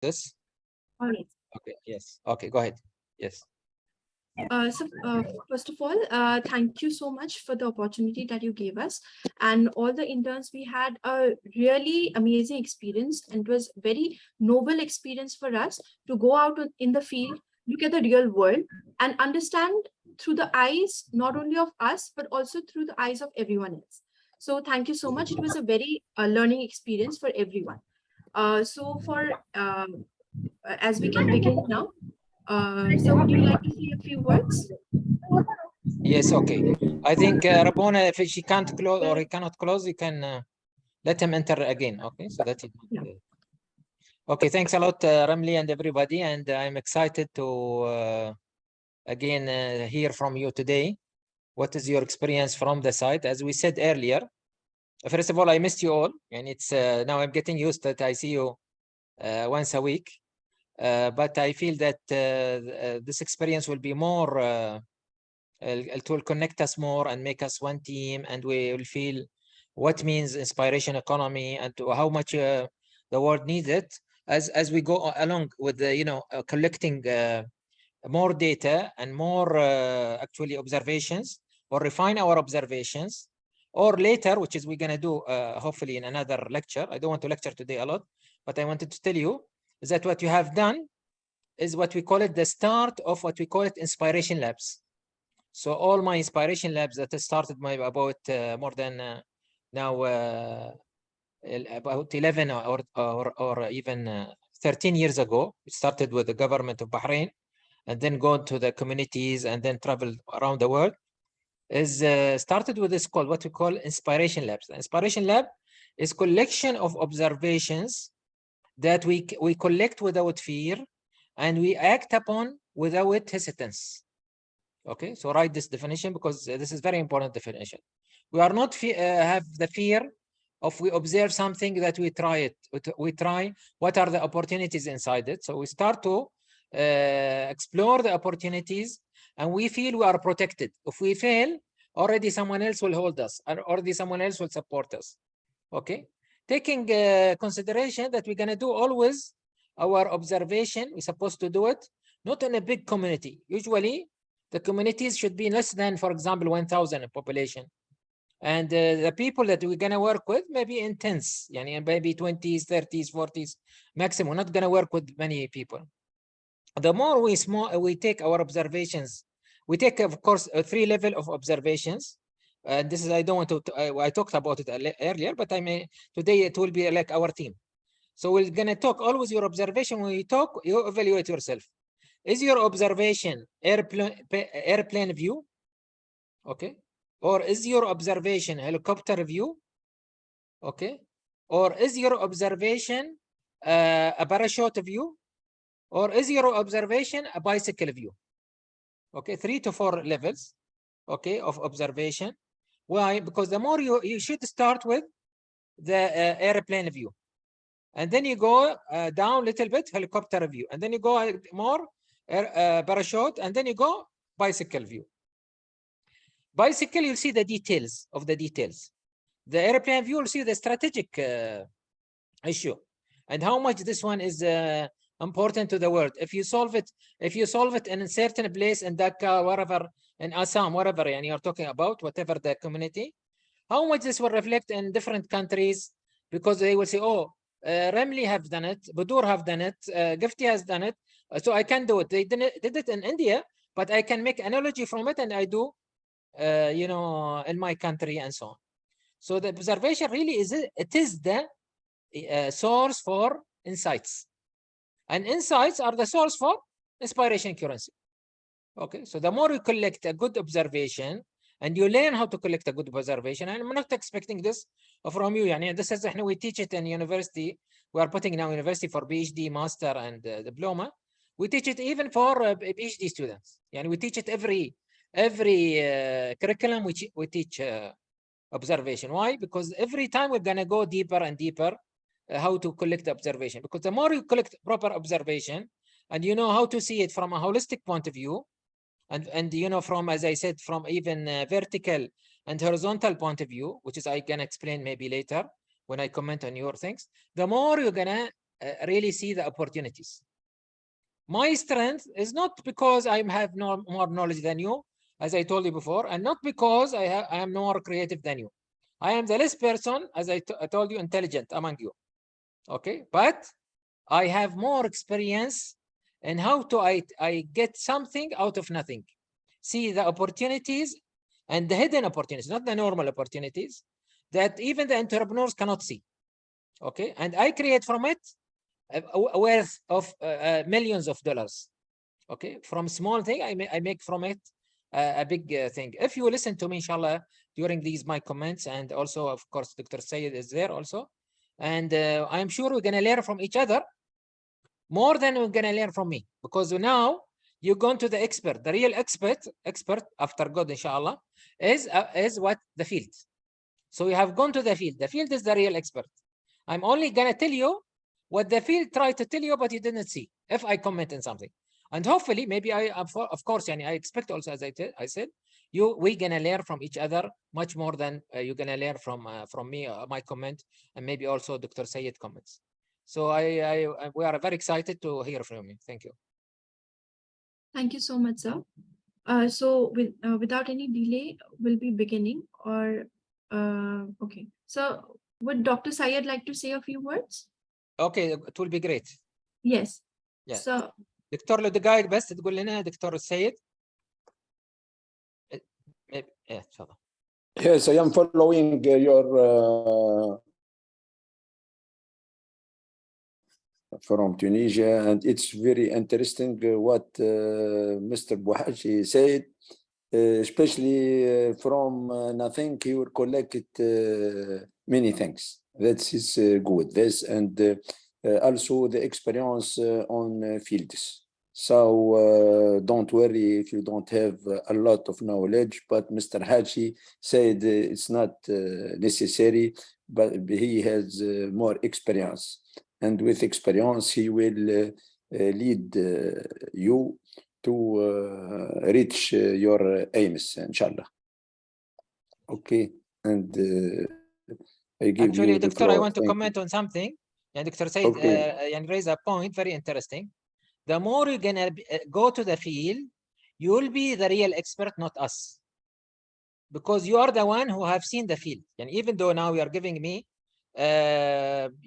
this? All right. Okay, yes. Okay, go ahead. Yes. First of all, thank you so much for the opportunity that you gave us. And all the interns, we had a really amazing experience, and it was very noble experience for us to go out in the field, look at the real world, and understand through the eyes, not only of us, but also through the eyes of everyone else. So thank you so much. It was a very learning experience for everyone. As we can begin now, so would you like to say a few words? Yes, okay. I think Rabona, if she can't close or he cannot close, you can let him enter again. Okay, so that's it. Yeah. Okay, thanks a lot, Ramli and everybody. And I'm excited to again hear from you today. What is your experience from the site? As we said earlier, first of all, I missed you all, and it's now I'm getting used that I see you once a week. But I feel that this experience will be more, it will connect us more and make us one team, and we will feel what means inspiration economy and how much the world needs it as we go along with the, collecting more data and more actually observations, or refine our observations, or later, which is we're going to do hopefully in another lecture. I don't want to lecture today a lot, but I wanted to tell you is that what you have done is what we call it the start of what we call it inspiration labs. So all my inspiration labs that started about more than now about 11 or even 13 years ago. We started with the government of Bahrain, and then go to the communities, and then travel around the world. Is started with this called what we call inspiration labs. The inspiration lab is collection of observations that we collect without fear, and we act upon without hesitance. Okay, so write this definition because this is very important definition. We are not have the fear of we observe something that we try it. We try what are the opportunities inside it. So we start to explore the opportunities, and we feel we are protected. If we fail, already someone else will hold us, and already someone else will support us. Okay, taking consideration that we're going to do always our observation, we're supposed to do it not in a big community. Usually the communities should be less than, for example, 1,000 in population, and the people that we're going to work with maybe in tens, maybe 20s, 30s, 40s maximum. We're not going to work with many people. The more we take our observations, we take, of course, a 3 level of observations. This is, I don't want to, I talked about it earlier, but today it will be like our team. So we're going to talk always your observation. When you talk, you evaluate yourself. Is your observation airplane view? Okay. Or is your observation helicopter view? Okay. Or is your observation a parachute view? Or is your observation a bicycle view? Okay, 3 to 4 levels, okay, of observation. Why? Because the more you should start with the airplane view, and then you go down a little bit, helicopter view, and then you go more parachute, and then you go bicycle view. Bicycle, you'll see the details of the details. The airplane view, you'll see the strategic issue and how much this one is important to the world. If you solve it in a certain place in Dhaka, wherever, in Assam, wherever you're talking about, whatever the community, how much this will reflect in different countries, because they will say, oh, Ramli have done it, Budur have done it, Gifty has done it, so I can do it. They did it in India, but I can make analogy from it, and I do, in my country and so on. So the observation really is the source for insights, and insights are the source for inspiration currency. Okay, so the more you collect a good observation and you learn how to collect a good observation, and I'm not expecting this from you. This is we teach it in university. We are putting now university for PhD, master, and diploma. We teach it even for PhD students. We teach it every curriculum. We teach observation. Why? Because every time we're gonna go deeper and deeper how to collect the observation. Because the more you collect proper observation, and you know how to see it from a holistic point of view, and from, as I said, from even vertical and horizontal point of view, which is I can explain maybe later when I comment on your things, the more you're gonna really see the opportunities. My strength is not because I have more knowledge than you, as I told you before, and not because I am more creative than you. I am the least person, as I told you, intelligent among you. Okay, but I have more experience in how to I get something out of nothing. See the opportunities and the hidden opportunities, not the normal opportunities that even the entrepreneurs cannot see. Okay, and I create from it a worth of millions of dollars. Okay, from small thing I make from it a big thing. If you listen to me, inshallah, during these my comments, and also of course Dr. Sayed is there also, and I'm sure we're gonna learn from each other more than we're gonna learn from me, because now you're going to the expert. The real expert after God, inshallah, is what the field. So you have gone to the field. The field is the real expert. I'm only gonna tell you what the field tried to tell you, but you didn't see. If I comment on something, and hopefully, maybe of course, I expect also, as I said, we're gonna learn from each other much more than you're gonna learn from me, my comment, and maybe also Dr. Sayed comments. So we are very excited to hear from you. Thank you. Thank you so much, sir. So without any delay, we'll be beginning. Or okay. So would Dr. Syed like to say a few words? Okay, it will be great. Yes. Yeah. So دكتور لو دقائق بس تقول لنا دكتور السيد. تفضل. Yes, I am following your from Tunisia, and it's very interesting what Mr. Bouhaji said, especially from nothing he will collect many things. That is good. This and also the experience on fields. So don't worry if you don't have a lot of knowledge, but Mr. Haji said it's not necessary, but he has more experience. And with experience, he will lead you to reach your aims, inshallah. Okay, and I give Actually, you the Doctor, floor. I want to Thank comment on something. And Dr. Said, Okay. and raise a point very interesting. The more you're gonna go to the field, you will be the real expert, not us, because you are the one who have seen the field. And even though now you are giving me,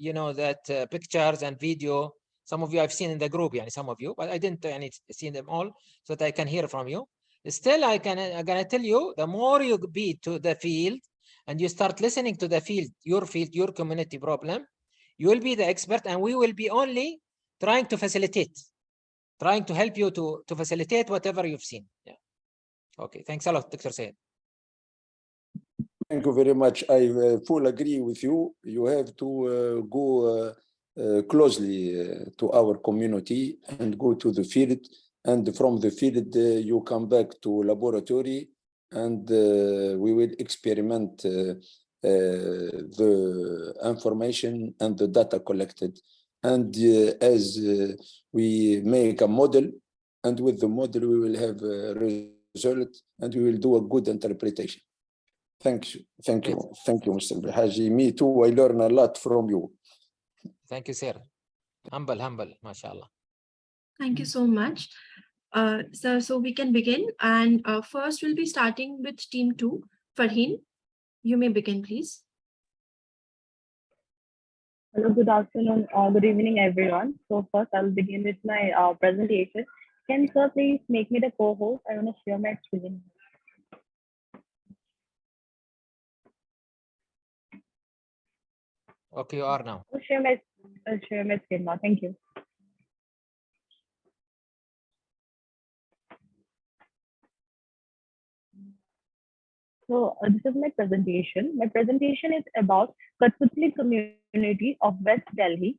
you know, that pictures and video, some of you I've seen in the group, some of you, but I didn't see them all, so that I can hear from you. Still, I'm gonna tell you, the more you be to the field and you start listening to the field, your community problem, you will be the expert, and we will be only trying to facilitate, trying to help you to facilitate whatever you've seen. Yeah. Okay. Thanks a lot, Dr. Sayed. Thank you very much. I fully agree with you. You have to go closely to our community and go to the field. And from the field, you come back to laboratory, and we will experiment the information and the data collected. And as we make a model, and with the model, we will have a result, and we will do a good interpretation. Thank you, Mr. Haji. Me too, I learn a lot from you. Thank you, sir. Humble, mashallah. thank you so much. So we can begin, and first we'll be starting with team 2. Farheen, you may begin, please. Hello, good afternoon, good evening, everyone. So first, I'll begin with my presentation. Can sir please make me the co-host? I want to share my screen. Okay, you are now. I'll share my screen now. Thank you. So this is my presentation. My presentation is about Kathputli community of West Delhi.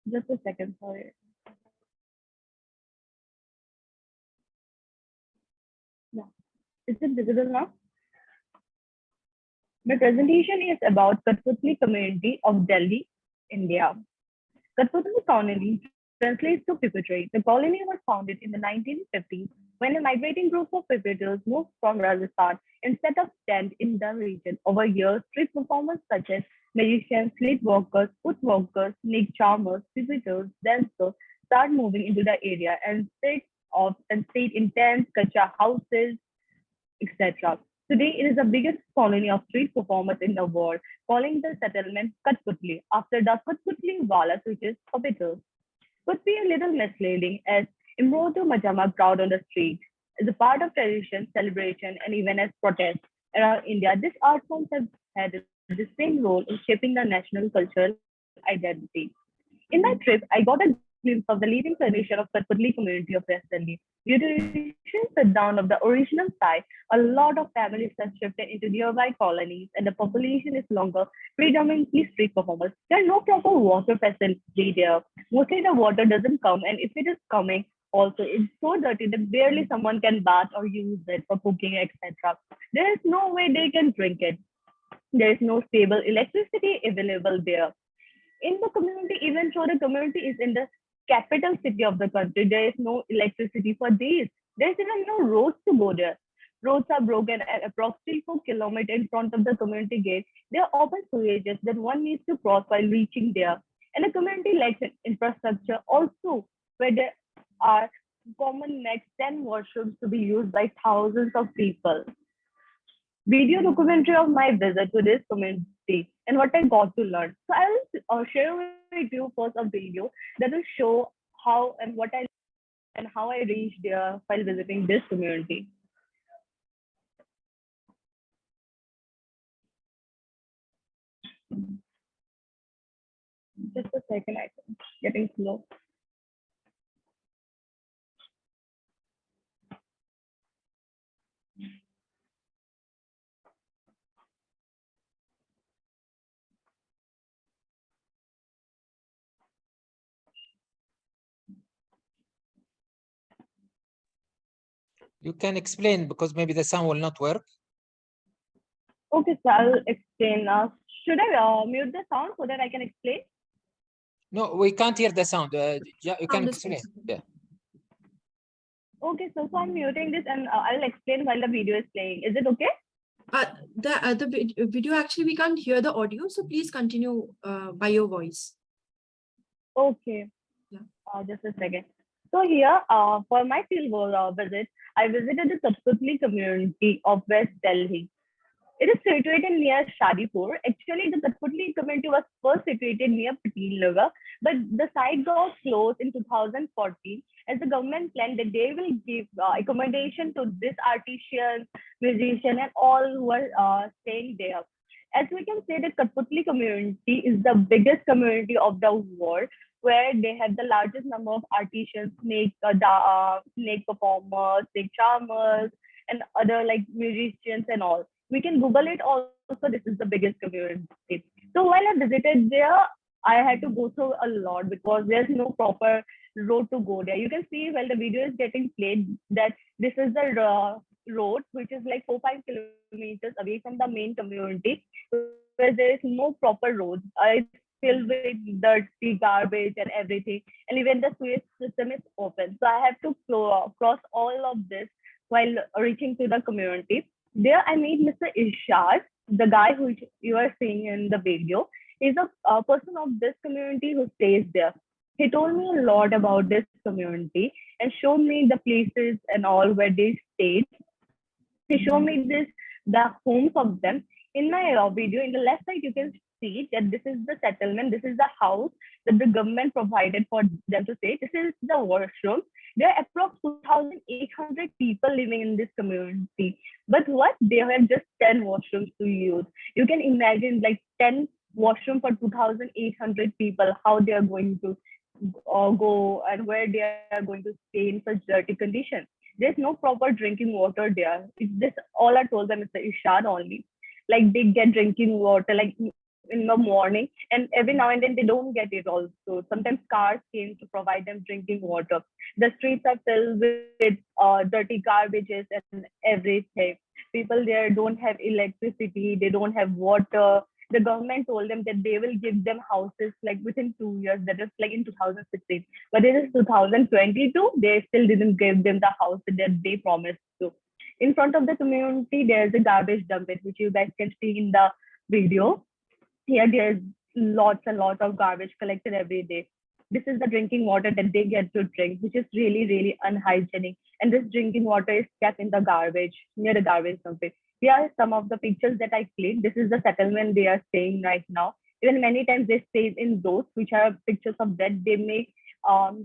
Just a second, sorry. Yeah. Is it visible now? My presentation is about Kathputli community of Delhi, India. Kathputli colony translates to pipitry. The colony was founded in the 1950s when a migrating group of pipiters moved from Rajasthan and set up tent in the region. Over years, street performers such as magicians, sleepwalkers, footwalkers, snake charmers, visitors, dancers start moving into the area and stay in tents, kacha houses, etc. Today, it is the biggest colony of street performers in the world, calling the settlement Katputli after the Katputli Walas, which is puppeters. Could be a little misleading as Imrodu Majama crowd on the street is a part of tradition, celebration, and even as protest. Around India, these art forms have had the same role in shaping the national cultural identity. In my trip, I got a glimpse of the living tradition of Katputli community of West Delhi. Due to recent shutdown of the original site, a lot of families have shifted into nearby colonies and the population is longer predominantly street performers. There are no proper water facility there. Mostly the water doesn't come, and if it is coming, also it's so dirty that barely someone can bath or use it for cooking, etc. There is no way they can drink it. There is no stable electricity available there in the community, even though the community is in the capital city of the country, there is no electricity for days. There's even no roads to go there. Roads are broken at approximately 4 kilometers in front of the community gate. There are open sewages that one needs to cross while reaching there. And the community lacks infrastructure also, where there are common max 10 washrooms to be used by thousands of people. Video documentary of my visit to this community and what I got to learn. So I will share with you first a video that will show how and what I and how I reached there while visiting this community. Just a second, I think getting slow. You can explain because maybe the sound will not work. Okay, so I'll explain. Should I mute the sound so that I can explain? No, we can't hear the sound. Yeah, you can Sound is explain. possible. Yeah. Okay, so I'm muting this and I'll explain while the video is playing. Is it okay? The video, actually, we can't hear the audio, so please continue by your voice. Okay. Yeah. Just a second. So here, for my field visit, I visited the Katputli community of West Delhi. It is situated near Shadipur. Actually, the Katputli community was first situated near Patil Nagar, but the site got closed in 2014 as the government planned that they will give accommodation to this artisans, musicians, and all who are staying there. As we can say, the Katputli community is the biggest community of the world, where they have the largest number of artisans, snake performers, snake charmers, and other like musicians and all. We can Google it also. This is the biggest community. So while I visited there, I had to go through a lot because there's no proper road to go there. You can see while the video is getting played that this is the road, which is like 4-5 kilometers away from the main community, where there is no proper road. It's filled with dirty garbage and everything. And even the sewage system is open. So I have to cross all of this while reaching to the community. There I meet Mr. Ishad, the guy who you are seeing in the video. He's a person of this community who stays there. He told me a lot about this community and showed me the places and all where they stayed. He showed me the homes of them. In my video, in the left side, you can see that this is the settlement. This is the house that the government provided for them to stay. This is the washroom. There are approximately 2,800 people living in this community. But what? They have just 10 washrooms to use. You can imagine like 10 washroom for 2,800 people, how they are going to go and where they are going to stay in such dirty conditions. There's no proper drinking water there. It's just all I told them is the Ishad only. Like they get drinking water like in the morning, and every now and then they don't get it also. Sometimes cars came to provide them drinking water. The streets are filled with dirty garbages and everything. People there don't have electricity, they don't have water. The government told them that they will give them houses like within 2 years, that is like in 2016. But it is 2022, they still didn't give them the house that they promised to. In front of the community, there's a garbage dump, which you guys can see in the video. Here there's lots and lots of garbage collected every day. This is the drinking water that they get to drink, which is really, really unhygienic. And this drinking water is kept in the garbage, near the garbage dump. Here are some of the pictures that I clicked. This is the settlement they are staying right now. Even many times they stay in those which are pictures of that. They make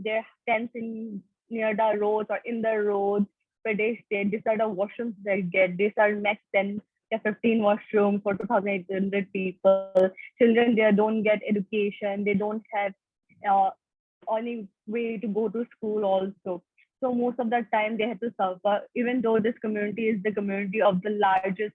their tents in near the roads or in the roads where they stay. These are the washrooms they get. These are max 10 to 15 washrooms for 2,800 people. Children there don't get education. They don't have any way to go to school also. So most of the time they have to suffer, even though this community is the community of the largest,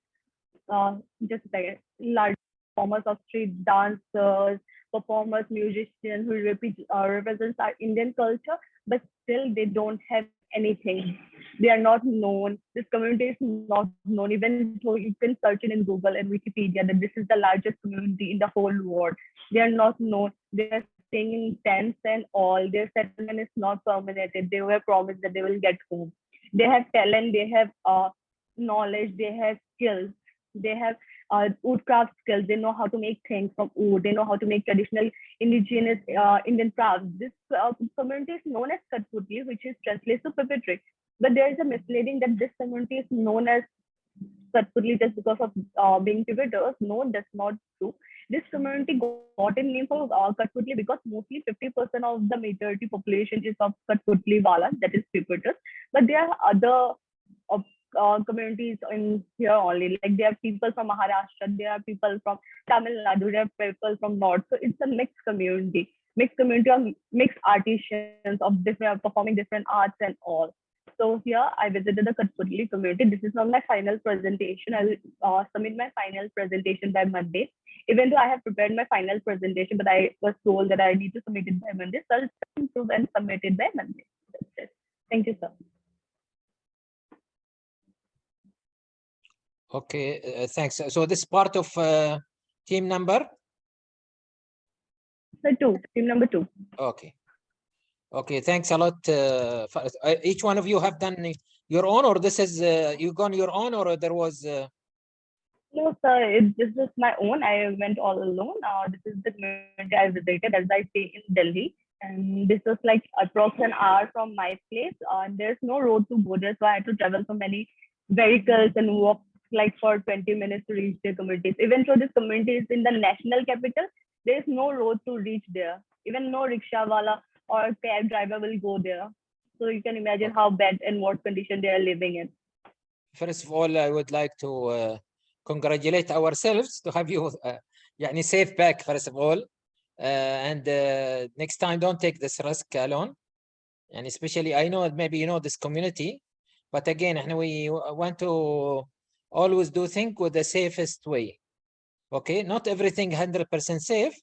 just like large performers of street dancers, performers, musicians who represents our Indian culture, but still they don't have anything. They are not known. This community is not known, even though you can search it in Google and Wikipedia that this is the largest community in the whole world. They are not known. They are staying in tents and all. Their settlement is not permanented. They were promised that they will get home. They have talent, they have knowledge, they have skills, they have woodcraft skills. They know how to make things from wood. They know how to make traditional indigenous Indian crafts. This community is known as Kathputli, which is translated to puppetry. But there is a misleading that this community is known as Kathputli just because of being puppeters. No, that's not true. This community got a name for Kathputli because mostly 50% of the majority population is of Kathputli Wala, that is puppeters. But there are other communities in here only. Like there are people from Maharashtra, there are people from Tamil Nadu, there are people from North. So it's a mixed community of mixed artisans of different performing different arts and all. So here I visited the Kathputli community. This is not my final presentation. I will submit my final presentation by Monday. Even though I have prepared my final presentation, but I was told that I need to submit it by Monday. So I'll improve and submit it by Monday. That's it. Thank you, sir. Okay, thanks. So this is part of team number? So team number 2. Okay. Okay, thanks a lot. Each one of you have done your own, or this is you gone your own, or there was? No, sir. This is my own. I went all alone. This is the community I visited as I stay in Delhi, and this was like approx an hour from my place. There's no road to go there, so I had to travel so many vehicles and walk like for 20 minutes to reach the communities. Even though this community is in the national capital, there is no road to reach there. Even no rickshaw wala or cab driver will go there. So you can imagine how bad and what condition they are living in. First of all, I would like to congratulate ourselves to have you safe back, first of all. And next time, don't take this risk alone. And especially, I know maybe you know this community, but again, we want to always do things with the safest way. Okay, not everything 100% safe,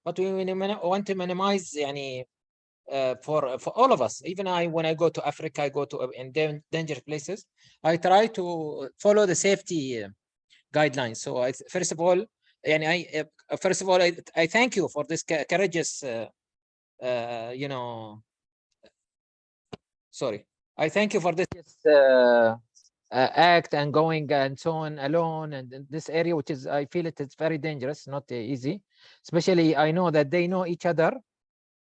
but we want to minimize for all of us. Even when I go to Africa, I go to dangerous places, I try to follow the safety guidelines. So first of all, I thank you for this courageous I thank you for this act and going and so on alone, and in this area, which is, I feel it's very dangerous, not easy. Especially, I know that they know each other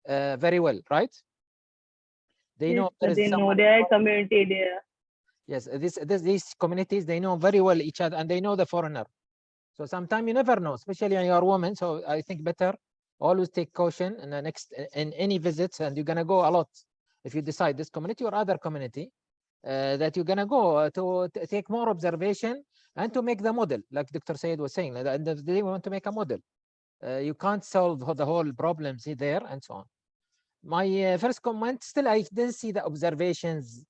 very well, right? They know they know their community there. Yes, these communities, they know very well each other, and they know the foreigner. So sometimes you never know, especially when you are a woman. So I think better always take caution in the next in any visits, and you're gonna go a lot if you decide this community or other community that you're gonna go to take more observation and to make the model, like Dr. Sayed was saying. At the end of the day, we want to make a model. You can't solve the whole problems there and so on. My first comment, still I didn't see the observations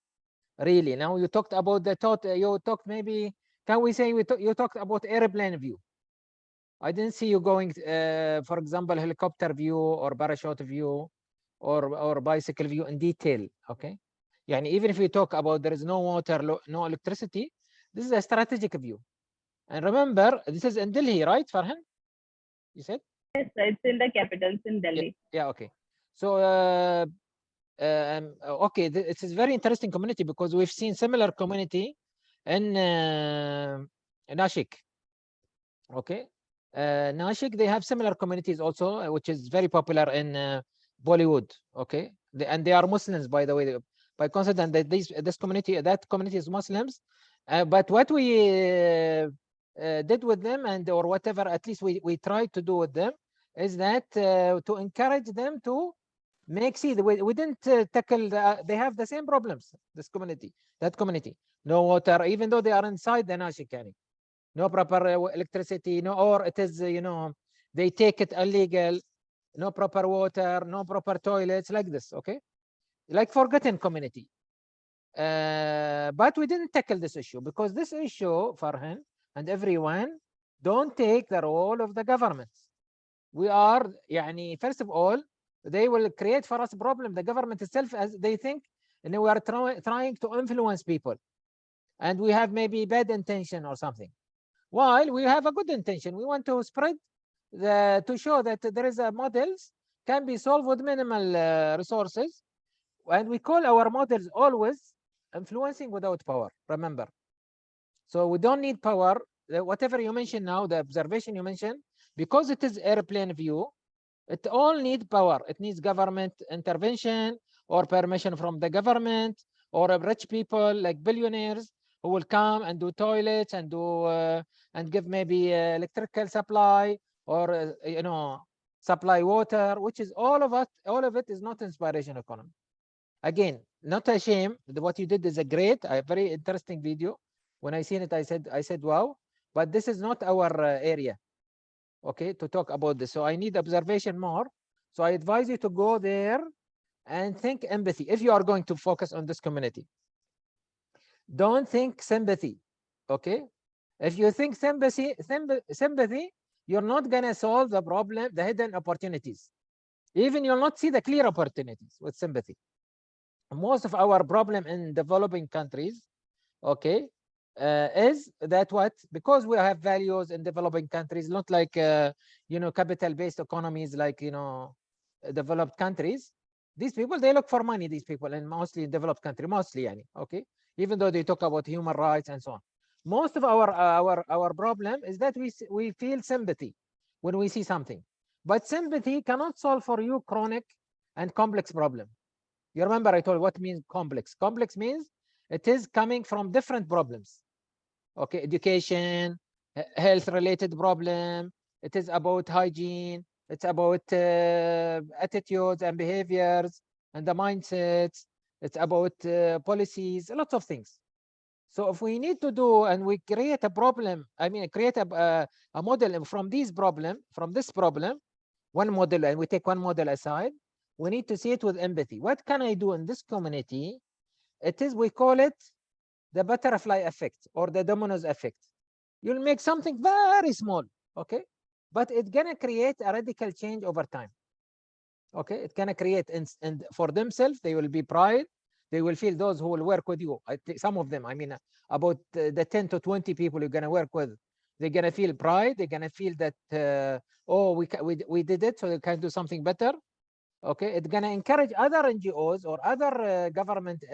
really. Now you talked about the thought. You talked maybe. Can we say you talked about airplane view? I didn't see you going, for example, helicopter view or parachute view or bicycle view in detail. Okay, even if we talk about there is no water, no electricity, this is a strategic view. And remember, this is in Delhi, right, Farhan? You said? Yes, it's in the capital, it's in Delhi. Yeah. Okay. So okay, it's a very interesting community because we've seen similar community in Nashik. Okay, Nashik, they have similar communities also, which is very popular in Bollywood. Okay, and they are Muslims, by the way, by coincidence that this community, that community is Muslims. But what we did with them, and or whatever, at least we tried to do with them, is that to encourage them to make, see, we didn't tackle they have the same problems, this community, that community, no water, even though they are inside the Nashik County. No proper electricity, no, or it is, you know, they take it illegal, no proper water, no proper toilets, like this, okay? Like forgotten community. But we didn't tackle this issue because this issue, Farhan and everyone, don't take the role of the government. We are, yani, first of all, they will create for us a problem. The government itself, as they think, and we are trying to influence people, and we have maybe bad intention or something. While we have a good intention, we want to spread to show that there is a models can be solved with minimal resources, and we call our models always influencing without power. Remember, so we don't need power. Whatever you mentioned now, the observation you mentioned, because it is airplane view, it all needs power. It needs government intervention or permission from the government, or rich people like billionaires who will come and do toilets and do and give maybe electrical supply, or you know, supply water, which is all of it is not inspiration economy. Again, not a shame. What you did is a very interesting video. When I seen it, I said wow, but this is not our area, okay, to talk about this. So I need observation more. So I advise you to go there and think empathy. If you are going to focus on this community, don't think sympathy, okay? If you think sympathy, you're not gonna solve the problem, the hidden opportunities. Even you'll not see the clear opportunities with sympathy. Most of our problem in developing countries, okay, is that what? Because we have values in developing countries, not like you know, capital-based economies like, you know, developed countries. These people, they look for money. These people, and mostly in developed country, mostly, okay. Even though they talk about human rights and so on, most of our problem is that we feel sympathy when we see something, but sympathy cannot solve for you chronic and complex problem. You remember I told you what means complex. Complex means it is coming from different problems. Okay, education, health related problem. It is about hygiene. It's about attitudes and behaviors and the mindsets. It's about policies, lots of things. So if we need to do, and we create a problem, I mean, create a model from this problem, one model, and we take one model aside, we need to see it with empathy. What can I do in this community? It is, we call it the butterfly effect or the dominoes effect. You'll make something very small, okay? But it's gonna create a radical change over time. Okay, it's gonna create, and for themselves, they will be pride. They will feel, those who will work with you, some of them, I mean, about the 10 to 20 people you're gonna work with, they're gonna feel pride. They're gonna feel that, oh, we did it, so they can do something better. Okay, it's gonna encourage other NGOs or other government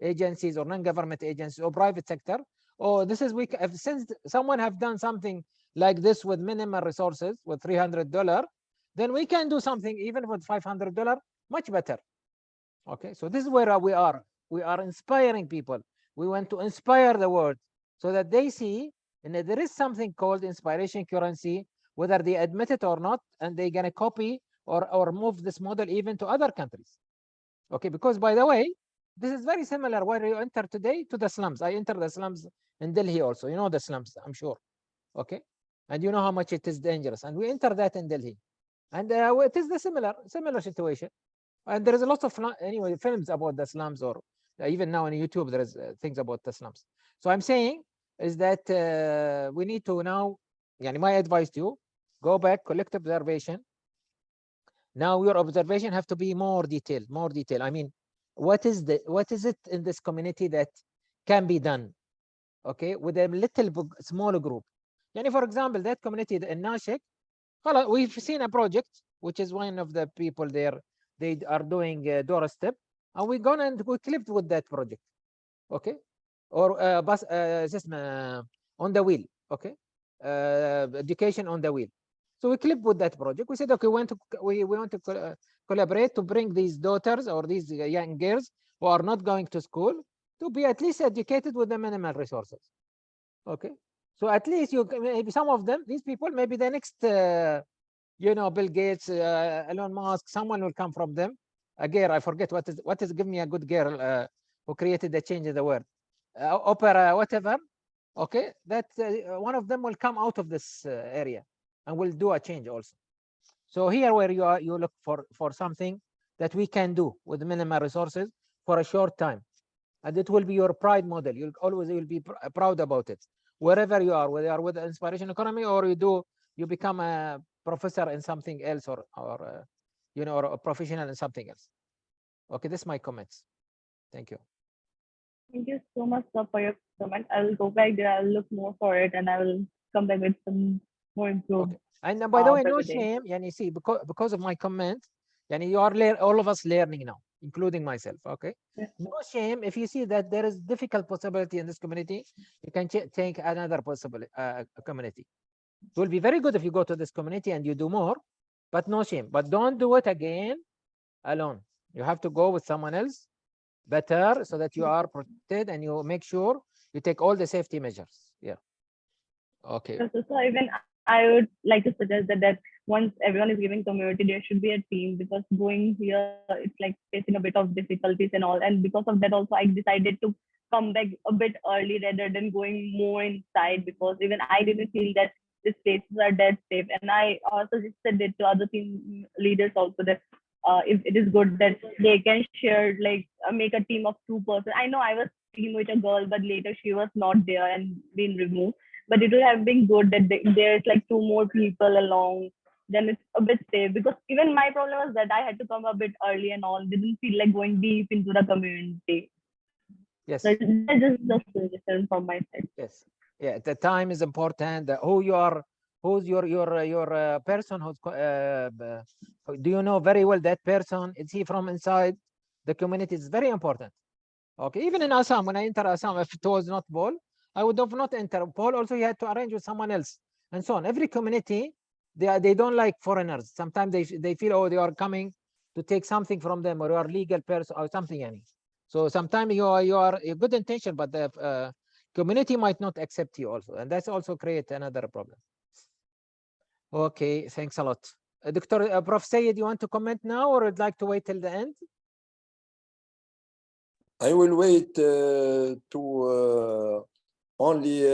agencies or non-government agencies or private sector. Oh, this is since someone have done something like this with minimal resources, with $300, then we can do something even with $500 much better. Okay, so this is where we are. We are inspiring people. We want to inspire the world so that they see, and there is something called inspiration currency, whether they admit it or not, and they're gonna copy or move this model even to other countries. Okay, because by the way, this is very similar where you enter today to the slums. I entered the slums in Delhi also. You know the slums, I'm sure. Okay, and you know how much it is dangerous. And we enter that in Delhi, and it is the similar situation. And there is a lot of anyway films about the slums, or even now on YouTube there is things about the slums. So I'm saying is that we need to now. Yani my advice to you: go back, collect observation. Now your observation have to be more detailed. I mean, what is it in this community that can be done? Okay, with a little small group. Yani for example, that community in Nashik, we've seen a project which is one of the people there. They are doing doorstep, and we gone and we clipped with that project. Okay, or bus system on the wheel. Okay, education on the wheel. So we clipped with that project. We said, okay, we want to collaborate to bring these daughters or these young girls who are not going to school to be at least educated with the minimal resources. Okay, so at least you maybe some of them, these people, maybe the next, you know, Bill Gates, Elon Musk, someone will come from them. A girl, I forget what is. Give me a good girl who created the change in the world. Opera, whatever. Okay, that one of them will come out of this area and will do a change also. So here where you are, you look for something that we can do with minimal resources for a short time, and it will be your pride model. You'll always will be proud about it wherever you are, whether you are with the inspiration economy or you become a professor in something else or you know, or a professional in something else. Okay, this is my comments. Thank you. Thank you so much, sir, for your comment. I will go back there. I'll look more for it, and I will come back with some more improved. Okay. And by the way, no presentation. shame. Yani, see, because of my comment, yani you are all of us learning now, including myself. Okay. Yeah. No shame if you see that there is difficult possibility in this community, you can take another possible community. It will be very good if you go to this community and you do more, but no shame. But don't do it again alone. You have to go with someone else better so that you are protected and you make sure you take all the safety measures. Yeah. Okay. So even I would like to suggest that once everyone is giving community, there should be a team, because going here, it's like facing a bit of difficulties and all. And because of that also, I decided to come back a bit early rather than going more inside, because even I didn't feel that these places are that safe. And I also just said it to other team leaders also that if it is good that they can share, like make a team of 2 persons. I know I was team with a girl, but later she was not there and been removed. But it would have been good that there's like 2 more people along. Then it's a bit safe, because even my problem was that I had to come a bit early and all. Didn't feel like going deep into the community. Yes. So that's just a suggestion from my side. Yes. Yeah. The time is important. Who you are, who's your person who's do you know very well that person? Is he from inside the community? It's very important. Okay. Even in Assam, when I enter Assam, if it was not Paul, I would have not entered. Paul also, he had to arrange with someone else and so on. Every community, they don't like foreigners. Sometimes they feel, oh, they are coming to take something from them, or you are legal person or something. So sometimes you are a good intention, but the community might not accept you also, and that's also create another problem. Okay, thanks a lot. Dr. Prof. Sayed, you want to comment now, or would like to wait till the end? I will wait to only.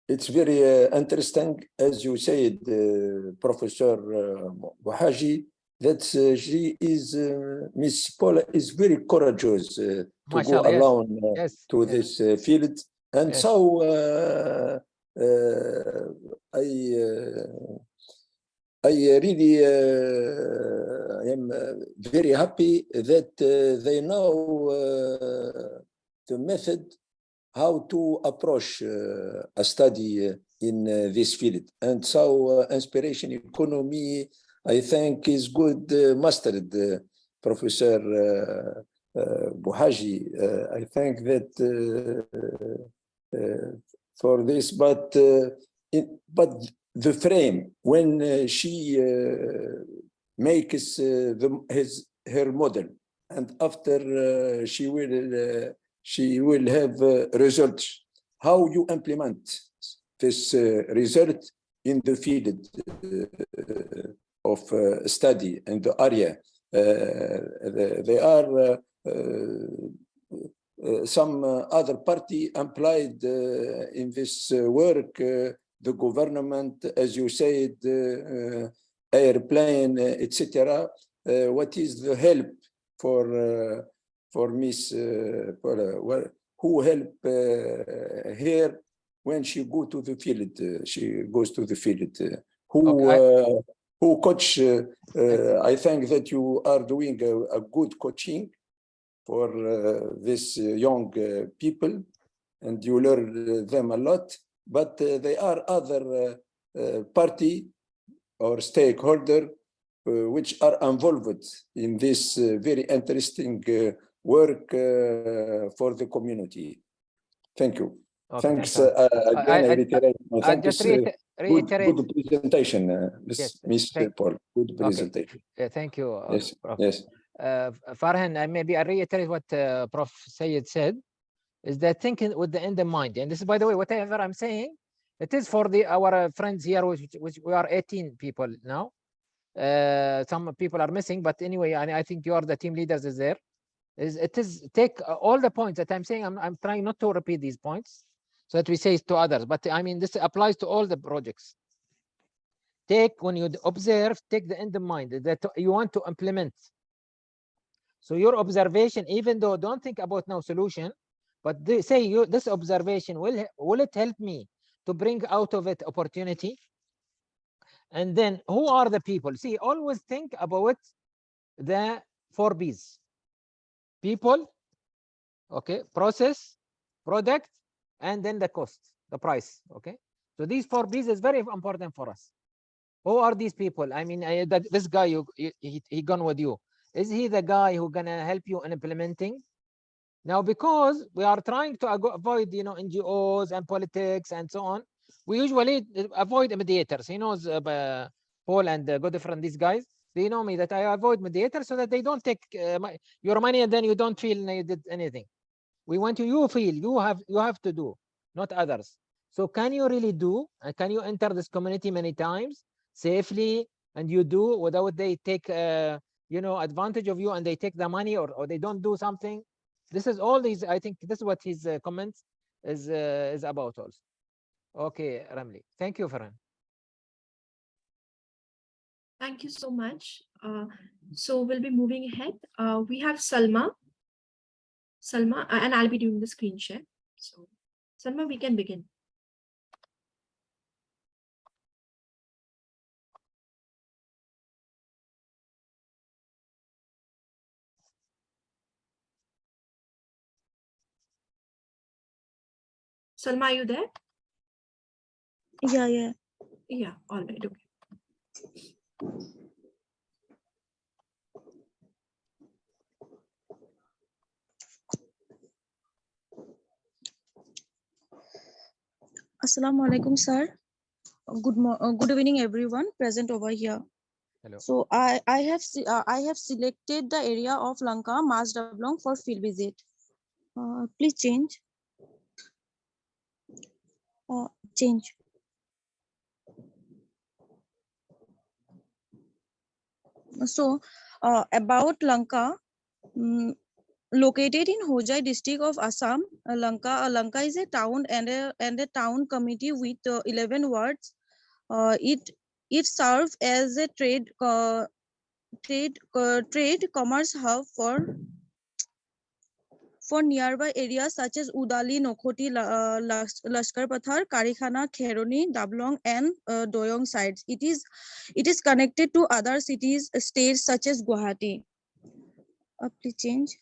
It's very interesting, as you said, Professor Bouhaji, that she is, Miss Paula is very courageous to go alone to this field. And so I really am very happy that they know the method how to approach a study in this field. And so inspiration economy, I think, is good mastered, Professor Bouhaji. I think that for this, but the frame, when she makes her model, and after she will have results, how you implement this result in the field of study and the area. They are some other party implied in this work, the government, as you said, airplane, etc. What is the help for Miss Paula? Who help her when she go to the field? She goes to the field. Who coach? I think that you are doing a good coaching for these young people, and you learn them a lot. But there are other party or stakeholder which are involved in this very interesting work for the community. Thank you. Okay, Thanks Farhan. again. I reiterate my I just thanks. reiterate. Good presentation, Yes, Miss thank- Paul. Good presentation. Thank you, Yes, Prof. yes. Farhan, maybe I reiterate what Prof. Sayed said, is that thinking with the end in mind. And this is, by the way, whatever I'm saying, it is for our friends here, which we are 18 people now. Some people are missing, but anyway, I think you are the team leaders is there. It is take all the points that I'm saying. I'm trying not to repeat these points so that we say it to others. But I mean, this applies to all the projects. When you observe, take the end in mind that you want to implement. So your observation, even though don't think about no solution, but say this observation will it help me to bring out of it opportunity? And then who are the people? See, always think about the 4 B's. People, okay, process, product, and then the cost, the price, okay? So these 4 B's is very important for us. Who are these people? I mean, this guy, he gone with you. Is he the guy who gonna help you in implementing? Now, because we are trying to avoid, NGOs and politics and so on, we usually avoid mediators. He knows Paul and Godfrey, these guys. They know me that I avoid mediators so that they don't take your money and then you don't feel you did anything. We want you feel you have to do, not others. So can you really do? Can you enter this community many times safely? And you do without they take advantage of you and they take the money or they don't do something. This is all these. I think this is what his comments is about also. Okay, Ramli. Thank you, Farhan. Thank you so much. So we'll be moving ahead. We have Salma. Salma, and I'll be doing the screen share. So, Salma, we can begin. Salma, are you there? Yeah. Yeah, all right, okay. Assalamu alaikum, sir. Good evening, everyone present over here. Hello. So I have selected the area of Lanka, Masdablong for field visit. Please change. Change. So about Lanka, located in Hojai district of Assam, Lanka is a town and a town committee with 11 wards. It serves as a trade commerce hub for nearby areas such as Udali, Nokhoti, Lashkar Pathar, Karikhana, Kheroni, Dablong, and Doyong sites. It is connected to other cities, states such as Guwahati. Please change.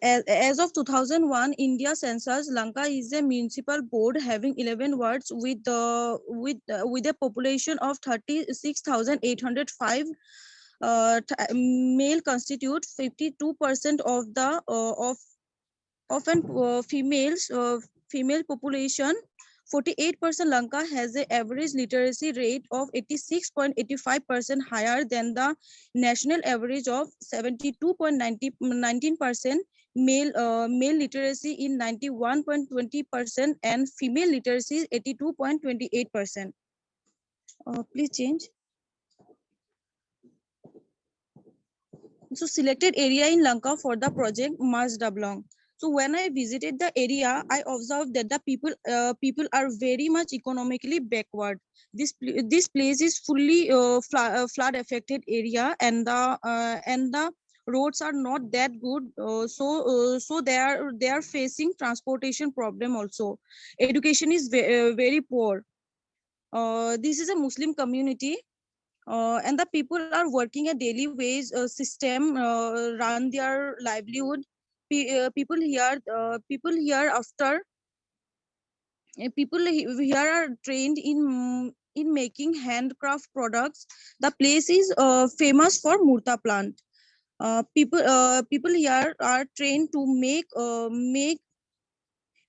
As of 2001, India census, Lanka is a municipal board having 11 wards with a population of 36,805. Male constitute 52% of the female population. 48% Lanka has an average literacy rate of 86.85%, higher than the national average of 72.19%. Male literacy in 91.20% and female literacy 82.28%. Please change. So selected area in Lanka for the project Masdablong. So when I visited the area, I observed that the people are very much economically backward. This place is fully flood affected area, and the roads are not that good. So they are facing transportation problem also. Education is very poor. This is a Muslim community. And the people are working a daily wage system, run their livelihood. People here are trained in in making handcraft products. The place is famous for murta plant. People here are trained to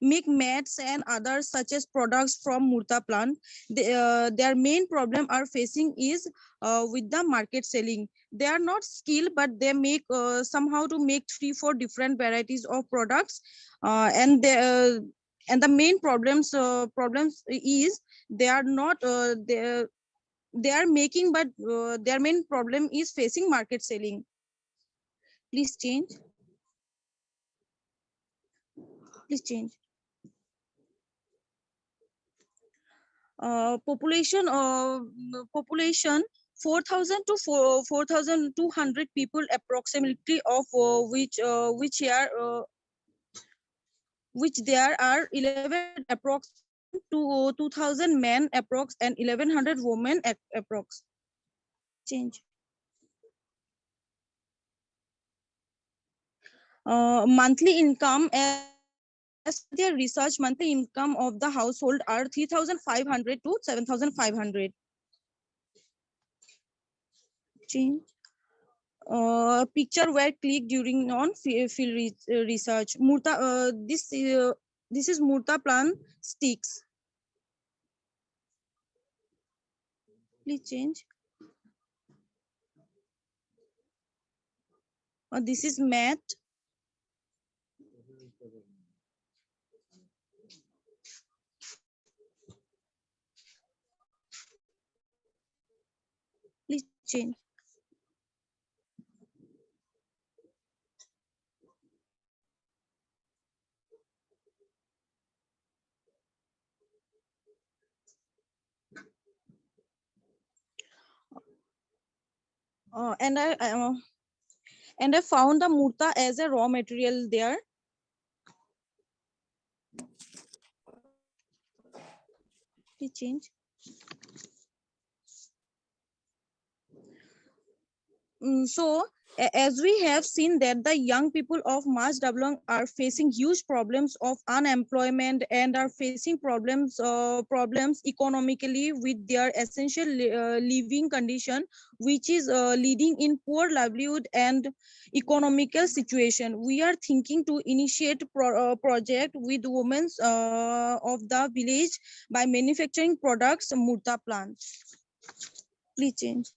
make mats and others such as products from murta plant. Their main problem are facing is with the market selling. They are not skilled, but they make somehow to make 3-4 different varieties of products, and the main problems is they are not they are making, but their main problem is facing market selling. Please change. Please change. Population 4,000 to 4,200 people approximately, of which there are 1100 approx to 2,000 men approx and 1100 women approx. Change. Monthly income, as per their research, monthly income of the household are 3,500 to 7,500. Change. Picture were clicked during field research. This is murta plant sticks. Please change. This is mat. Please change. And I found the murta as a raw material there. Please change. So as we have seen that the young people of Mas Dablong are facing huge problems of unemployment and are facing problems economically with their essential living condition, which is leading in poor livelihood and economical situation. We are thinking to initiate project with women of the village by manufacturing products murta plant. Please change.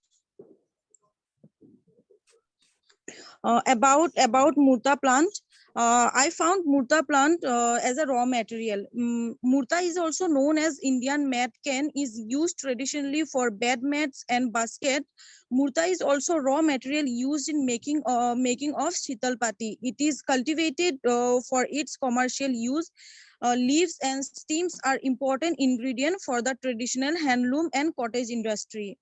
About murta plant, I found murta plant as a raw material. Murta is also known as Indian mat can, is used traditionally for bed mats and basket. Murta is also raw material used in making of shitalpati. It is cultivated for its commercial use. Leaves and stems are important ingredient for the traditional handloom and cottage industry.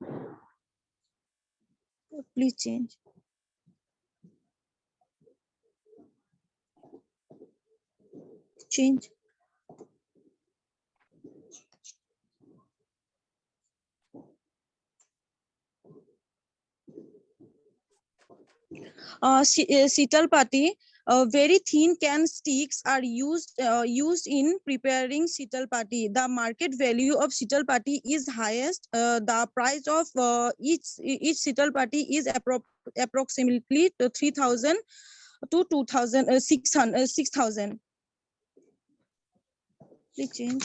Please change. Change. Shitalpati, very thin can sticks are used in preparing shitalpati. The market value of shitalpati is highest. The price of each shitalpati is approximately 3,000 to 2,000 6,000. Please change.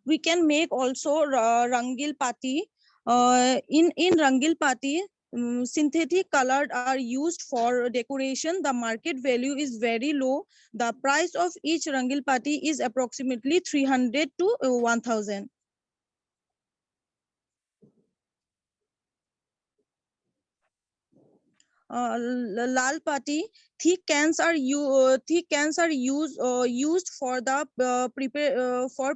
We can make also rangil pati. In rangil pati, synthetic colors are used for decoration. The market value is very low. The price of each rangil pati is approximately 300 to 1,000. Lal pati, thick cans are used for the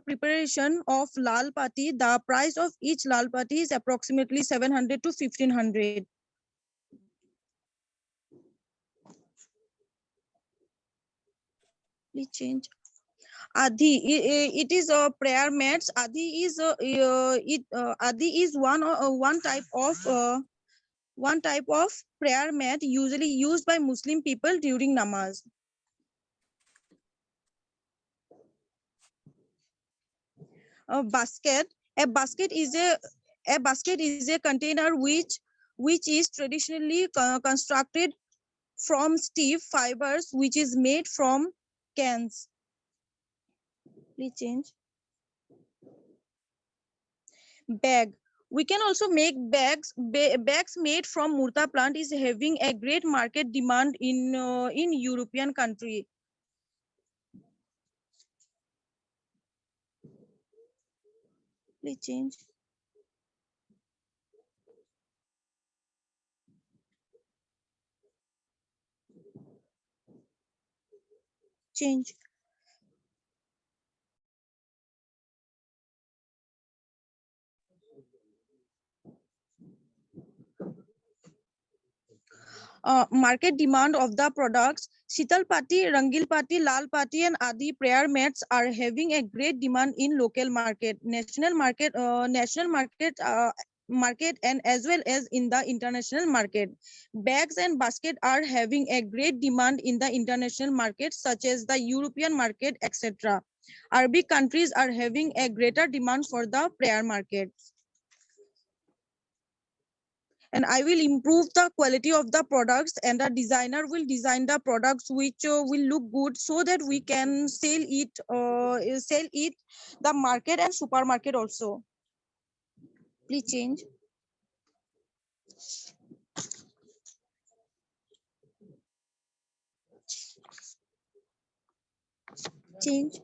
preparation of lal pati. The price of each lal pati is approximately 700 to 1,500. Please change. Adhi, it is prayer mats. Adhi is one type of prayer mat usually used by Muslim people during namaz. basket. A basket is a container which is traditionally constructed from stiff fibers, which is made from cans. Please change. Bag. We can also make bags. Bags made from murta plant is having a great market demand in European country. Please change. Change. Market demand of the products. Shital Pati, Rangil Pati, Lal Pati, and Adi prayer mats are having a great demand in local market, national market, market, and as well as in the international market. Bags and basket are having a great demand in the international market, such as the European market, etc. Arabic countries are having a greater demand for the prayer markets. And I will improve the quality of the products, and the designer will design the products which will look good, so that we can sell it the market and supermarket also. Please change. Change.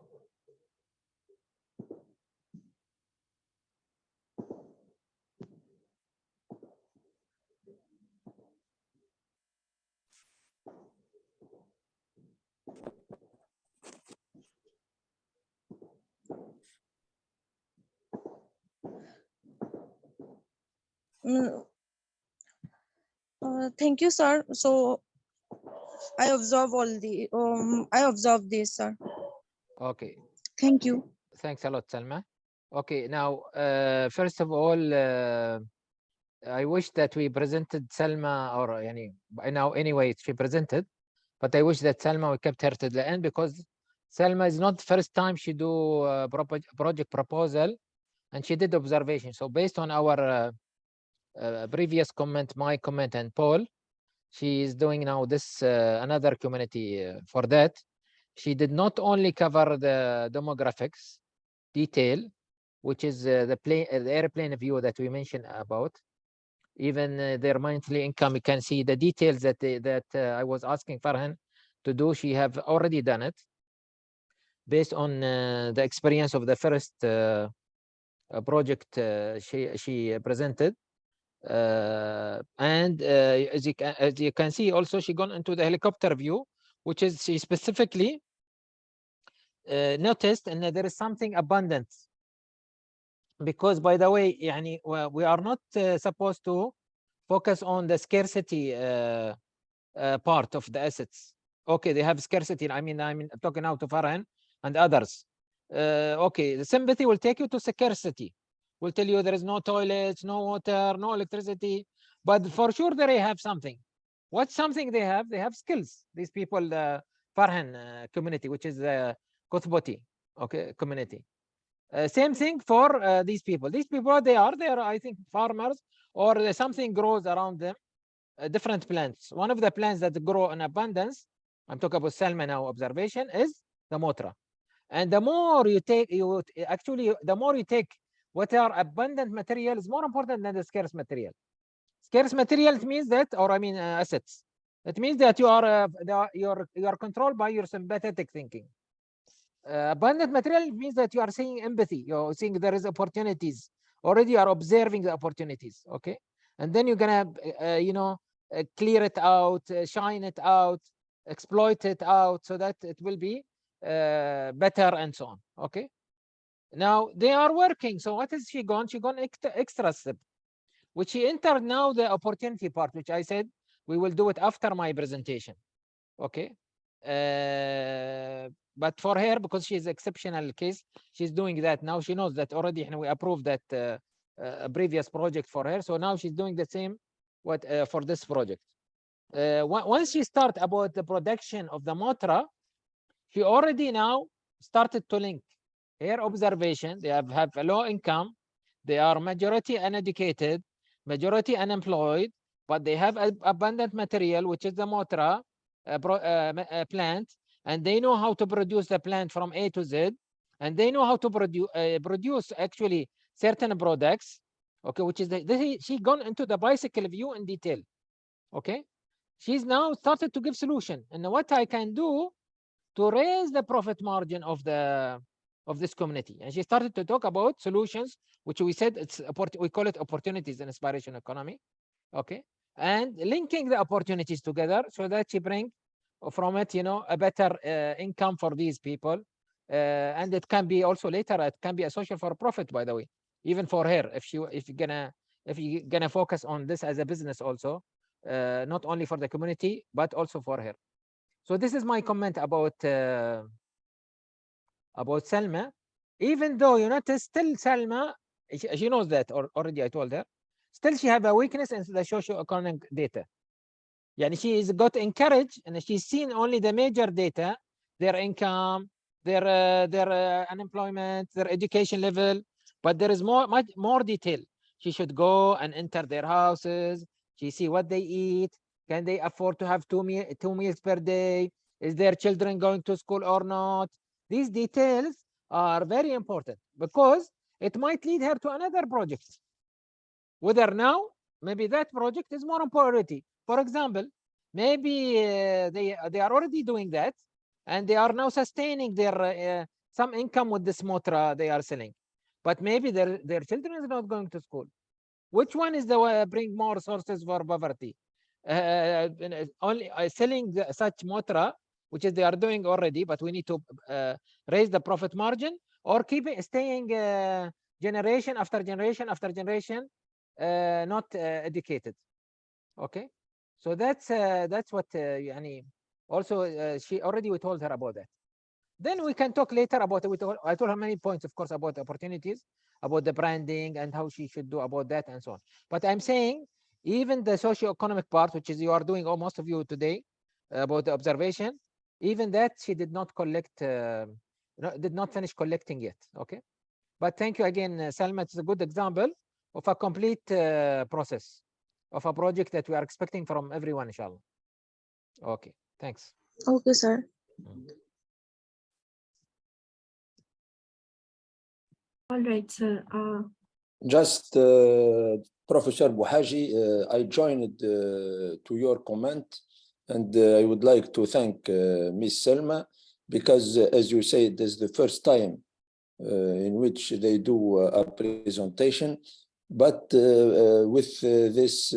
Thank you, sir. So I observe this, sir. Okay. Thank you. Thanks a lot, Salma. Okay, now, first of all, I wish that we presented Salma, or by now anyway, she presented, but I wish that Salma, we kept her to the end, because Salma is not the first time she do project proposal, and she did observation. So based on our previous comment, my comment, and Paul, she is doing now this another community for that. She did not only cover the demographics detail, which is the airplane view that we mentioned about, even their monthly income. You can see the details that I was asking Farhan to do. She have already done it based on the experience of the first project she presented. And as you can see, also she gone into the helicopter view, which is she specifically noticed, and there is something abundant. Because, by the way, we are not supposed to focus on the scarcity part of the assets. Okay, they have scarcity. I mean, I'm talking now to Farhan and others. Okay, the sympathy will take you to scarcity. Will tell you there is no toilets, no water, no electricity, but for sure they have something. What's something they have? They have skills. These people, the Farhan community, which is the Kuthboti, okay, community. Same thing for these people. These people, they are, I think, farmers, or something grows around them, different plants. One of the plants that grow in abundance, I'm talking about Salma now, observation, is the motra. And the more you take, the more you take what are abundant material is more important than the scarce material. Scarce material, it means that, or I mean assets. It means that you are controlled by your sympathetic thinking. Abundant material means that you are seeing empathy. You're seeing there is opportunities. Already you are observing the opportunities. Okay, and then you're gonna, clear it out, shine it out, exploit it out, so that it will be better and so on. Okay. Now they are working. So what is she gone? She gone extra step, which she entered now the opportunity part, which I said we will do it after my presentation. Okay. But for her, because she's exceptional case, she's doing that now. She knows that already, and we approved that previous project for her. So now she's doing the same for this project. Once she start about the production of the motra, she already now started to link Here observation, they have a low income, they are majority uneducated, majority unemployed, but they have abundant material, which is the motra plant, and they know how to produce the plant from A to Z, and they know how to produce actually certain products, okay, which is she gone into the bicycle view in detail, okay. She's now started to give solution, and what I can do to raise the profit margin of this community. And she started to talk about solutions, which we said we call it opportunities in inspiration economy, okay, and linking the opportunities together so that she bring from it, you know, a better income for these people, and it can be also later it can be a social for profit, by the way, even for her, if you're gonna focus on this as a business also, not only for the community but also for her. So this is my comment about Salma. Even though you notice, still Salma, she knows that already. I told her. Still, she have a weakness in the socio-economic data. Yani she is got encouraged, and she's seen only the major data, their income, their unemployment, their education level. But there is much more detail. She should go and enter their houses. She see what they eat. Can they afford to have two meals per day? Is their children going to school or not? These details are very important because it might lead her to another project. Whether now, maybe that project is more priority. For example, maybe they are already doing that, and they are now sustaining their some income with this motra they are selling. But maybe their children is not going to school. Which one is the bring more sources for poverty? Only selling such motra, which is they are doing already, but we need to raise the profit margin, or keep it staying generation after generation after generation not educated. Okay, so that's what yani also she already we told her about that. Then we can talk later about it. I told her many points, of course, about the opportunities, about the branding and how she should do about that and so on. But I'm saying even the socio-economic part, which is you are doing, or most of you today, about the observation, even that she did not collect, did not finish collecting yet. Okay, but thank you again, Salma. It's a good example of a complete process of a project that we are expecting from everyone, inshallah. Okay, thanks. Okay, sir. All right, sir. Just Professor Bouhaji, I joined to your comment, and I would like to thank Ms. Selma, because as you say, this is the first time in which they do a presentation, but with this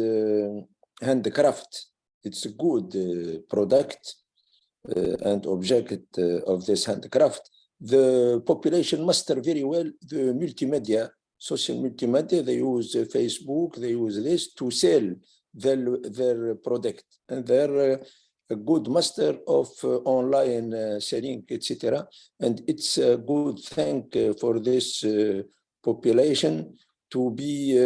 handcraft, it's a good product and object of this handcraft. The population master very well the multimedia, social multimedia. They use Facebook, they use this to sell their product, and they're a good master of online selling, etc. And it's a good thing for this population to be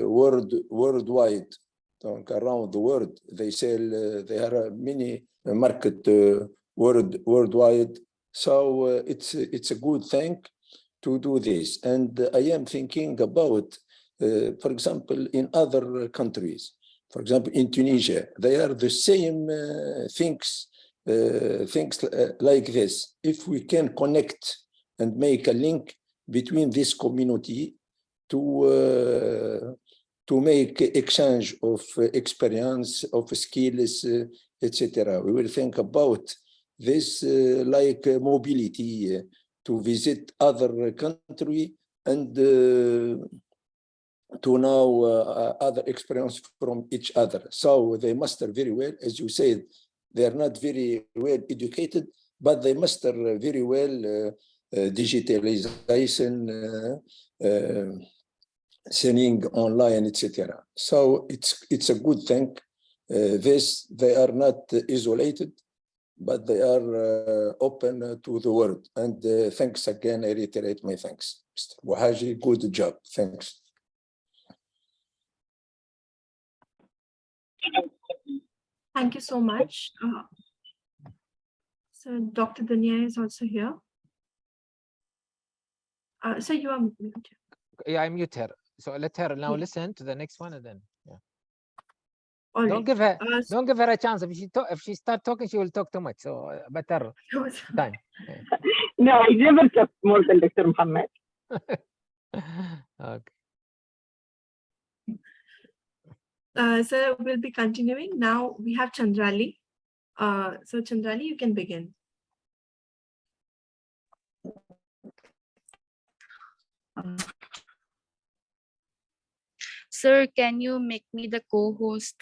worldwide. Around the world, they sell. There are many market worldwide. So it's a good thing to do this. And I am thinking about, for example, in other countries, for example, in Tunisia, they are the same things like this. If we can connect and make a link between this community to make exchange of experience, of skills, etc. We will think about this like mobility to visit other country and to know other experience from each other. So they master very well, as you said, they are not very well educated, but they master very well digitalization, selling online, etc. So it's a good thing. They are not isolated, but they are open to the world. And thanks again. I reiterate my thanks, Mr. Bouhaji. Good job. Thanks. Thank you so much. So Dr. Dunya is also here. So you are muted. Yeah, I mute her. So let her now listen to the next one and then All don't right. give her Uh, don't give her a chance. If she start talking, she will talk too much. So better time. No, I never talk more than Dr. Muhammad. Okay. So we'll be continuing. Now we have Chandrali. So Chandrali, you can begin. Sir, can you make me the co-host?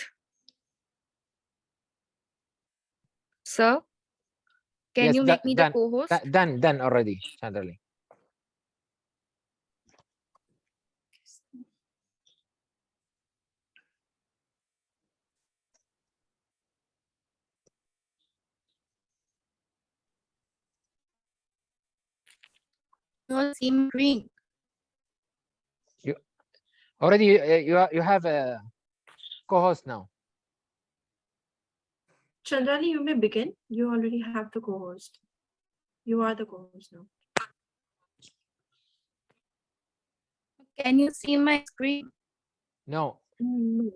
Sir, can Yes, you make me the done. co-host? Done already, Chandrali. You all seem green. You already you have a co-host now. Chandrali, you may begin. You already have the co-host. You are the co-host now. Can you see my screen? No. No.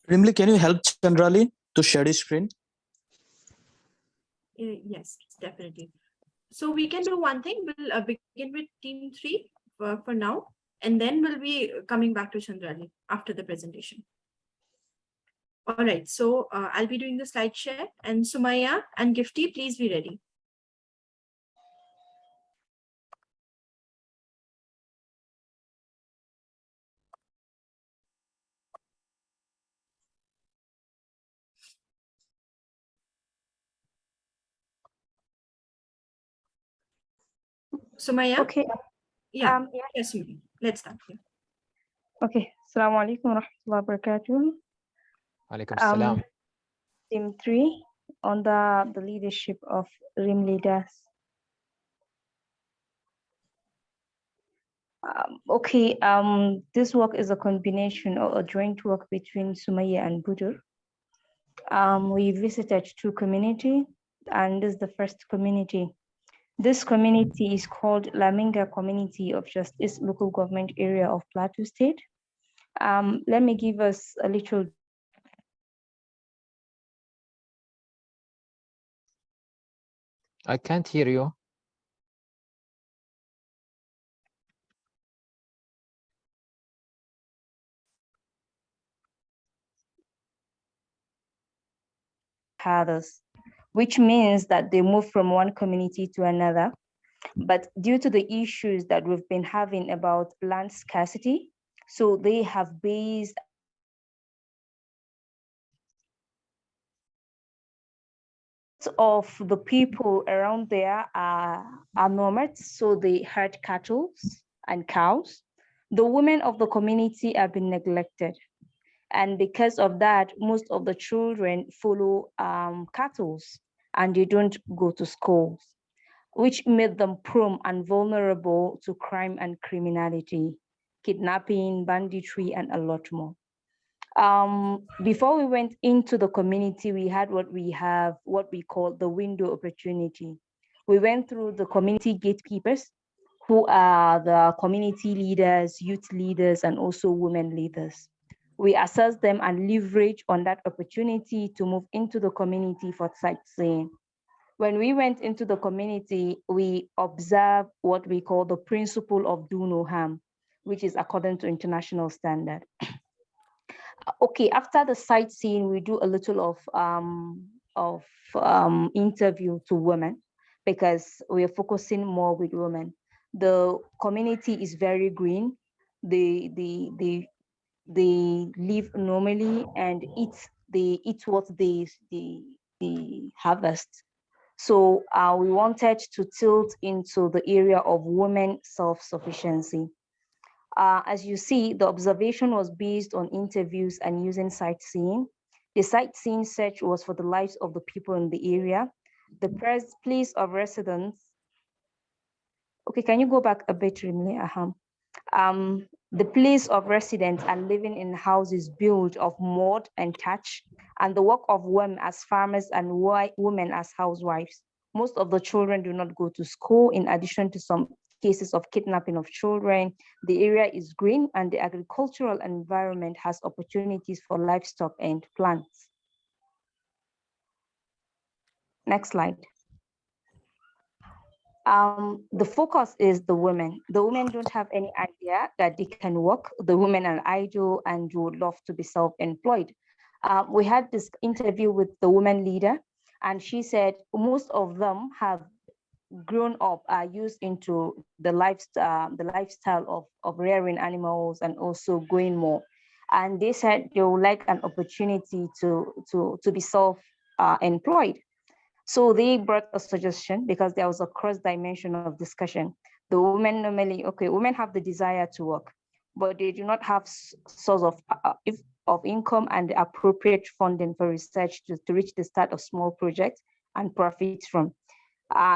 Rimli, can you help Chandrali to share his screen? Yes, definitely. So we can do one thing. We'll begin with team 3 for now, and then we'll be coming back to Chandrali after the presentation. All right, so I'll be doing the slide share, and Sumaya and Gifty, please be ready. Sumaya? Okay. Yeah, Yeah. yes, Sumaya. Let's start here. Okay. Assalamu alaikum wa rahmatullahi wa barakatuh. Alaikum salam. Team 3 on the leadership of RIM leaders. Okay. This work is a combination or a joint work between Sumaya and Budur. We visited 2 communities, and this is the first community. This community is called Laminga Community of Justice Local Government Area of Plateau State. Let me give us a little. I can't hear you. Others, which means that they move from one community to another. But due to the issues that we've been having about land scarcity, so they have based of the people around there are nomads, so they herd cattle and cows. The women of the community have been neglected. And because of that, most of the children follow cattle and they don't go to schools, which made them prone and vulnerable to crime and criminality, kidnapping, banditry, and a lot more. Before we went into the community, we had what we call the window opportunity. We went through the community gatekeepers, who are the community leaders, youth leaders, and also women leaders. We assess them and leverage on that opportunity to move into the community for sightseeing. When we went into the community, we observed what we call the principle of do no harm, which is according to international standard. Okay, after the sightseeing, we do a little of interview to women because we are focusing more with women. The community is very green. They live normally and they eat what they harvest. So we wanted to tilt into the area of women self-sufficiency. As you see, the observation was based on interviews and using sightseeing. The sightseeing search was for the lives of the people in the area. The place of residence. Okay, can you go back a bit, Rimli? The place of residence and living in houses built of mud and thatch, and the work of women as farmers and women as housewives. Most of the children do not go to school. In addition to some cases of kidnapping of children, the area is green and the agricultural environment has opportunities for livestock and plants. Next slide. The focus is the women. The women don't have any idea that they can work. The women are idle and would love to be self-employed. We had this interview with the woman leader, and she said most of them have grown up, are used into the lifestyle of rearing animals and also going more. And they said they would like an opportunity to be self-employed. So they brought a suggestion because there was a cross dimension of discussion. The women normally, okay, women have the desire to work, but they do not have source of income and the appropriate funding for research to reach the start of small projects and profits from.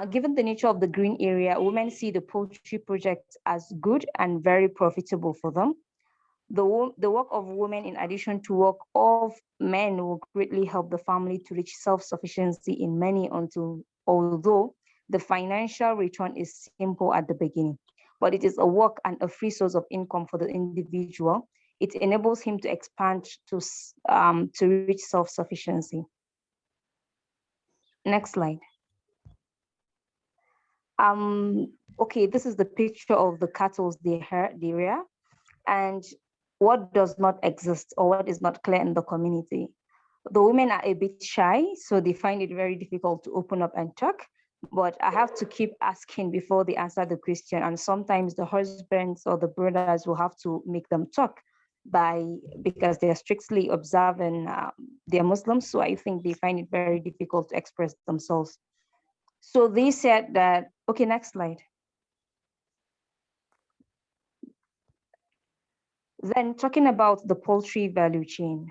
Given the nature of the green area, women see the poultry project as good and very profitable for them. The work of women, in addition to work of men, will greatly help the family to reach self-sufficiency in many although the financial return is simple at the beginning. But it is a work and a free source of income for the individual. It enables him to expand to reach self-sufficiency. Next slide. Okay, this is the picture of the cattle area, and what does not exist or what is not clear in the community. The women are a bit shy, so they find it very difficult to open up and talk, but I have to keep asking before they answer the question, and sometimes the husbands or the brothers will have to make them talk because they're strictly observing, they're Muslims, so I think they find it very difficult to express themselves. So they said that, okay, next slide. Then talking about the poultry value chain.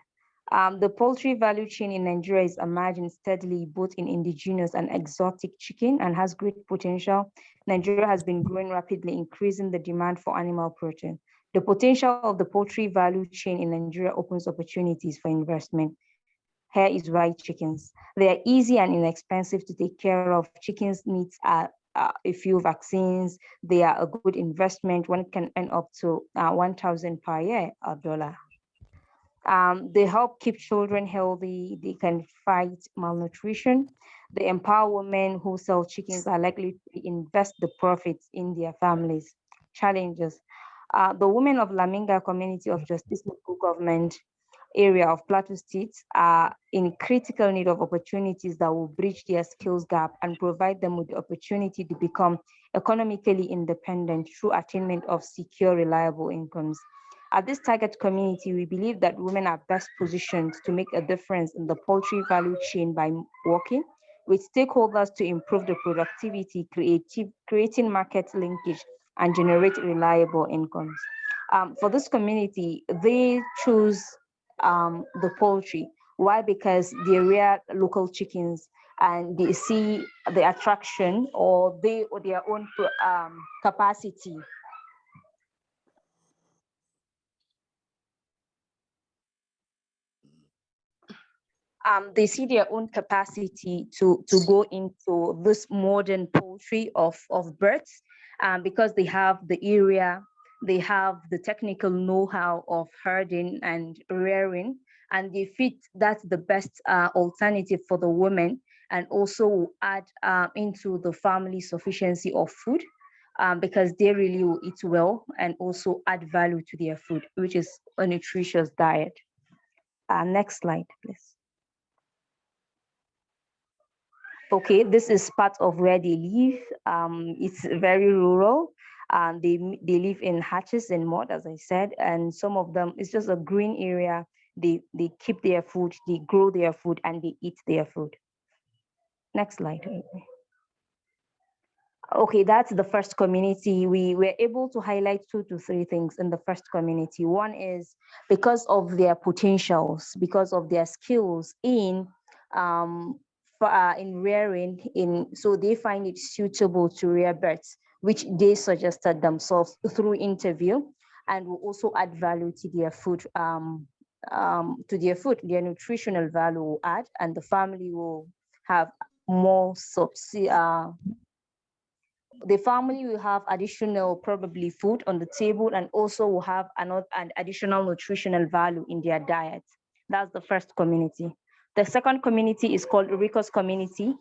The poultry value chain in Nigeria is emerging steadily both in indigenous and exotic chicken and has great potential. Nigeria has been growing rapidly, increasing the demand for animal protein. The potential of the poultry value chain in Nigeria opens opportunities for investment. Here is why chickens. They are easy and inexpensive to take care of. Chickens needs a few vaccines. They are a good investment. One can earn up to 1,000 per year or dollar. They help keep children healthy. They can fight malnutrition. They empower women who sell chickens are likely to invest the profits in their families. Challenges. The women of Laminga community of Justice Local Government area of Plateau State are in critical need of opportunities that will bridge their skills gap and provide them with the opportunity to become economically independent through attainment of secure, reliable incomes. At this target community, we believe that women are best positioned to make a difference in the poultry value chain by working with stakeholders to improve the productivity, creating market linkage, and generate reliable incomes. For this community, they choose the poultry. Why? Because they rear local chickens and they see the attraction or their own capacity. They see their own capacity to go into this modern poultry of birds because they have the area, they have the technical know-how of herding and rearing, and they fit that's the best alternative for the women, and also add into the family sufficiency of food because they really will eat well and also add value to their food, which is a nutritious diet. Next slide, please. Okay, this is part of where they live. It's very rural. They live in hatches and mud, as I said, and some of them, it's just a green area. They keep their food, they grow their food, and they eat their food. Next slide. Okay, that's the first community. We were able to highlight 2 to 3 things in the first community. One is because of their potentials, because of their skills in rearing, so they find it suitable to rear birds, which they suggested themselves through interview. and will also add value to their food, their nutritional value will add, and the family will have more the family will have additional probably food on the table, and also will have an additional nutritional value in their diet. That's the first community. The second community is called Uricos community,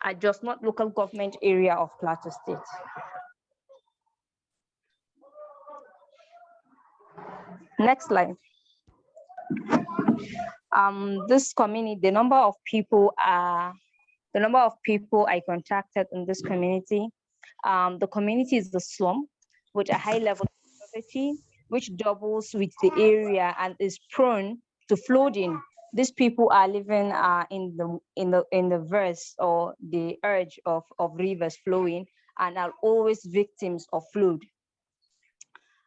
a Just Not local government area of Plateau State. Next slide. This community, the number of people I contacted in this community, the community is the slum with a high level of poverty, which doubles with the area and is prone to flooding. These people are living in the verse or the edge of rivers flowing, and are always victims of flood.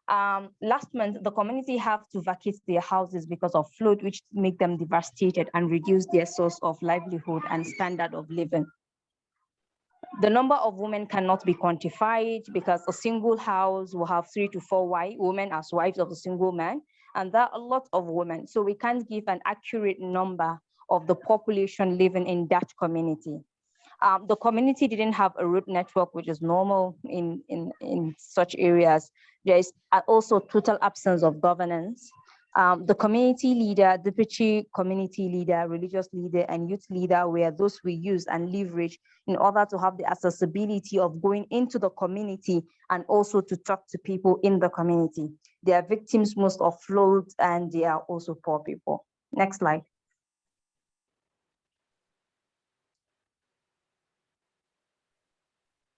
Last month, the community have to vacate their houses because of flood, which make them devastated and reduce their source of livelihood and standard of living. The number of women cannot be quantified because a single house will have 3 to 4 women as wives of a single man, and there are a lot of women. So we can't give an accurate number of the population living in that community. The community didn't have a road network, which is normal in such areas. There is also total absence of governance. The community leader, deputy community leader, religious leader, and youth leader were those we use and leverage in order to have the accessibility of going into the community and also to talk to people in the community. They are victims most of floods, and they are also poor people. Next slide.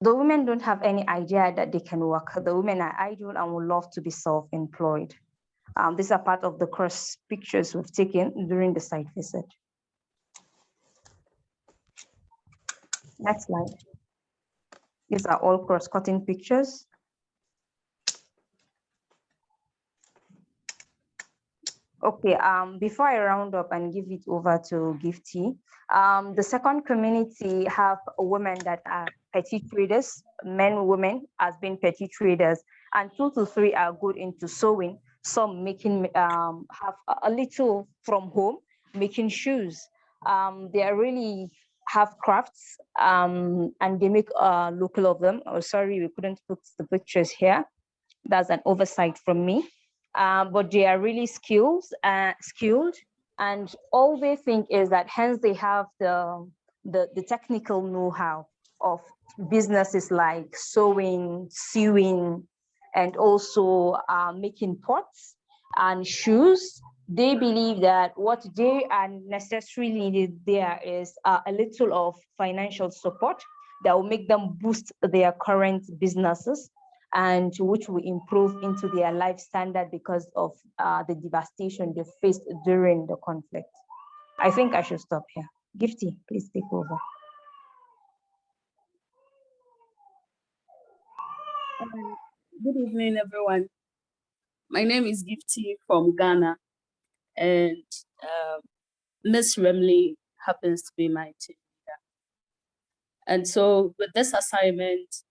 The women don't have any idea that they can work. The women are idle and would love to be self-employed. These are part of the cross pictures we've taken during the site visit. Next slide. These are all cross-cutting pictures. Okay, before I round up and give it over to Gifty, the second community have women that are petty traders, men, women as being petty traders, and 2 to 3 are good into sewing. Some making have a little from home, making shoes. They are really have crafts, and they make local of them. Oh, sorry, we couldn't put the pictures here. That's an oversight from me. But they are really skilled, and all they think is that hence they have the technical know-how of businesses like sewing, and also making pots and shoes. They believe that what they are necessarily needed there is a little of financial support that will make them boost their current businesses, and which will improve into their life standard because of the devastation they faced during the conflict. I think I should stop here. Gifty, please take over. Good evening, everyone. My name is Gifty from Ghana, and Ms. Remley happens to be my team leader. And so with this assignment,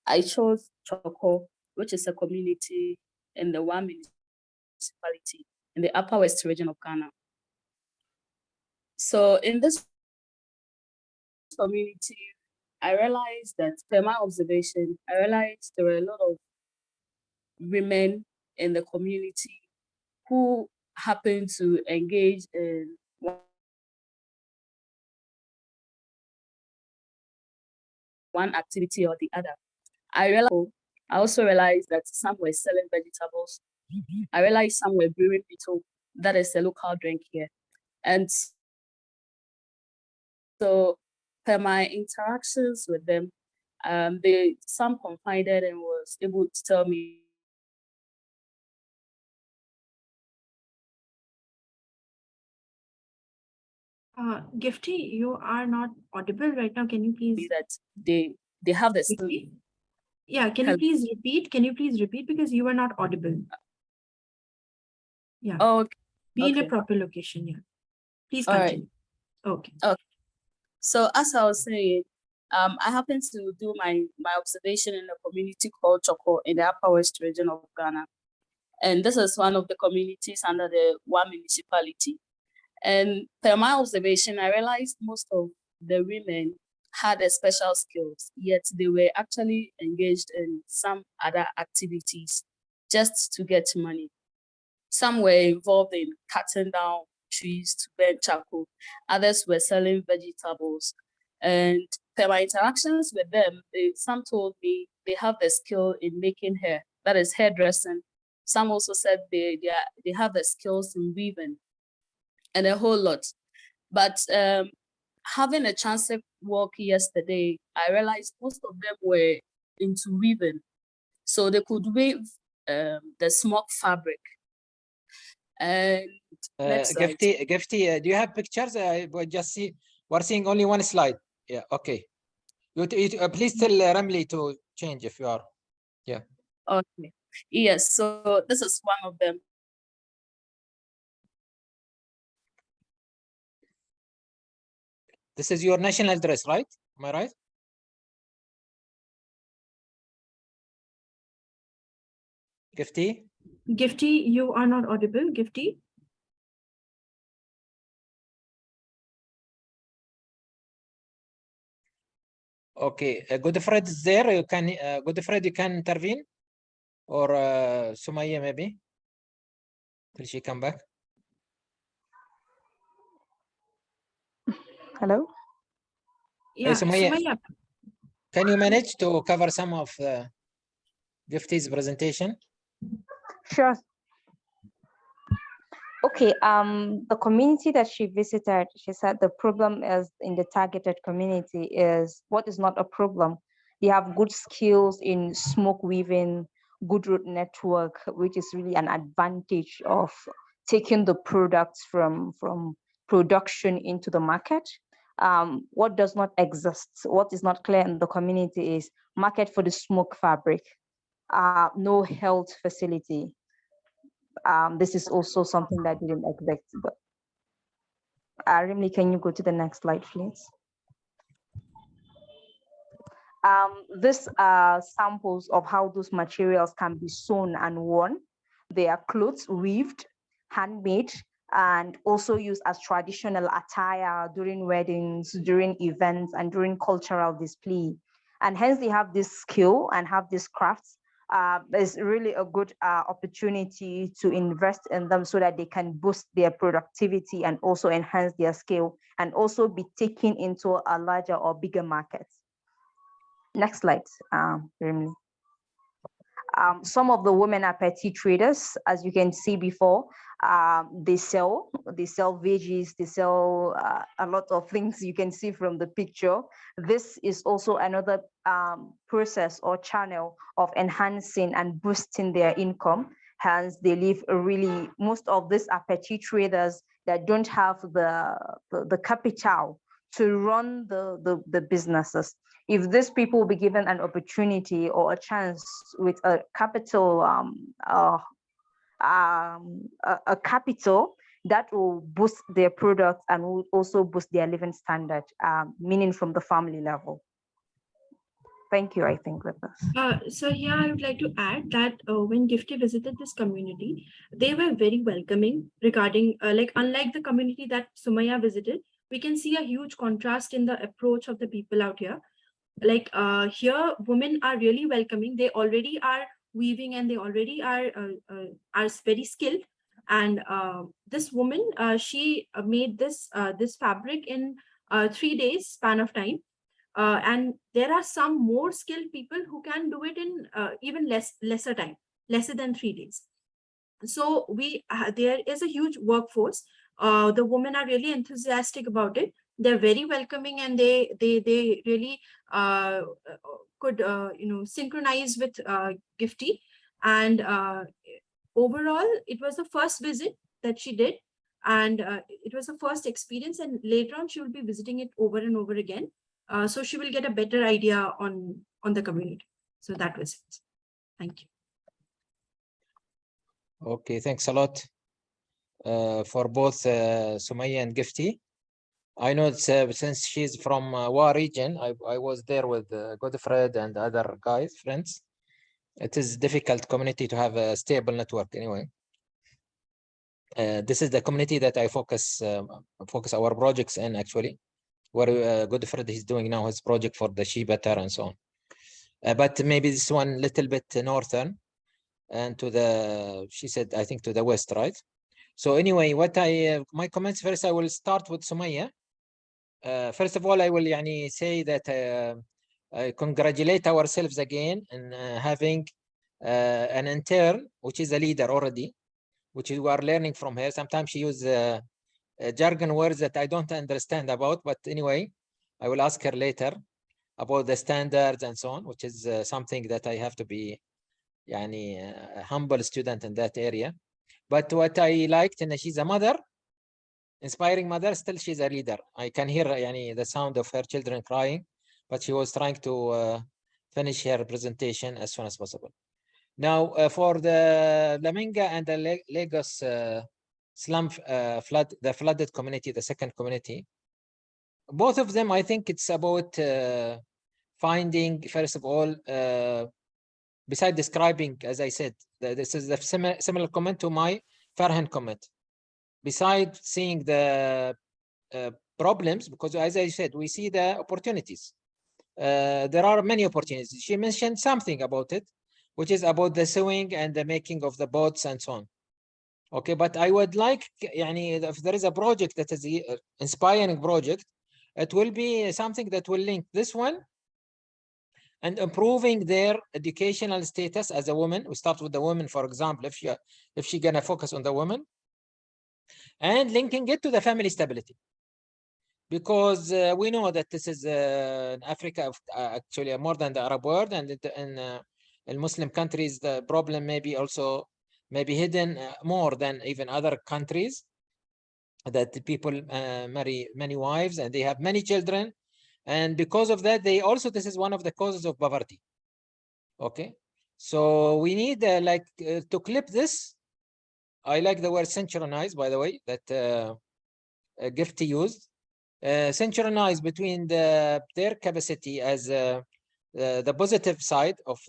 I chose Choko, which is a community in the one municipality in the Upper West region of Ghana. So in this community, I realized that, per my observation, I realized there were a lot of women in the community who happened to engage in one activity or the other. I also realized that some were selling vegetables. I realized some were brewing pito, that is a local drink here. And so per my interactions with them, some confided and was able to tell me Gifty, you are not audible right now. Can you please that they have this. Yeah, can you please repeat? Can you please repeat, because you are not audible? Yeah. Oh, okay. Be in a proper location. Yeah. Please continue. Okay. So as I was saying, I happened to do my observation in a community called Choko in the Upper West region of Ghana. And this is one of the communities under the one municipality. And per my observation, I realized most of the women had a special skills, yet they were actually engaged in some other activities just to get money. Some were involved in cutting down trees to burn charcoal. Others were selling vegetables. And per my interactions with them, some told me they have the skill in making hair, that is hairdressing. Some also said they have the skills in weaving and a whole lot. But having a chance to work yesterday, I realized most of them were into weaving. So they could weave the smock fabric. And next slide. Gifty, do you have pictures? We just see, we're seeing only one slide. Yeah, okay. Please tell Ramli to change if you are. Yeah. Okay. Yes, so this is one of them. This is your national dress, right? Am I right? Gifty? Gifty, you are not audible, Gifty. Okay, Godfred is there. You can, Godfred, you can intervene, or Sumaya maybe till she come back. Hello. Yeah, Sumaya, Sumaya. can you manage to cover some of Gifty's presentation? Sure. Okay, the community that she visited, she said the problem is in the targeted community is what is not a problem. They have good skills in smoke weaving, good root network, which is really an advantage of taking the products from production into the market. What does not exist, what is not clear in the community is market for the smoke fabric, no health facility. This is also something that didn't exist. But Rimli, can you go to the next slide, please? These are samples of how those materials can be sewn and worn. They are clothes weaved, handmade, and also used as traditional attire during weddings, during events, and during cultural display. And hence they have this skill and have these crafts. There's really a good opportunity to invest in them so that they can boost their productivity and also enhance their skill and also be taken into a larger or bigger market. Next slide, Remy. Some of the women are petty traders, as you can see before. They sell veggies, they sell a lot of things you can see from the picture. This is also another process or channel of enhancing and boosting their income. Hence, they live really, most of these are petty traders that don't have the capital to run the businesses. If these people be given an opportunity or a chance with a capital, a capital that will boost their products and will also boost their living standard, meaning from the family level. Thank you, I think, with this. So here I would like to add that when Gifty visited this community, they were very welcoming regarding, unlike the community that Sumaya visited, we can see a huge contrast in the approach of the people out here. Like here, women are really welcoming. They already are weaving and they already are very skilled. And this woman, she made this fabric in 3 days span of time. And there are some more skilled people who can do it in even lesser time, lesser than 3 days. So there is a huge workforce. The women are really enthusiastic about it. They're very welcoming and they really could synchronize with Gifty. And overall, it was the first visit that she did, and it was the first experience. And later on, she will be visiting it over and over again. So she will get a better idea on the community. So that was it. Thank you. Okay, thanks a lot for both Sumaya and Gifty. I know it's, since she's from Wa region, I was there with Godfred and other guys, friends. It is difficult community to have a stable network anyway. This is the community that I focus our projects in, actually, where Godfred is doing now his project for the Shibatar and so on. But maybe this one little bit northern and to the, she said, I think to the west, right? So anyway, what my comments first, I will start with Sumaya. First of all, I will say that I congratulate ourselves again in having an intern, which is a leader already, which we are learning from her. Sometimes she uses jargon words that I don't understand about, but anyway, I will ask her later about the standards and so on, which is something that I have to be a humble student in that area. But what I liked, and she's a mother, inspiring mother, still she's a leader. I can hear the sound of her children crying, but she was trying to finish her presentation as soon as possible. Now, for the Laminga and the Lagos slum the flooded community, the second community, both of them, I think it's about finding, first of all, beside describing, as I said, this is the similar comment to my Farhan comment. Besides seeing the problems, because as I said, we see the opportunities. There are many opportunities. She mentioned something about it, which is about the sewing and the making of the boats and so on. Okay, but I would like, if there is a project that is an inspiring project, it will be something that will link this one and improving their educational status as a woman. We start with the woman, for example, if she gonna focus on the woman, and linking it to the family stability. Because we know that this is in Africa, actually more than the Arab world, and in Muslim countries, the problem may be also hidden more than even other countries, that the people marry many wives and they have many children. And because of that, this is one of the causes of poverty. Okay, so we need to clip this. I like the word synchronize, by the way, that Gifty used. Synchronize between their capacity as the positive side of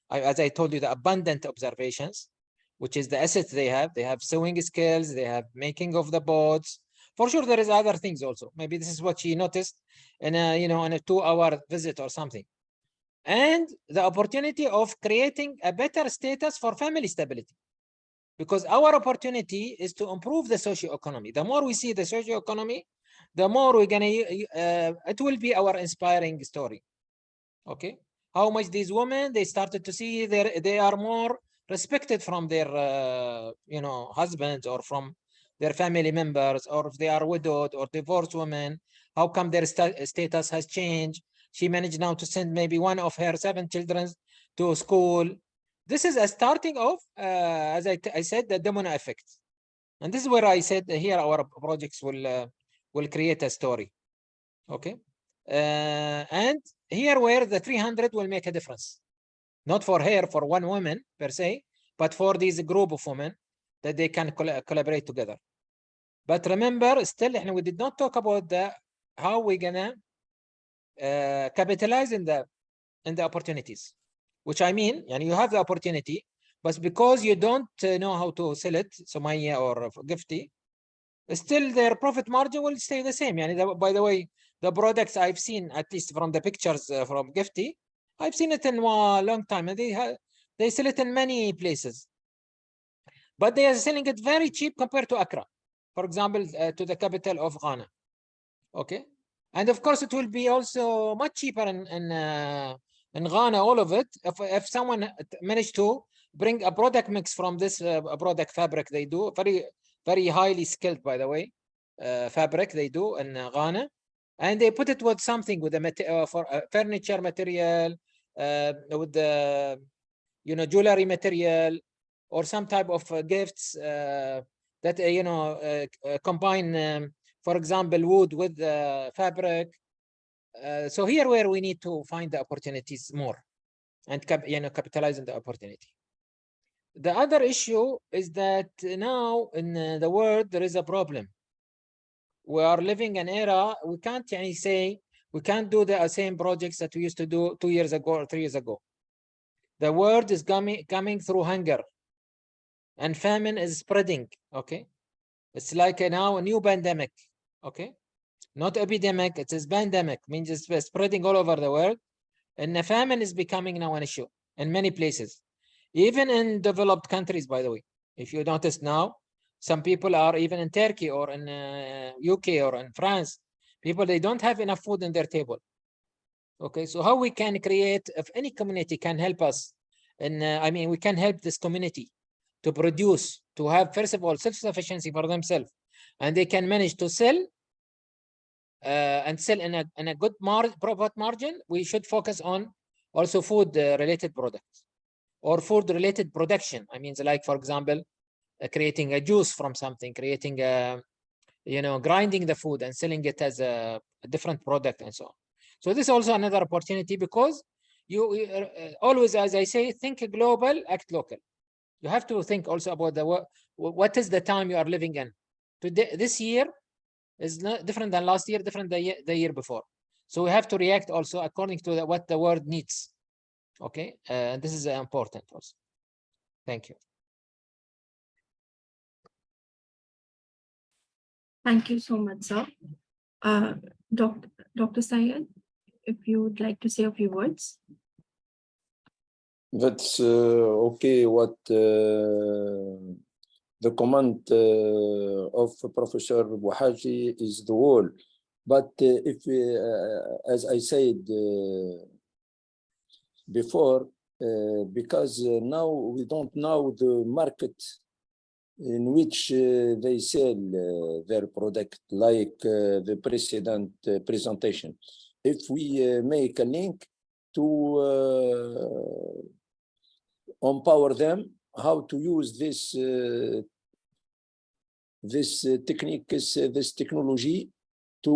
as I told you, the abundant observations, which is the assets they have. They have sewing skills, they have making of the boats. For sure, there is other things also. Maybe this is what she noticed in a in a 2-hour visit or something. And the opportunity of creating a better status for family stability. Because our opportunity is to improve the socio-economy. The more we see the socio-economy, the more we're gonna, it will be our inspiring story. Okay, how much these women, they started to see they are more respected from their husbands or from their family members, or if they are widowed or divorced women, how come their status has changed? She managed now to send maybe one of her 7 children to school. This is a starting of, as I said, the domino effect. And this is where I said here our projects will create a story. Okay, and here where the 300 will make a difference, not for her, for one woman per se, but for this group of women that they can collaborate together. But remember, still we did not talk about how we're gonna capitalize in the opportunities, which I mean, and you have the opportunity, but because you don't know how to sell it, Sumaya or Gifty, still their profit margin will stay the same. By the way, the products I've seen, at least from the pictures from Gifty, I've seen it in a long time, and they sell it in many places, but they are selling it very cheap compared to Accra, for example, to the capital of Ghana. Okay, and of course it will be also much cheaper in Ghana, all of it, if someone managed to bring a product mix from this product fabric. They do very highly skilled, by the way, fabric they do in Ghana, and they put it with something, with the for furniture material, with the jewelry material, or some type of gifts that combine, for example, wood with fabric. So here where we need to find the opportunities more and capitalize on the opportunity. The other issue is that now in the world there is a problem. We are living an era, we can't say we can't do the same projects that we used to do 2 years ago or 3 years ago. The world is coming through hunger, and famine is spreading. Okay, it's like now a new pandemic. Okay, not epidemic, it is pandemic, means it's spreading all over the world, and the famine is becoming now an issue in many places, even in developed countries. By the way, if you notice now, some people are even in Turkey or in UK or in France, people, they don't have enough food in their table. Okay, so how we can create, if any community can help us, and I mean, we can help this community to produce, to have, first of all, self-sufficiency for themselves, and they can manage to sell and sell in a good profit margin. We should focus on also food related products or food related production. I mean, like, for example, creating a juice from something, creating a, grinding the food and selling it as a different product and so on. So this is also another opportunity, because you always, as I say, think global, act local. You have to think also about what is the time you are living in. Today, this year is not different than last year, different than the year before. So we have to react also according to what the world needs. Okay, and this is important also. Thank you. Thank you so much, sir. Dr. Syed, if you would like to say a few words. That's okay. What the comment of Professor Bouhaji is the whole. But if as I said before, because now we don't know the market in which they sell their product, like the precedent presentation. If we make a link to empower them how to use this technique, this technology, to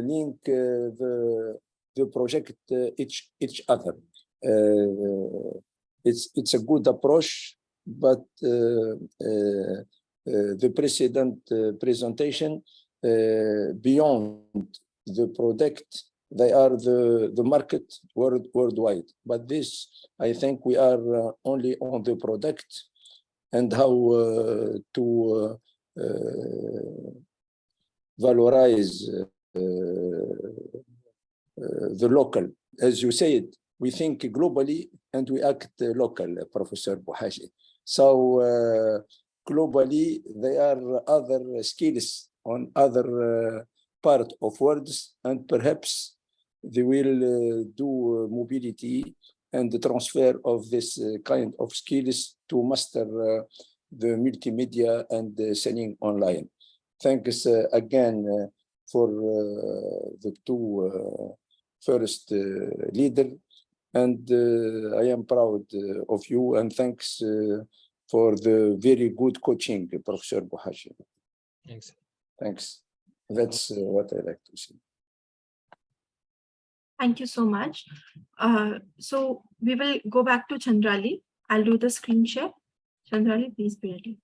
link the project each other. It's a good approach, but the precedent presentation, beyond the product, they are the market worldwide. But this, I think we are only on the product and how to valorize the local. As you said, we think globally and we act local, Professor Bouhaji. So globally, there are other skills on other part of worlds, and perhaps they will do mobility and the transfer of this kind of skills to master the multimedia and selling online. Thanks again for the two first leaders, and I am proud of you, and thanks for the very good coaching, Professor Bouhaji. Thanks. Thanks. That's what I like to see. Thank you so much. So we will go back to Chandrali. I'll do the screen share. Chandrali, please be ready.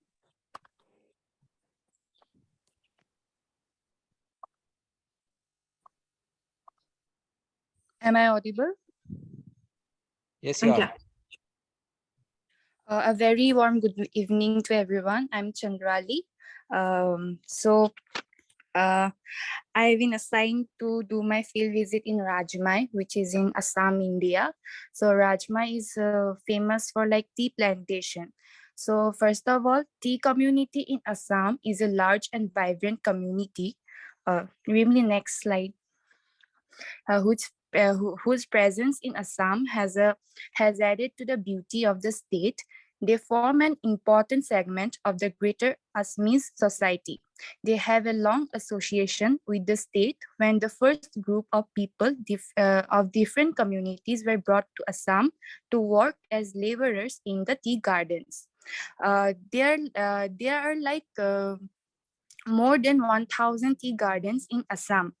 Am I audible? Yes, you are. Yeah. A very warm good evening to everyone. I'm Chandrali. I've been assigned to do my field visit in Rajmai, which is in Assam, India. So Rajmai is famous for like tea plantation. So first of all, tea community in Assam is a large and vibrant community. Really, next slide. Whose presence in Assam has added to the beauty of the state. They form an important segment of the greater Assamese society. They have a long association with the state when the first group of people of different communities were brought to Assam to work as laborers in the tea gardens. There are like more than 1,000 tea gardens in Assam.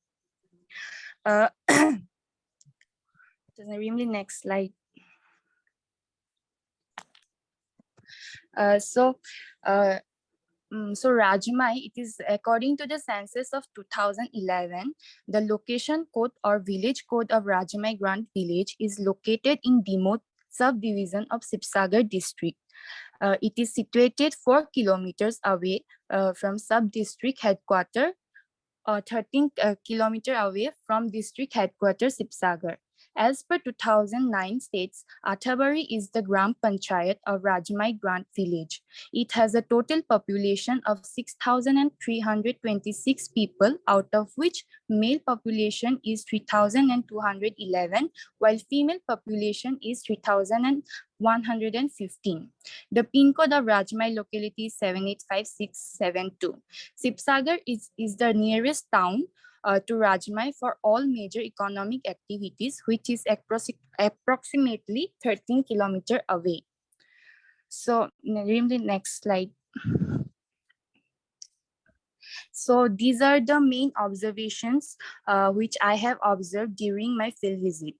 Really, next slide. So Rajmai, it is according to the census of 2011, the location code or village code of Rajmai Grand Village is located in subdivision of Sibsagar district. It is situated 4 kilometers away from sub-district headquarters, 13 kilometers away from district headquarters Sibsagar. As per 2009 states, Athabari is the Gram Panchayat of Rajmai Grant village. It has a total population of 6,326 people, out of which male population is 3,211, while female population is 3,115. The pin code of Rajmai locality is 785672. Sibsagar is the nearest town to Rajmai for all major economic activities, which is approximately 13 kilometers away. So, the next slide. So these are the main observations which I have observed during my field visit.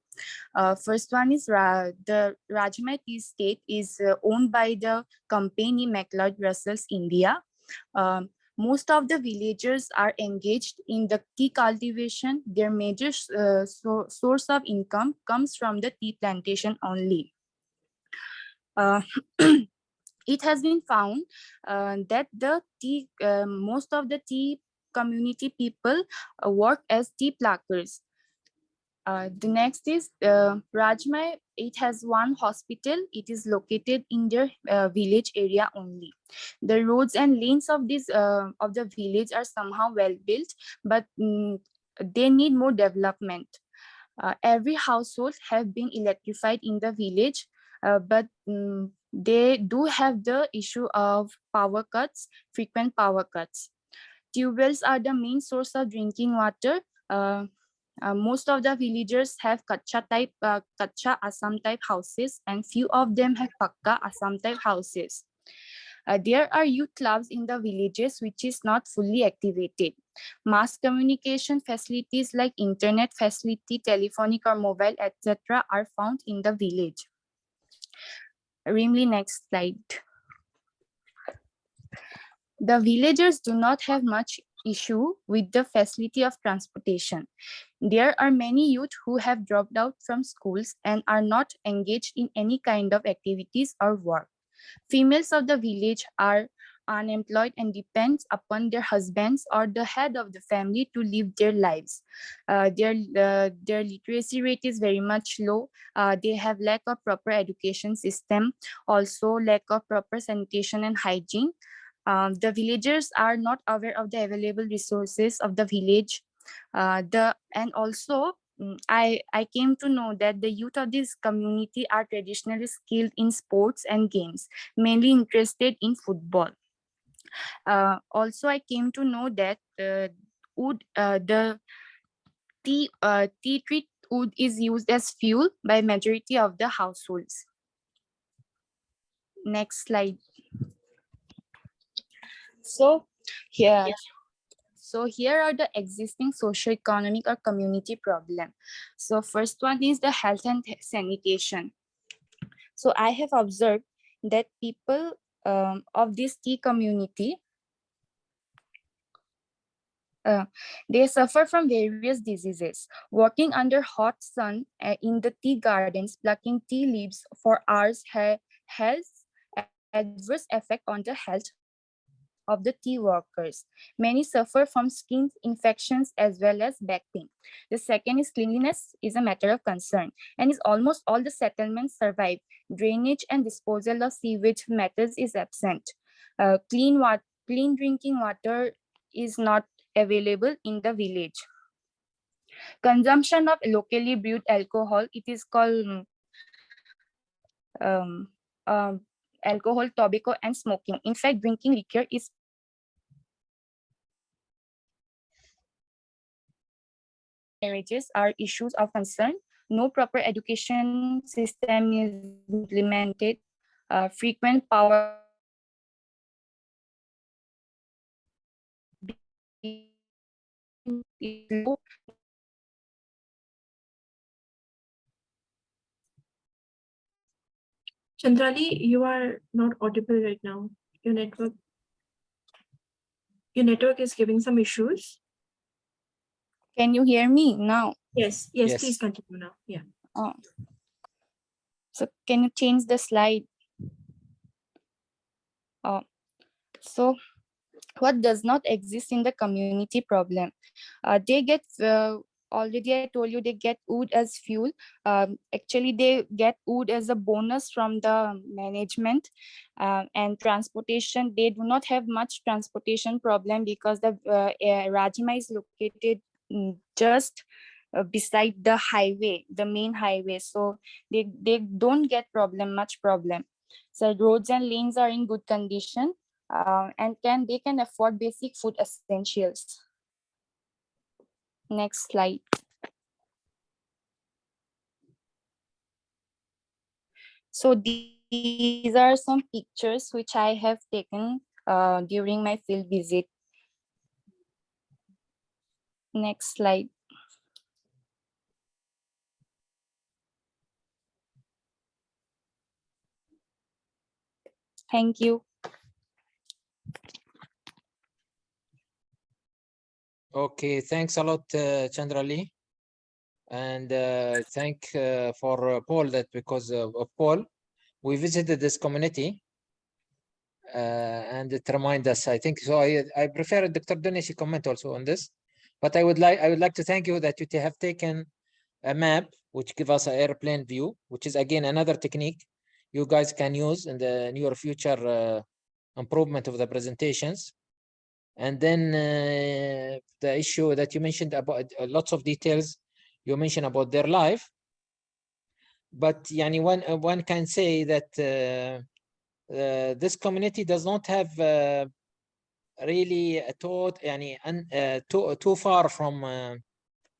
First one is the Rajmai tea estate is owned by the company McLeod Russells India. Most of the villagers are engaged in the tea cultivation. Their major source of income comes from the tea plantation only. It has been found that the tea, most of the tea community people work as tea pluckers. The next is Rajmai. It has one hospital. It is located in their village area only. The roads and lanes of this of the village are somehow well built, but they need more development. Every household have been electrified in the village, but they do have the issue of power cuts, frequent power cuts. Tubewells are the main source of drinking water. Most of the villagers have kacha Assam type houses, and few of them have pakka Assam type houses. There are youth clubs in the villages which is not fully activated. Mass communication facilities like internet facility, telephonic or mobile, etc. are found in the village. Rimli, next slide. The villagers do not have much issue with the facility of transportation. There are many youth who have dropped out from schools and are not engaged in any kind of activities or work. Females of the village are unemployed and depends upon their husbands or the head of the family to live their lives. Their literacy rate is very much low. They have lack of proper education system, also lack of proper sanitation and hygiene. The villagers are not aware of the available resources of the village. And also I came to know that the youth of this community are traditionally skilled in sports and games, mainly interested in football. Also, I came to know that the tea tree wood is used as fuel by majority of the households. Next slide. So here are the existing socio-economic or community problem. So first one is the health and sanitation. So I have observed that people of this tea community, they suffer from various diseases. Working under hot sun in the tea gardens, plucking tea leaves for hours has adverse effect on the health of the tea workers. Many suffer from skin infections as well as back pain. The second is cleanliness is a matter of concern, and is almost all the settlements survive. Drainage and disposal of sewage matters is absent. Clean drinking water is not available in the village. Consumption of locally brewed alcohol, it is called alcohol, tobacco, and smoking. In fact, drinking liquor is marriages are issues of concern. No proper education system is implemented. Frequent power low. Chandrali, you are not audible right now. Your network is giving some issues. Can you hear me now? Yes, Yes. please continue now. Yeah. So can you change the slide? So what does not exist in the community problem? They get already I told you they get wood as fuel. Actually they get wood as a bonus from the management, and transportation. They do not have much transportation problem because the Rajima is located just beside the highway, the main highway. So they don't get much problem. So roads and lanes are in good condition. And they can afford basic food essentials. Next slide. So these are some pictures which I have taken during my field visit. Next slide. Thank you. Okay, thanks a lot, Chandrali. And thank for Paul, that because of Paul, we visited this community and it reminded us, I think, so I prefer Dr. Donishi comment also on this, but I would like to thank you that you have taken a map which give us an airplane view, which is again another technique you guys can use in the near future improvement of the presentations. And then the issue that you mentioned about lots of details you mentioned about their life, but yani one can say that this community does not have really a thought yani too far from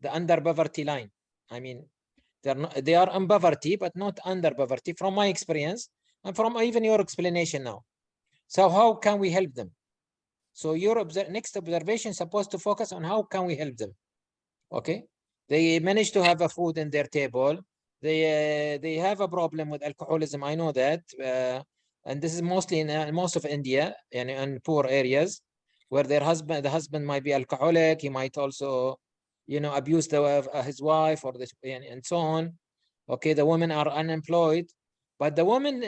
the under poverty line. I mean, they are in poverty but not under poverty from my experience and from even your explanation now. So how can we help them? So your next observation is supposed to focus on how can we help them. Okay, they managed to have a food in their table. They have a problem with alcoholism. I know that, and this is mostly in most of India and in poor areas where the husband might be alcoholic. He might also, abuse his wife or and so on. Okay, the women are unemployed, but the women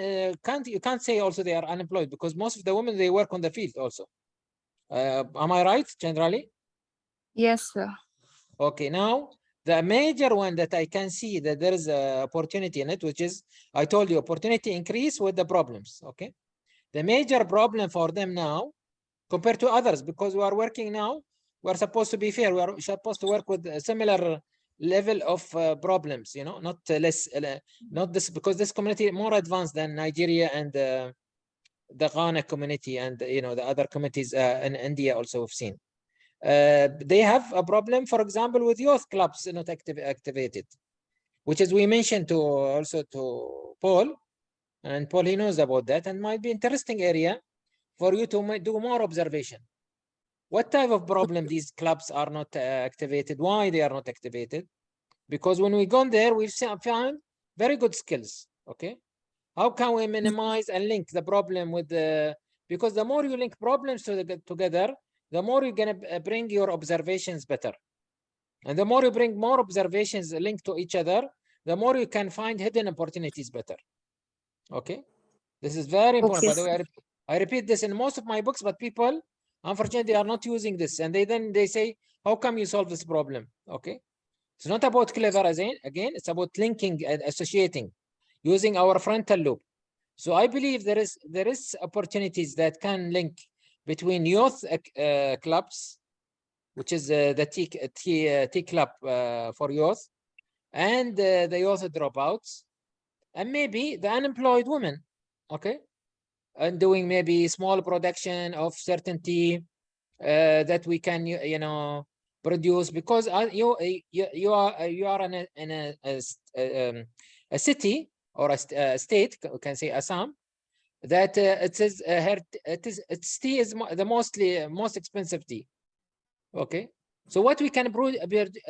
you can't say also they are unemployed because most of the women they work on the field also. Am I right, generally? Yes, sir. Okay, now the major one that I can see that there is an opportunity in it, which is, I told you, opportunity increase with the problems, okay? The major problem for them now, compared to others, because we are working now, we're supposed to be fair, we are supposed to work with a similar level of problems, not less, not this, because this community more advanced than Nigeria and the Ghana community and, the other communities in India also we've seen. They have a problem, for example, with youth clubs not activated, which is we mentioned also to Paul, and Paul, he knows about that and might be interesting area for you to do more observation. What type of problem these clubs are not activated? Why they are not activated? Because when we gone there, we've found very good skills, okay? How can we minimize and link the problem with because the more you link problems together, the more you're going to bring your observations better. And the more you bring more observations linked to each other, the more you can find hidden opportunities better. Okay? This is very important. Okay. By the way, I repeat this in most of my books, but people, unfortunately, are not using this. And they say, how come you solve this problem? Okay? It's not about clever, again, it's about linking and associating, using our frontal lobe. So I believe there is opportunities that can link between youth clubs, which is the T club for youth, and the youth dropouts, and maybe the unemployed women, okay, and doing maybe small production of certain tea that we can, produce, because you are in a city or a state, we can say Assam, that its tea is the most expensive tea. Okay, so what we can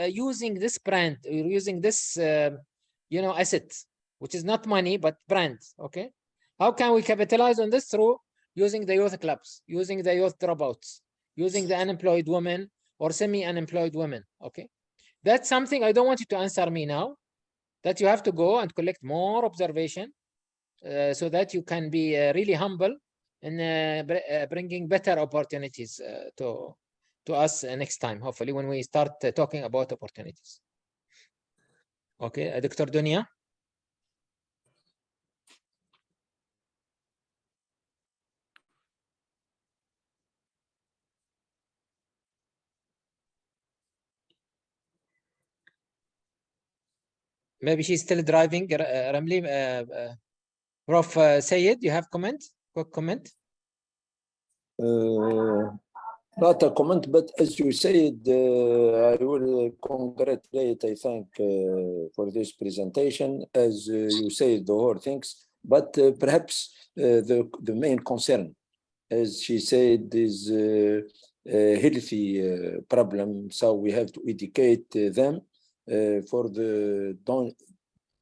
using this brand, using this asset, which is not money but brand. Okay, how can we capitalize on this? Through using the youth clubs, using the youth dropouts, using the unemployed women or semi-unemployed women. Okay, that's something I don't want you to answer me now, that you have to go and collect more observation so that you can be really humble in bringing better opportunities to us next time, hopefully, when we start talking about opportunities. Okay, Dr. Dunya. Maybe she's still driving. Ramli, Prof. Sayed, you have comment? Quick comment? Not a comment, but as you said, I will congratulate, I think, for this presentation. As you said, the whole things, but perhaps the main concern, as she said, is a healthy problem. So we have to educate them for the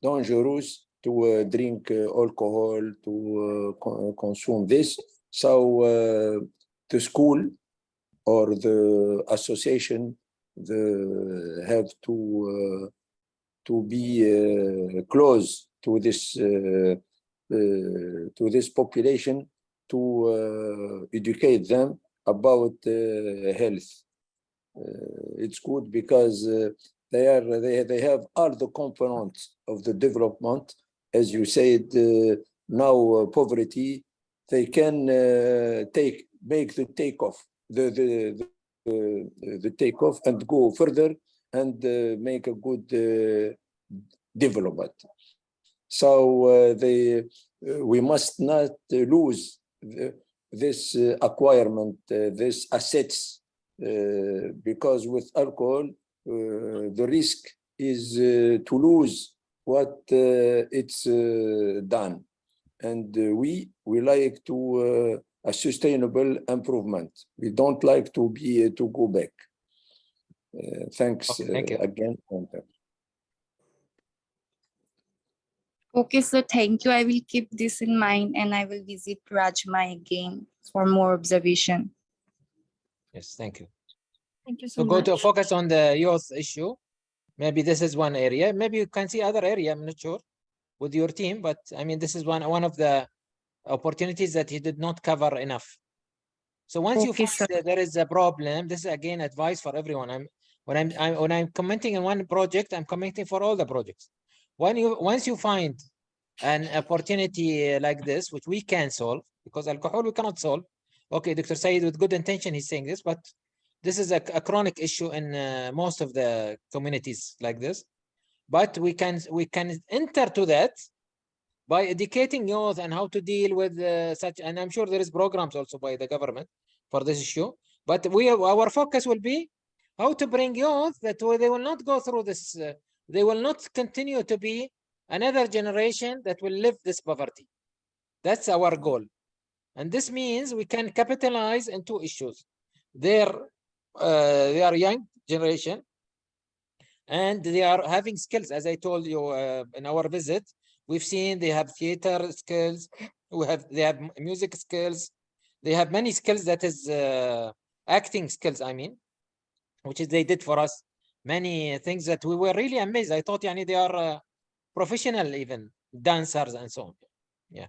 dangerous to drink alcohol, to consume this. So the school or the association have to be close to this population to educate them about health. It's good because they have all the components of the development. As you said, now poverty, they can make the takeoff, the takeoff and go further and make a good development. So we must not lose this acquirement, this assets, because with alcohol, the risk is to lose what it's done. And we like to a sustainable improvement. We don't like to go back. Thanks Thank you. again. Okay, so thank you. I will keep this in mind and I will visit Rajma again for more observation. Yes, thank you. Thank you so So go much. to focus on the youth issue. Maybe this is one area. Maybe you can see other area, I'm not sure, with your team, but I mean, this is one of the opportunities that he did not cover enough. So once you Okay, find sir. that there is a problem, this is again advice for everyone. When I'm commenting on one project, I'm commenting for all the projects. Once you find an opportunity like this, which we can solve, because alcohol we cannot solve. Okay, Dr. Said, with good intention, he's saying this, but this is a chronic issue in most of the communities like this. But we can enter to that by educating youth and how to deal with such, and I'm sure there is programs also by the government for this issue. But our focus will be how to bring youth that they will not go through this. They will not continue to be another generation that will live this poverty. That's our goal. And this means we can capitalize on two issues. They are young generation, and they are having skills. As I told you in our visit, we've seen they have theater skills, they have music skills, they have many skills, that is acting skills, I mean, which is they did for us many things that we were really amazed. I thought they are professional, even dancers and so on. Yeah.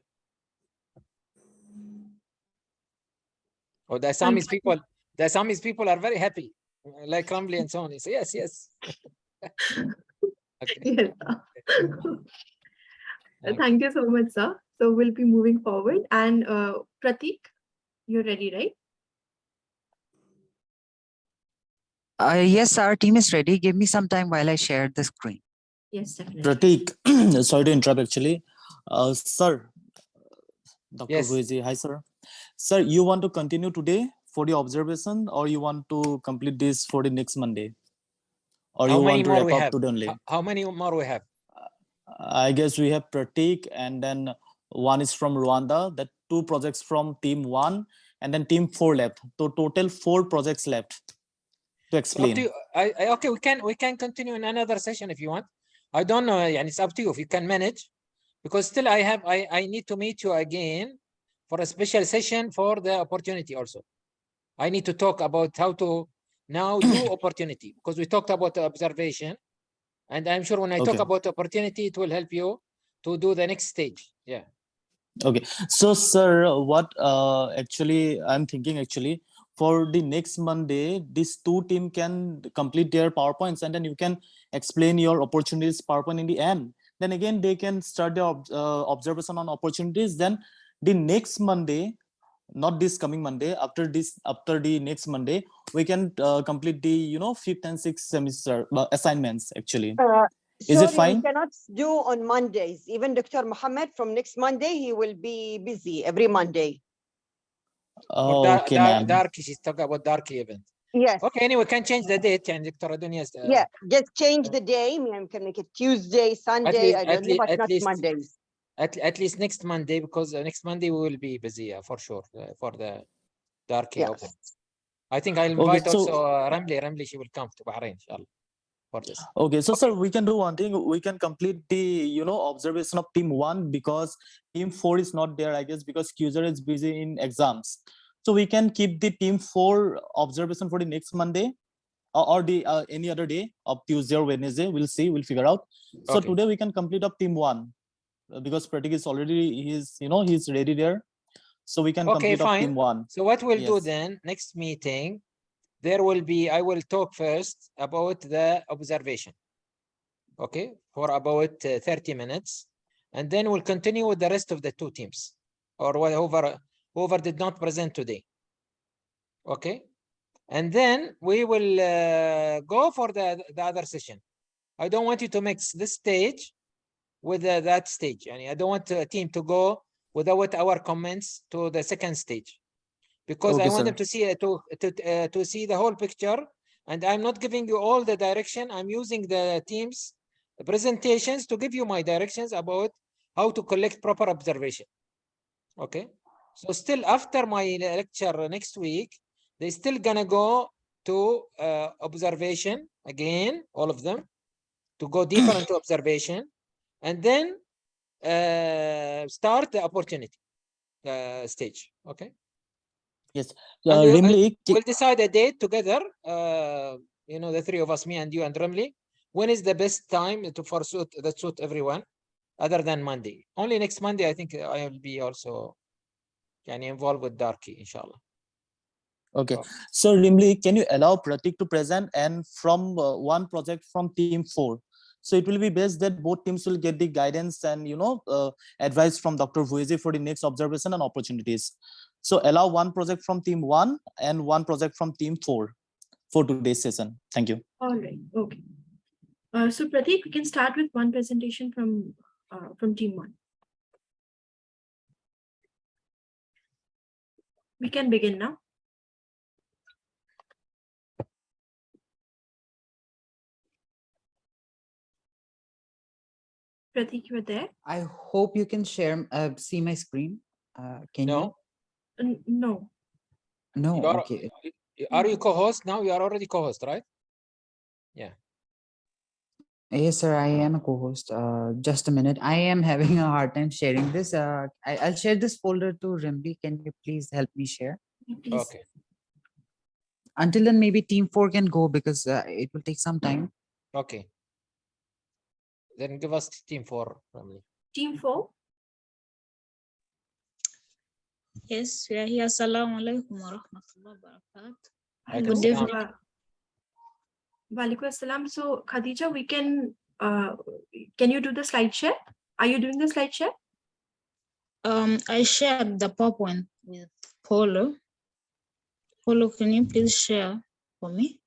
Oh, the Assamese people are very happy, like Ramli and so on. He say, yes. Okay. Yes. Thank you so much, sir. So we'll be moving forward. And Pratik, you're ready, right? Yes, our team is ready. Give me some time while I share the screen. Yes, definitely. Pratik, sorry to interrupt actually. Sir, Dr. Yes. Guizi, hi sir. Sir, you want to continue today for the observation, or you want to complete this for the next Monday? Or How you many want to more wrap we up have? today only? How many more we have? I guess we have Pratik, and then one is from Rwanda, that 2 projects from team 1, and then team 4 left. So total 4 projects left to explain. So okay, we can continue in another session if you want. I don't know, and it's up to you if you can manage, because still I need to meet you again for a special session for the opportunity also. I need to talk about how to now do opportunity, because we talked about the observation And I'm sure when I talk Okay. about opportunity, it will help you to do the next stage. Yeah. Okay. So, sir, what actually I'm thinking actually for the next Monday, these two team can complete their PowerPoints, and then you can explain your opportunities PowerPoint in the end. Then again, they can start the observation on opportunities. Then the next Monday, not this coming Monday, after the next Monday, we can complete the 5th and 6th semester assignments actually. Is it Sorry, fine? we cannot do on Mondays. Even Dr. Mohammed from next Monday, he will be busy every Monday. Okay, ma'am. Darky, she's talking about Darky event. Yes. Okay, anyway, we can change the date. And Dr. Adonias, Yeah, just change the day. We can make it Tuesday, Sunday, I don't know, but not Mondays. At least next Monday, because next Monday we will be busy for sure for the Darky open. I think I'll invite also Ramli. Ramli, she will come to Bahrain, inshallah, for this. Okay, so sir, we can do one thing. We can complete the observation of team 1 because team 4 is not there, I guess, because Qzer is busy in exams. So we can keep the team 4 observation for the next Monday or the any other day of Tuesday or Wednesday. We'll see. We'll figure out. So today we can complete up team 1 because Pratik is already he's ready there. So we can complete up team 1. So what we'll do then, next meeting, there will be, I will talk first about the observation. Okay, for about 30 minutes. And then we'll continue with the rest of the two teams or whoever did not present today. Okay. And then we will go for the other session. I don't want you to mix this stage with that stage. And I don't want a team to go without our comments to the second stage, because I want them to see to see the whole picture. And I'm not giving you all the direction. I'm using the team's presentations to give you my directions about how to collect proper observation. Okay. So still after my lecture next week, they're still gonna go to observation again, all of them, to go deeper into observation, and then start the opportunity stage. Okay. Yes. We'll decide a date together. The three of us, me and you and Ramli. When is the best time to suit everyone, other than Monday? Only next Monday, I think I will be also involved with Darky, inshallah. Okay. So Rimli, can you allow Pratik to present and from one project from team 4? So it will be best that both teams will get the guidance and advice from Dr. Vuezi for the next observation and opportunities. So allow one project from team 1 and one project from team 4 for today's session. Thank you. All right. Okay. So Pratik, we can start with one presentation from team 1. We can begin now. Pratik, you are there? I hope you can share, see my screen. Can No. you? No. No, okay. Are you co-host now? You are already co-host, right? Yeah. Yes, sir, I am a co-host. Just a minute. I am having a hard time sharing this. I'll share this folder to Rimli. Can you please help me share? Please. Okay. Until then, maybe team 4 can go because it will take some time. Okay. Then give us team 4, Ramli. Team 4? Yes, we are here. Assalamu alaikum wa rahmatullahi wa barakatuh. Good evening. Walaikum assalam. So Khadija, we can you do the slide share? Are you doing the slide share? I shared the PowerPoint with Polo. Polo, can you please share for me?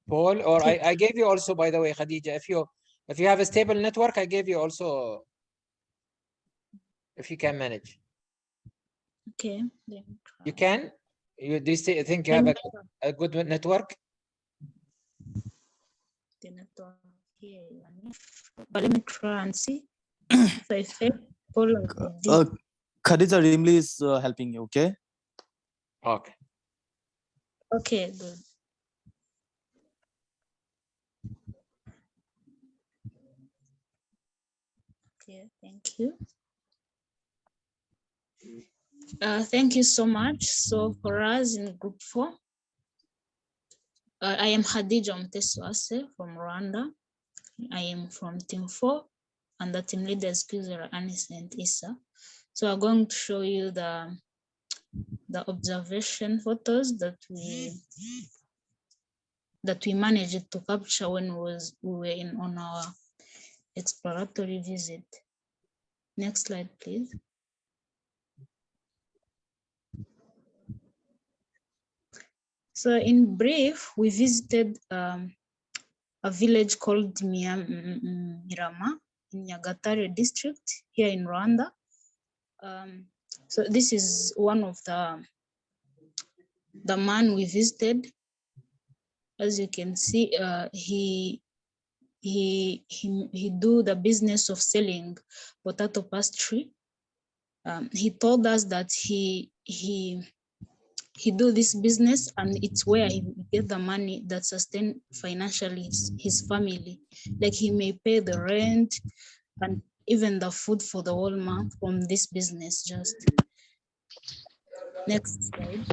Paul, or I gave you also, by the way, Khadija, if you have a stable network, I gave you also, if you can manage. Okay. You can? Do you think you have a good network? The network here. But let me try and see. If I fail, Polo. Khadija Rimli is helping you, okay? Okay. Okay, good. Okay, thank you. Thank you so much. So for us in group 4, I am Khadija Mteswase from Rwanda. I am from Team 4, and the team leader is Kuzera Anisent Issa. So I'm going to show you the observation photos that we managed to capture when we were on our exploratory visit. Next slide, please. So in brief, we visited a village called Mirama in Nyagatare district here in Rwanda. So this is one of the man we visited. As you can see, he do the business of selling potato pastry. He told us that he do this business, and it's where he get the money that sustain financially his family. Like he may pay the rent and even the food for the whole month from this business. Just next slide.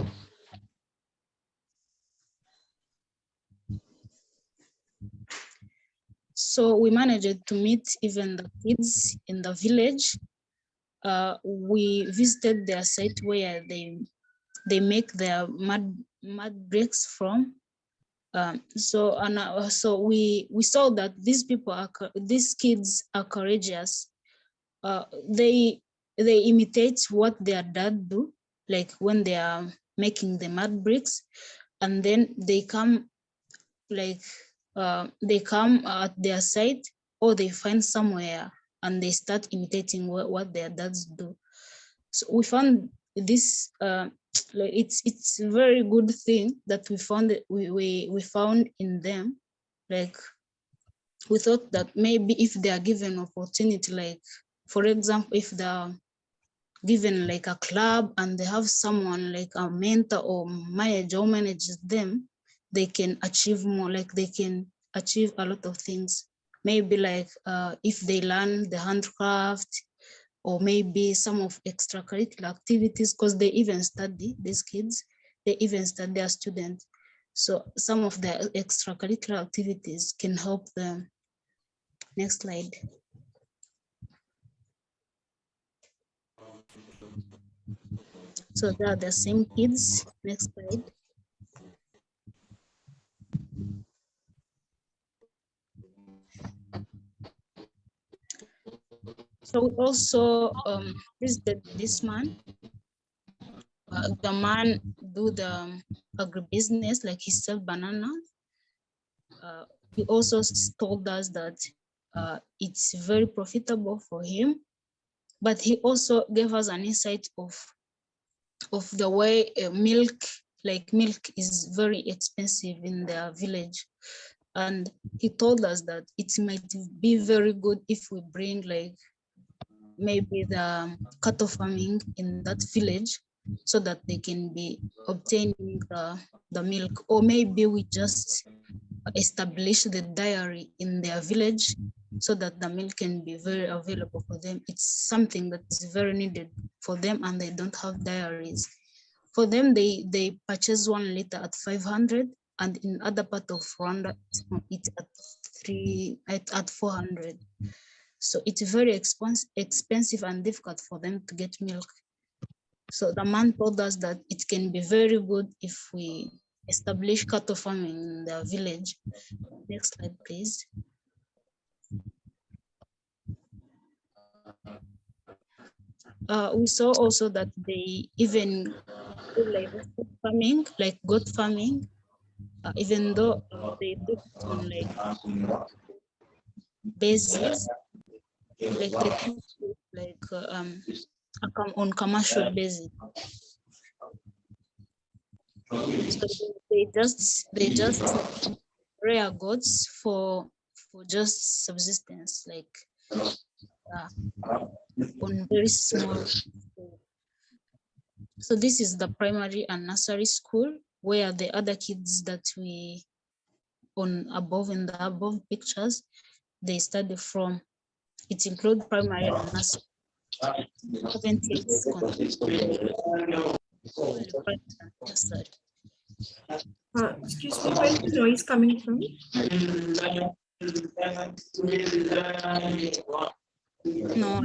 So we managed to meet even the kids in the village. We visited their site where they make their mud bricks from. So we saw that these kids are courageous. They imitate what their dad do, like when they are making the mud bricks, and then they come at their site, or they find somewhere and they start imitating what their dads do. So we found this it's a very good thing that we found we found in them. Like we thought that maybe if they are given opportunity, like for example, if they're given like a club and they have someone like a mentor or manager who manages them, they can achieve more. Like they can achieve a lot of things. Maybe like if they learn the handcraft, or maybe some of extracurricular activities, because they even study, these kids, they even study as students. So some of the extracurricular activities can help them. Next slide. So they are the same kids. Next slide. So we also visited this man. The man do the agribusiness, like he sell bananas. He also told us that it's very profitable for him, but he also gave us an insight of the way milk is very expensive in their village. And he told us that it might be very good if we bring like maybe the cattle farming in that village, so that they can be obtaining the milk, or maybe we just establish the dairy in their village so that the milk can be very available for them. It's something that is very needed for them, and they don't have dairies. For them, they purchase 1 liter at 500, and in other part of Rwanda, it's at 400. So it's very expensive and difficult for them to get milk. So the man told us that it can be very good if we establish cattle farming in the village. Next slide, please. We saw also that they even do like farming, like goat farming, even though they do it on like basis, like they do it like on commercial basis. So they just rear goats for just subsistence, like on very small. So this is the primary and nursery school where the other kids that we in the above pictures, they study from. It includes primary and nursery. Excuse me, where's the noise coming from? No,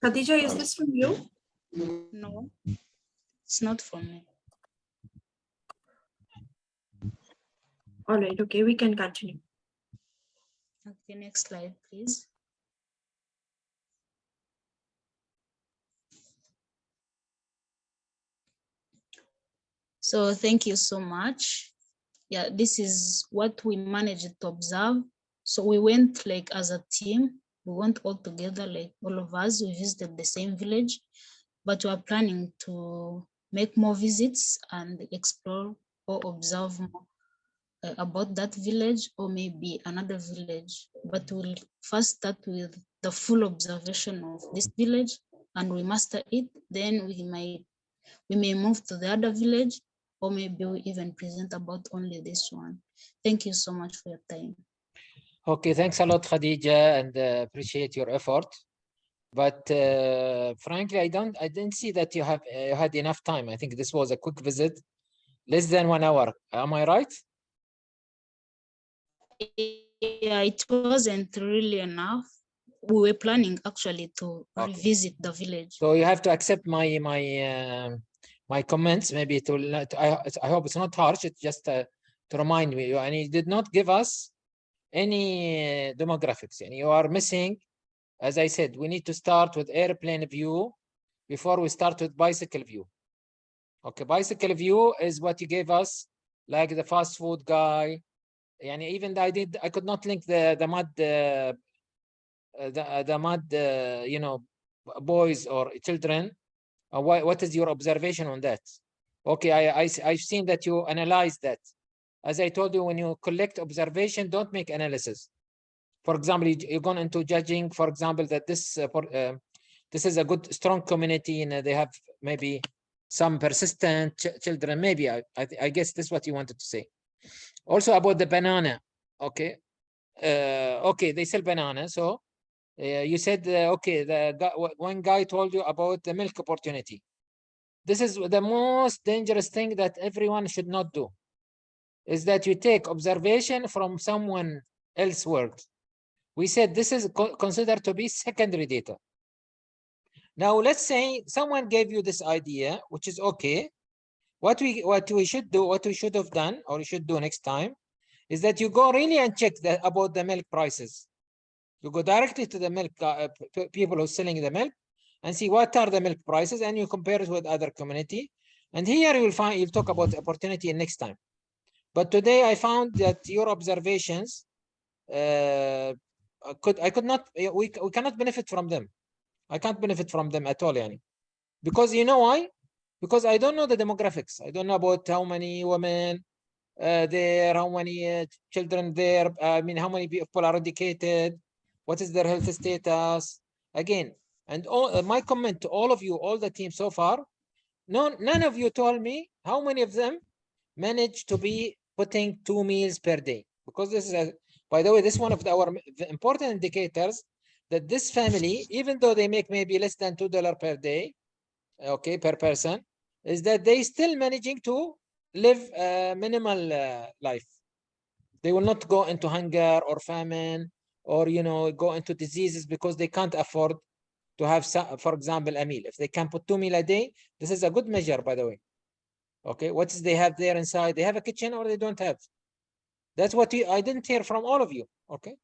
Khadija, is this from you? no, it's not from me. All right, okay, we can continue. Okay, next slide, please. So thank you so much. Yeah, this is what we managed to observe. So we went like as a team, we went all together, like all of us, we visited the same village, but we are planning to make more visits and explore or observe more about that village or maybe another village. But we'll first start with the full observation of this village and we master it. Then we may move to the other village, or maybe we even present about only this one. Thank you so much for your time. Okay, thanks a lot, Khadija, and appreciate your effort. But frankly, I didn't see that you had enough time. I think this was a quick visit, less than 1 hour. Am I right? Yeah, it wasn't really enough. We were planning actually to revisit the village. So you have to accept my comments. Maybe it will not, I hope it's not harsh. It's just to remind me. And you did not give us any demographics, and you are missing. As I said, we need to start with airplane view before we start with bicycle view. Okay, bicycle view is what you gave us, like the fast food guy. And even I could not link the mud, you know, boys or children. What is your observation on that? Okay, I've seen that you analyze that. As I told you, when you collect observation, don't make analysis. For example, you're going into judging, for example, that this is a good, strong community, and they have maybe some persistent children. Maybe I guess this is what you wanted to say. Also about the banana. Okay, okay, they sell banana. So you said okay, one guy told you about the milk opportunity. This is the most dangerous thing that everyone should not do, is that you take observation from someone else's work. We said this is considered to be secondary data. Now let's say someone gave you this idea, which is okay. What we should do, what we should have done, or we should do next time, is that you go really and check about the milk prices. You go directly to the milk people who are selling the milk and see what are the milk prices, and you compare it with other community. And here you will find, you'll talk about the opportunity next time. But today I found that your observations, we cannot benefit from them. I can't benefit from them at all, yani. Because you know why? Because I don't know the demographics. I don't know about how many women there, how many children there. I mean, how many people are educated? What is their health status? Again, and all my comment to all of you, all the team so far, none of you told me how many of them managed to be putting 2 meals per day. Because this is, by the way, this is one of our important indicators that this family, even though they make maybe less than $2 per day, okay, per person, is that they still managing to live a minimal life. They will not go into hunger or famine, or go into diseases because they can't afford to have, for example, a meal. If they can put 2 meals a day, this is a good measure, by the way. Okay, what is they have there inside? They have a kitchen or they don't have? That's what I didn't hear from all of you. Okay,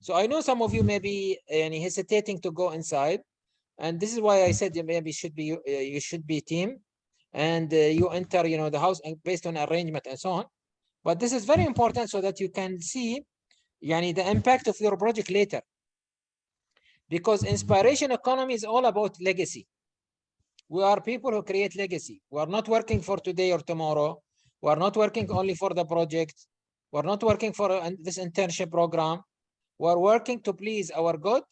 so I know some of you may be hesitating to go inside, and this is why I said maybe you should be team, and you enter the house based on arrangement and so on. But this is very important so that you can see the impact of your project later, because inspiration economy is all about legacy. We are people who create legacy. We are not working for today or tomorrow. We are not working only for the project. We're not working for this internship program. We're working to please our God,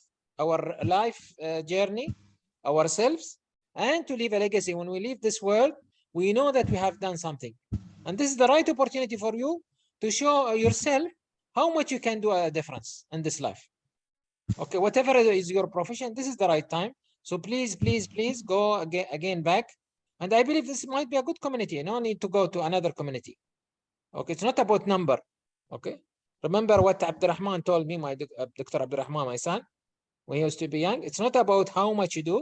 our life journey, ourselves, and to leave a legacy. When we leave this world, we know that we have done something. And this is the right opportunity for you to show yourself how much you can do a difference in this life. Okay, whatever is your profession, this is the right time. So please, please, please go again back And I believe this might be a good community. No need to go to another community. Okay, it's not about number. Okay, remember what Abdurrahman told me, Dr. Abdurrahman, my son, when he used to be young. It's not about how much you do.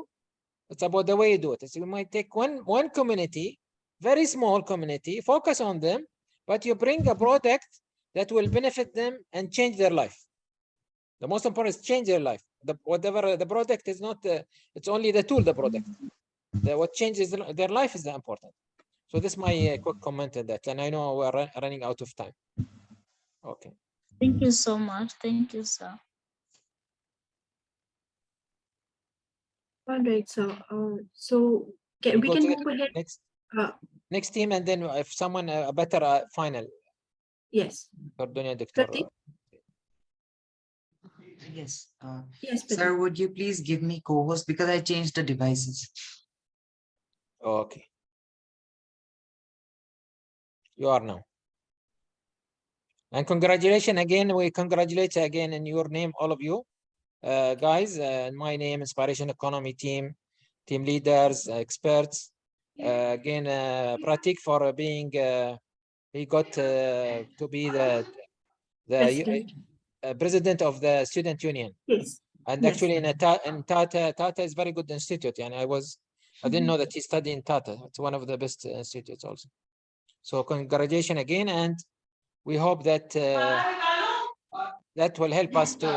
It's about the way you do it. So you might take one community, very small community, focus on them, but you bring a product that will benefit them and change their life. The most important is change their life. Whatever the product is not, it's only the tool, the product. What changes their life is the important. So this is my quick comment on that. And I know we're running out of time. Okay. Thank you so much. Thank you, sir. All right, so We we go can to the move ahead. next team, and then if someone a better final. Yes. For Dunya, Dr. Yes. Yes, Sir, would you please give me co-host because I changed the devices. Okay. You are now. And congratulations again. We congratulate again in your name, all of you. Guys, my name, Inspiration Economy team leaders, experts. Again, Pratik for being, he got to be the president of the student union. Yes. And actually in Tata is very good institute. And I didn't know that he studied in Tata. It's one of the best institutes also. So congratulations again. And we hope that that will help us to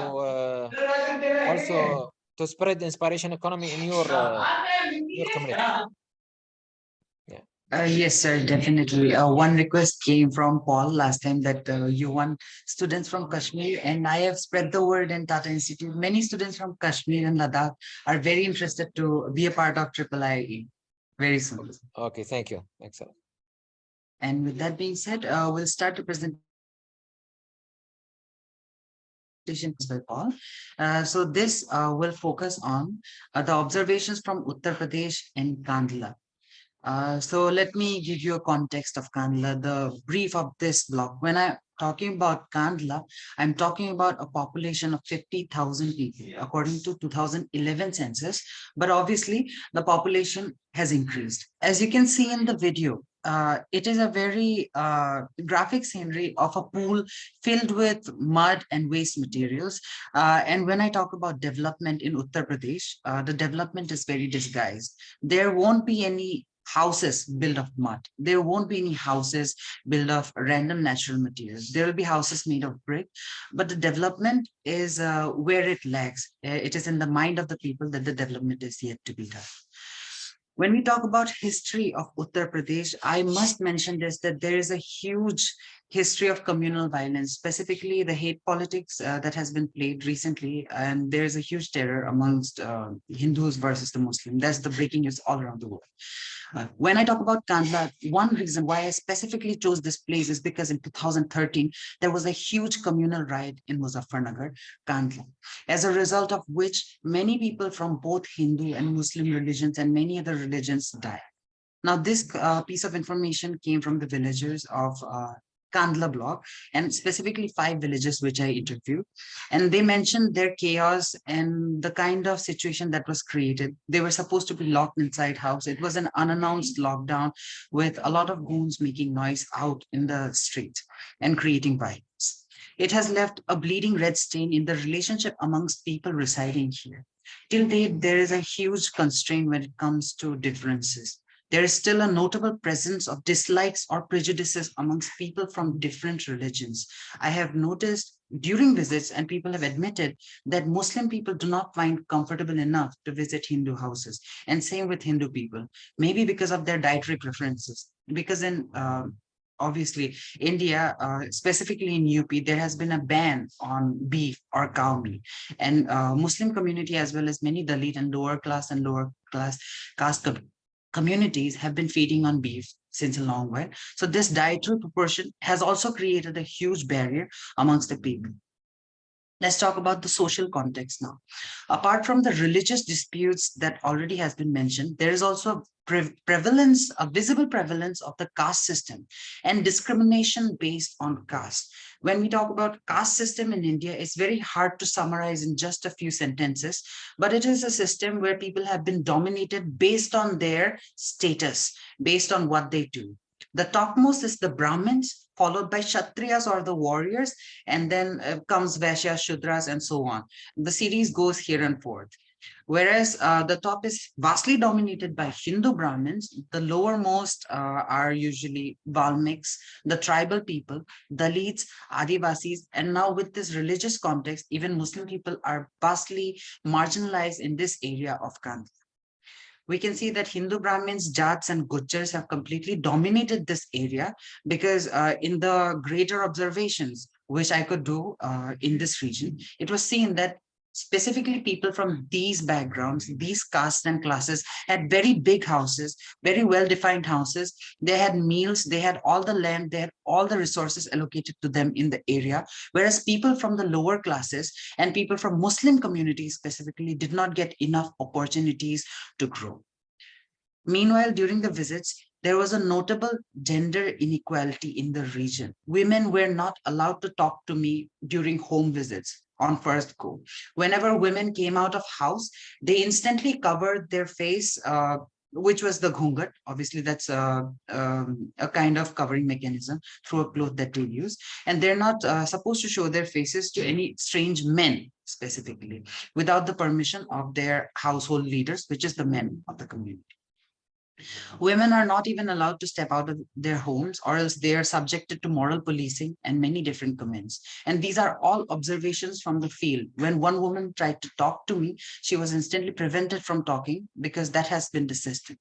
also to spread the inspiration economy in your community. Yes, sir, definitely. One request came from Paul last time that you want students from Kashmir, and I have spread the word in Tata Institute. Many students from Kashmir and Ladakh are very interested to be a part of IIIE very soon. Okay, thank you. Excellent. And with that being said, we'll start the presentation by Paul. So this will focus on the observations from Uttar Pradesh and Kandla. So let me give you a context of Kandla, the brief of this block. When I'm talking about Kandla, I'm talking about a population of 50,000 people, according to 2011 census. But obviously, the population has increased. As you can see in the video, it is a very graphic scenery of a pool filled with mud and waste materials. And when I talk about development in Uttar Pradesh, the development is very disguised. There won't be any houses built of mud. There won't be any houses built of random natural materials. There will be houses made of brick, but the development is where it lags. It is in the mind of the people that the development is yet to be done. When we talk about history of Uttar Pradesh, I must mention this, that there is a huge history of communal violence, specifically the hate politics that has been played recently. And there is a huge terror amongst Hindus versus the Muslims. That's the breaking news all around the world. When I talk about Kandla, one reason why I specifically chose this place is because in 2013, there was a huge communal riot in Muzaffarnagar, Kandla, as a result of which many people from both Hindu and Muslim religions and many other religions died. Now, this piece of information came from the villagers of Kandla block, and specifically 5 villages which I interviewed. And they mentioned their chaos and the kind of situation that was created. They were supposed to be locked inside house. It was an unannounced lockdown with a lot of goons making noise out in the street and creating violence. It has left a bleeding red stain in the relationship amongst people residing here. Till date, there is a huge constraint when it comes to differences. There is still a notable presence of dislikes or prejudices amongst people from different religions. I have noticed during visits, and people have admitted, that Muslim people do not find comfortable enough to visit Hindu houses, and same with Hindu people, maybe because of their dietary preferences. Because in obviously India, specifically in UP, there has been a ban on beef or cow meat, and Muslim community as well as many Dalit and lower class caste communities have been feeding on beef since a long while. So this dietary proportion has also created a huge barrier amongst the people. Let's talk about the social context now. Apart from the religious disputes that already has been mentioned, there is also a visible prevalence of the caste system and discrimination based on caste. When we talk about caste system in India, it's very hard to summarize in just a few sentences, but it is a system where people have been dominated based on their status, based on what they do. The topmost is the Brahmins, followed by Kshatriyas or the warriors, and then comes Vaishyas, Shudras, and so on. The series goes here and forth. Whereas the top is vastly dominated by Hindu Brahmins, the lowermost are usually Valmiks, the tribal people, Dalits, Adivasis, and now with this religious context, even Muslim people are vastly marginalized in this area of Kandla. We can see that Hindu Brahmins, Jats, and Gujars have completely dominated this area because in the greater observations, which I could do in this region, it was seen that specifically people from these backgrounds, these castes and classes had very big houses, very well-defined houses. They had meals, they had all the land, they had all the resources allocated to them in the area. Whereas people from the lower classes and people from Muslim communities specifically did not get enough opportunities to grow. Meanwhile, during the visits, there was a notable gender inequality in the region. Women were not allowed to talk to me during home visits on first go. Whenever women came out of house, they instantly covered their face, which was the ghungat. Obviously, that's a kind of covering mechanism through a cloth that they use. And they're not supposed to show their faces to any strange men specifically, without the permission of their household leaders, which is the men of the community. Women are not even allowed to step out of their homes, or else they are subjected to moral policing and many different comments. And these are all observations from the field. When one woman tried to talk to me, she was instantly prevented from talking because that has been the system.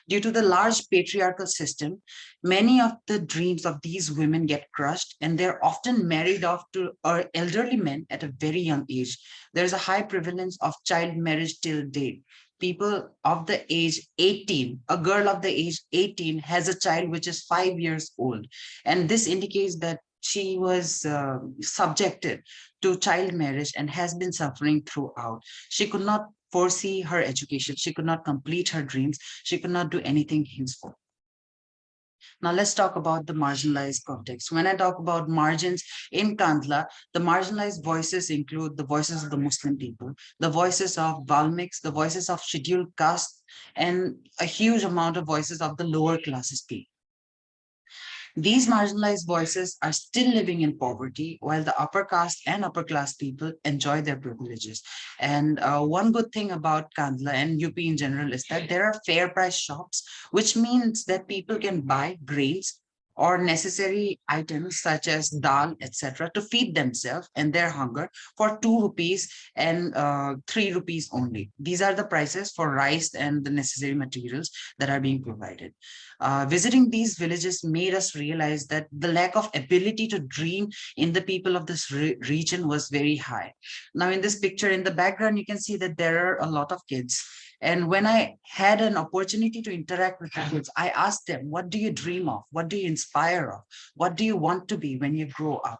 Due to the large patriarchal system, many of the dreams of these women get crushed, and they're often married off to elderly men at a very young age. There's a high prevalence of child marriage till date. People of the age 18, a girl of the age 18 has a child which is 5 years old. And this indicates that she was subjected to child marriage and has been suffering throughout. She could not foresee her education. She could not complete her dreams. She could not do anything henceforth. Now let's talk about the marginalized context. When I talk about margins in Kandla, the marginalized voices include the voices of the Muslim people, the voices of Valmiks, the voices of scheduled castes, and a huge amount of voices of the lower classes people. These marginalized voices are still living in poverty, while the upper caste and upper class people enjoy their privileges. And one good thing about Kandla and UP in general is that there are fair price shops, which means that people can buy grains or necessary items such as dal, etc., to feed themselves and their hunger for 2 rupees and 3 rupees only. These are the prices for rice and the necessary materials that are being provided. Visiting these villages made us realize that the lack of ability to dream in the people of this region was very high. Now, in this picture in the background, you can see that there are a lot of kids. And when I had an opportunity to interact with the kids, I asked them, what do you dream of? What do you inspire of? What do you want to be when you grow up?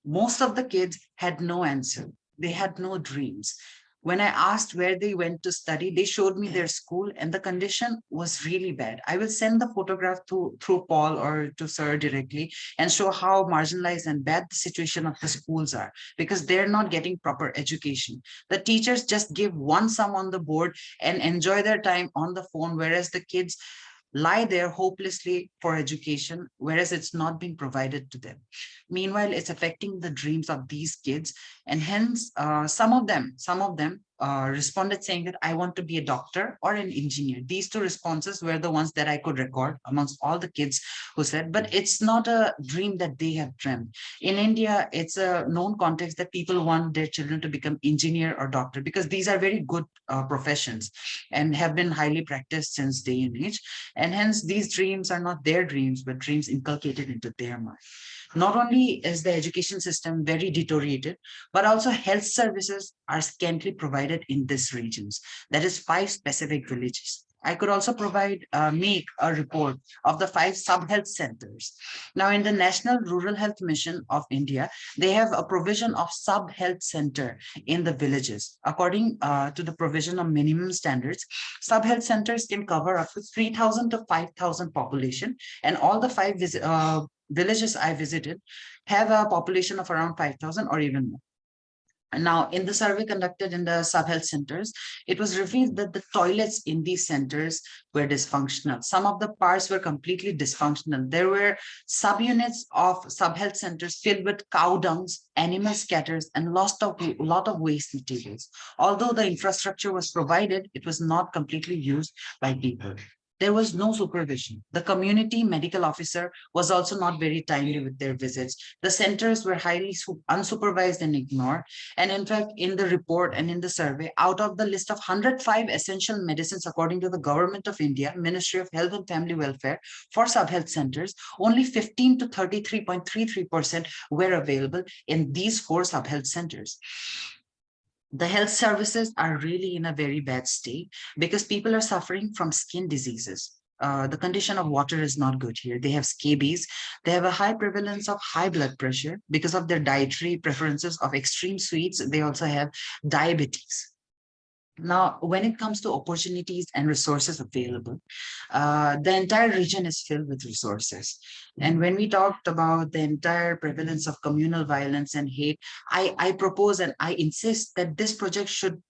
Most of the kids had no answer. They had no dreams. When I asked where they went to study, they showed me their school and the condition was really bad. I will send the photograph through Paul or to Sir directly and show how marginalized and bad the situation of the schools are, because they're not getting proper education. The teachers just give one sum on the board and enjoy their time on the phone, whereas the kids lie there hopelessly for education, whereas it's not being provided to them. Meanwhile, it's affecting the dreams of these kids. And hence, some of them responded saying that I want to be a doctor or an engineer. These 2 responses were the ones that I could record amongst all the kids who said, but it's not a dream that they have dreamt. In India, it's a known context that people want their children to become engineer or doctor because these are very good professions and have been highly practiced since day and age. And hence these dreams are not their dreams, but dreams inculcated into their mind. Not only is the education system very deteriorated, but also health services are scantily provided in these regions. That is 5 specific villages. I could also make a report of the 5 sub-health centers. Now, in the National Rural Health Mission of India, they have a provision of sub-health center in the villages. According to the provision of minimum standards, sub-health centers can cover up to 3,000 to 5,000 population, and all the 5 villages I visited have a population of around 5,000 or even more. Now, in the survey conducted in the sub-health centers, it was revealed that the toilets in these centers were dysfunctional. Some of the parts were completely dysfunctional. There were subunits of sub-health centers filled with cow dungs, animal scatters, and lot of waste materials. Although the infrastructure was provided, it was not completely used by people. There was no supervision. The community medical officer was also not very timely with their visits. The centers were highly unsupervised and ignored. And in fact, in the report and in the survey, out of the list of 105 essential medicines, according to the Government of India, Ministry of Health and Family Welfare, for sub-health centers, only 15 to 33.33% were available in these 4 sub-health centers. The health services are really in a very bad state because people are suffering from skin diseases. The condition of water is not good here. They have scabies. They have a high prevalence of high blood pressure because of their dietary preferences of extreme sweets. They also have diabetes. Now, when it comes to opportunities and resources available, the entire region is filled with resources. And when we talked about the entire prevalence of communal violence and hate, I propose and I insist that this project should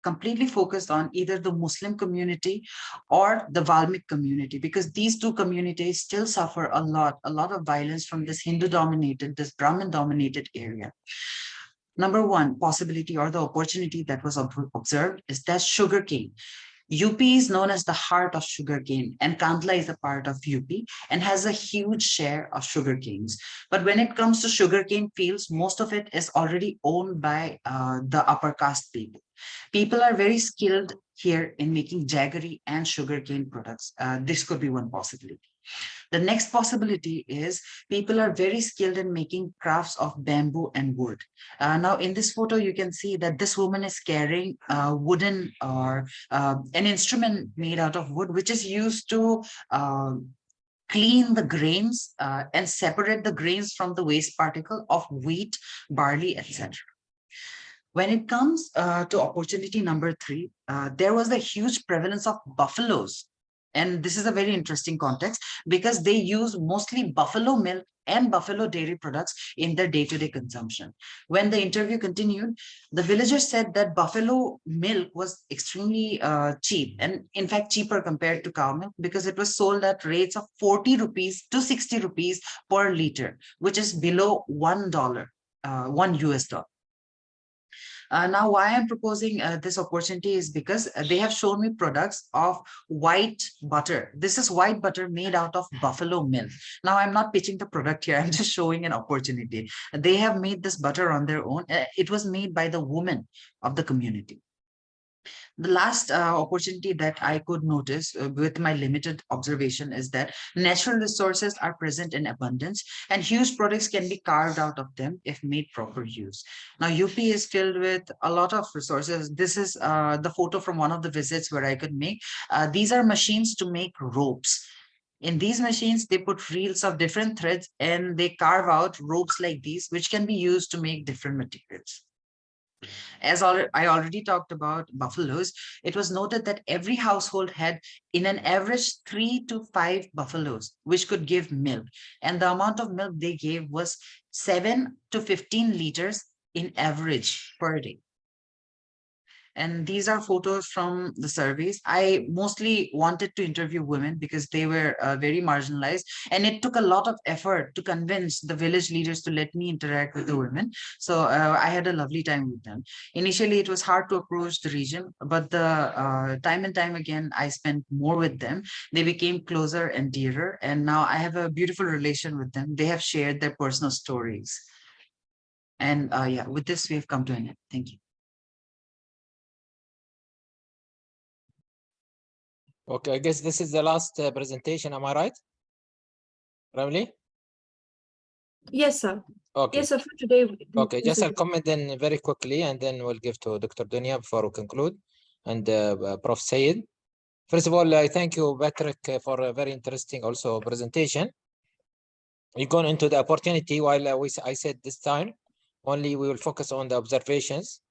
completely focus on either the Muslim community or the Valmik community, because these 2 communities still suffer a lot of violence from this Hindu-dominated, this Brahmin-dominated area. Number 1 possibility or the opportunity that was observed is that sugarcane. UP is known as the heart of sugarcane, and Kandla is a part of UP and has a huge share of sugarcanes. But when it comes to sugarcane fields, most of it is already owned by the upper caste people. People are very skilled here in making jaggery and sugarcane products. This could be one possibility. The next possibility is people are very skilled in making crafts of bamboo and wood. Now, in this photo, you can see that this woman is carrying wooden or an instrument made out of wood, which is used to clean the grains and separate the grains from the waste particle of wheat, barley, etc. When it comes to opportunity number 3, there was a huge prevalence of buffaloes. And this is a very interesting context because they use mostly buffalo milk and buffalo dairy products in their day-to-day consumption. When the interview continued, the villagers said that buffalo milk was extremely cheap, and in fact cheaper compared to cow milk because it was sold at rates of 40 rupees to 60 rupees per liter, which is below $1, $1 US. Now, why I'm proposing this opportunity is because they have shown me products of white butter. This is white butter made out of buffalo milk. Now, I'm not pitching the product here. I'm just showing an opportunity. They have made this butter on their own. It was made by the women of the community. The last opportunity that I could notice with my limited observation is that natural resources are present in abundance and huge products can be carved out of them if made proper use. Now, UP is filled with a lot of resources. This is the photo from one of the visits where I could make. These are machines to make ropes. In these machines, they put reels of different threads and they carve out ropes like these, which can be used to make different materials. As I already talked about buffaloes, it was noted that every household had in an average 3 to 5 buffaloes, which could give milk. And the amount of milk they gave was 7 to 15 liters in average per day. And these are photos from the surveys. I mostly wanted to interview women because they were very marginalized. And it took a lot of effort to convince the village leaders to let me interact with the women. So I had a lovely time with them. Initially, it was hard to approach the region, but the time and time again, I spent more with them. They became closer and dearer. And now I have a beautiful relation with them. They have shared their personal stories. And yeah, with this, we have come to an end. Thank you. Okay, I guess this is the last presentation. Am I right, Ramli? Yes, sir. Okay. Yes, sir. For today. Okay, just I'll comment then very quickly, and then we'll give to Dr. Dunya before we conclude, and Prof. Sayed. First of all, I thank you, Patrick, for a very interesting also presentation. We've gone into the opportunity while I said this time, only we will focus on the observations.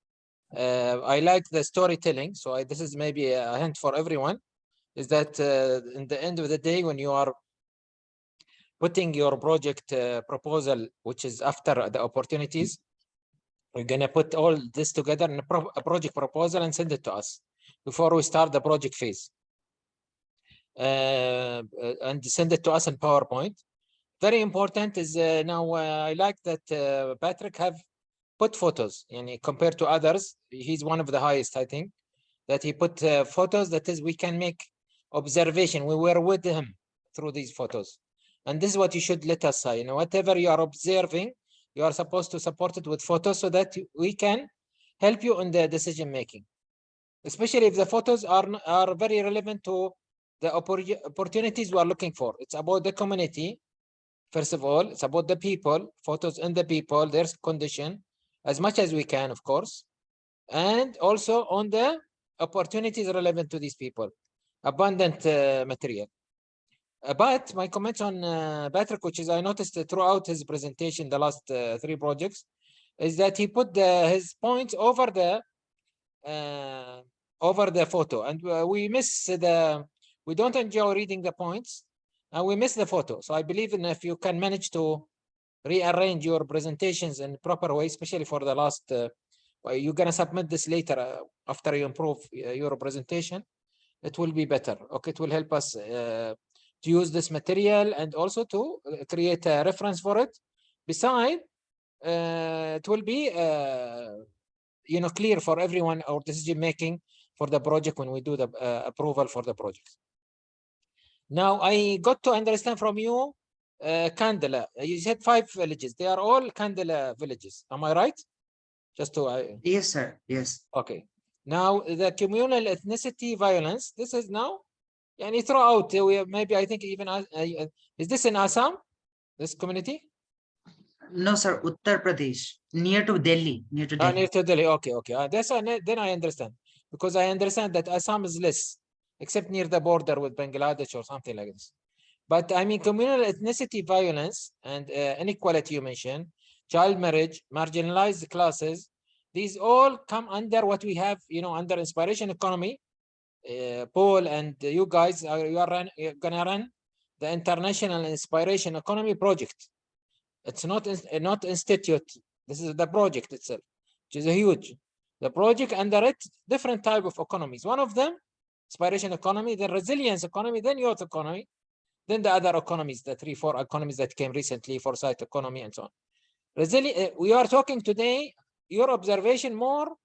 I like the storytelling. So this is maybe a hint for everyone, is that in the end of the day, when you are putting your project proposal, which is after the opportunities, we're going to put all this together in a project proposal and send it to us before we start the project phase. And send it to us in PowerPoint. Very important is now I like that Patrick have put photos, and compared to others, he's one of the highest, I think, that he put photos. That is, we can make observation. We were with him through these photos, and this is what you should let us say. Whatever you are observing, you are supposed to support it with photos so that we can help you in the decision making, especially if the photos are very relevant to the opportunities we are looking for. It's about the community. First of all, it's about the people, photos in the people, their condition, as much as we can, of course, and also on the opportunities relevant to these people. Abundant material. But my comments on Patrick, which is I noticed throughout his presentation, the last 3 projects, is that he put his points over the photo, and we don't enjoy reading the points, and we miss the photo. So I believe if you can manage to rearrange your presentations in a proper way, especially for the last, you're going to submit this later after you improve your presentation, it will be better. Okay, it will help us to use this material and also to create a reference for it. Besides, it will be clear for everyone our decision making for the project when we do the approval for the project. Now I got to understand from you, Kandala. You said 5 villages. They are all Kandala villages. Am I right? Just to Yes, sir. Yes. Okay. Now the communal ethnicity violence. This is now, and throughout. Maybe I think even is this in Assam? This community? No, sir. Uttar Pradesh, near to Delhi. Near to Delhi. Near to Delhi. Okay. Then I understand, because I understand that Assam is less, except near the border with Bangladesh or something like this. But I mean, communal ethnicity violence and inequality you mentioned, child marriage, marginalized classes, these all come under what we have, under inspiration economy. Paul and you guys you're gonna run the International Inspiration Economy Project. It's not institute. This is the project itself, which is huge. The project under it, different type of economies. One of them, inspiration economy, then resilience economy, then youth economy, then the other economies, the 3-4 economies that came recently, foresight economy and so on. We are talking today, your observation more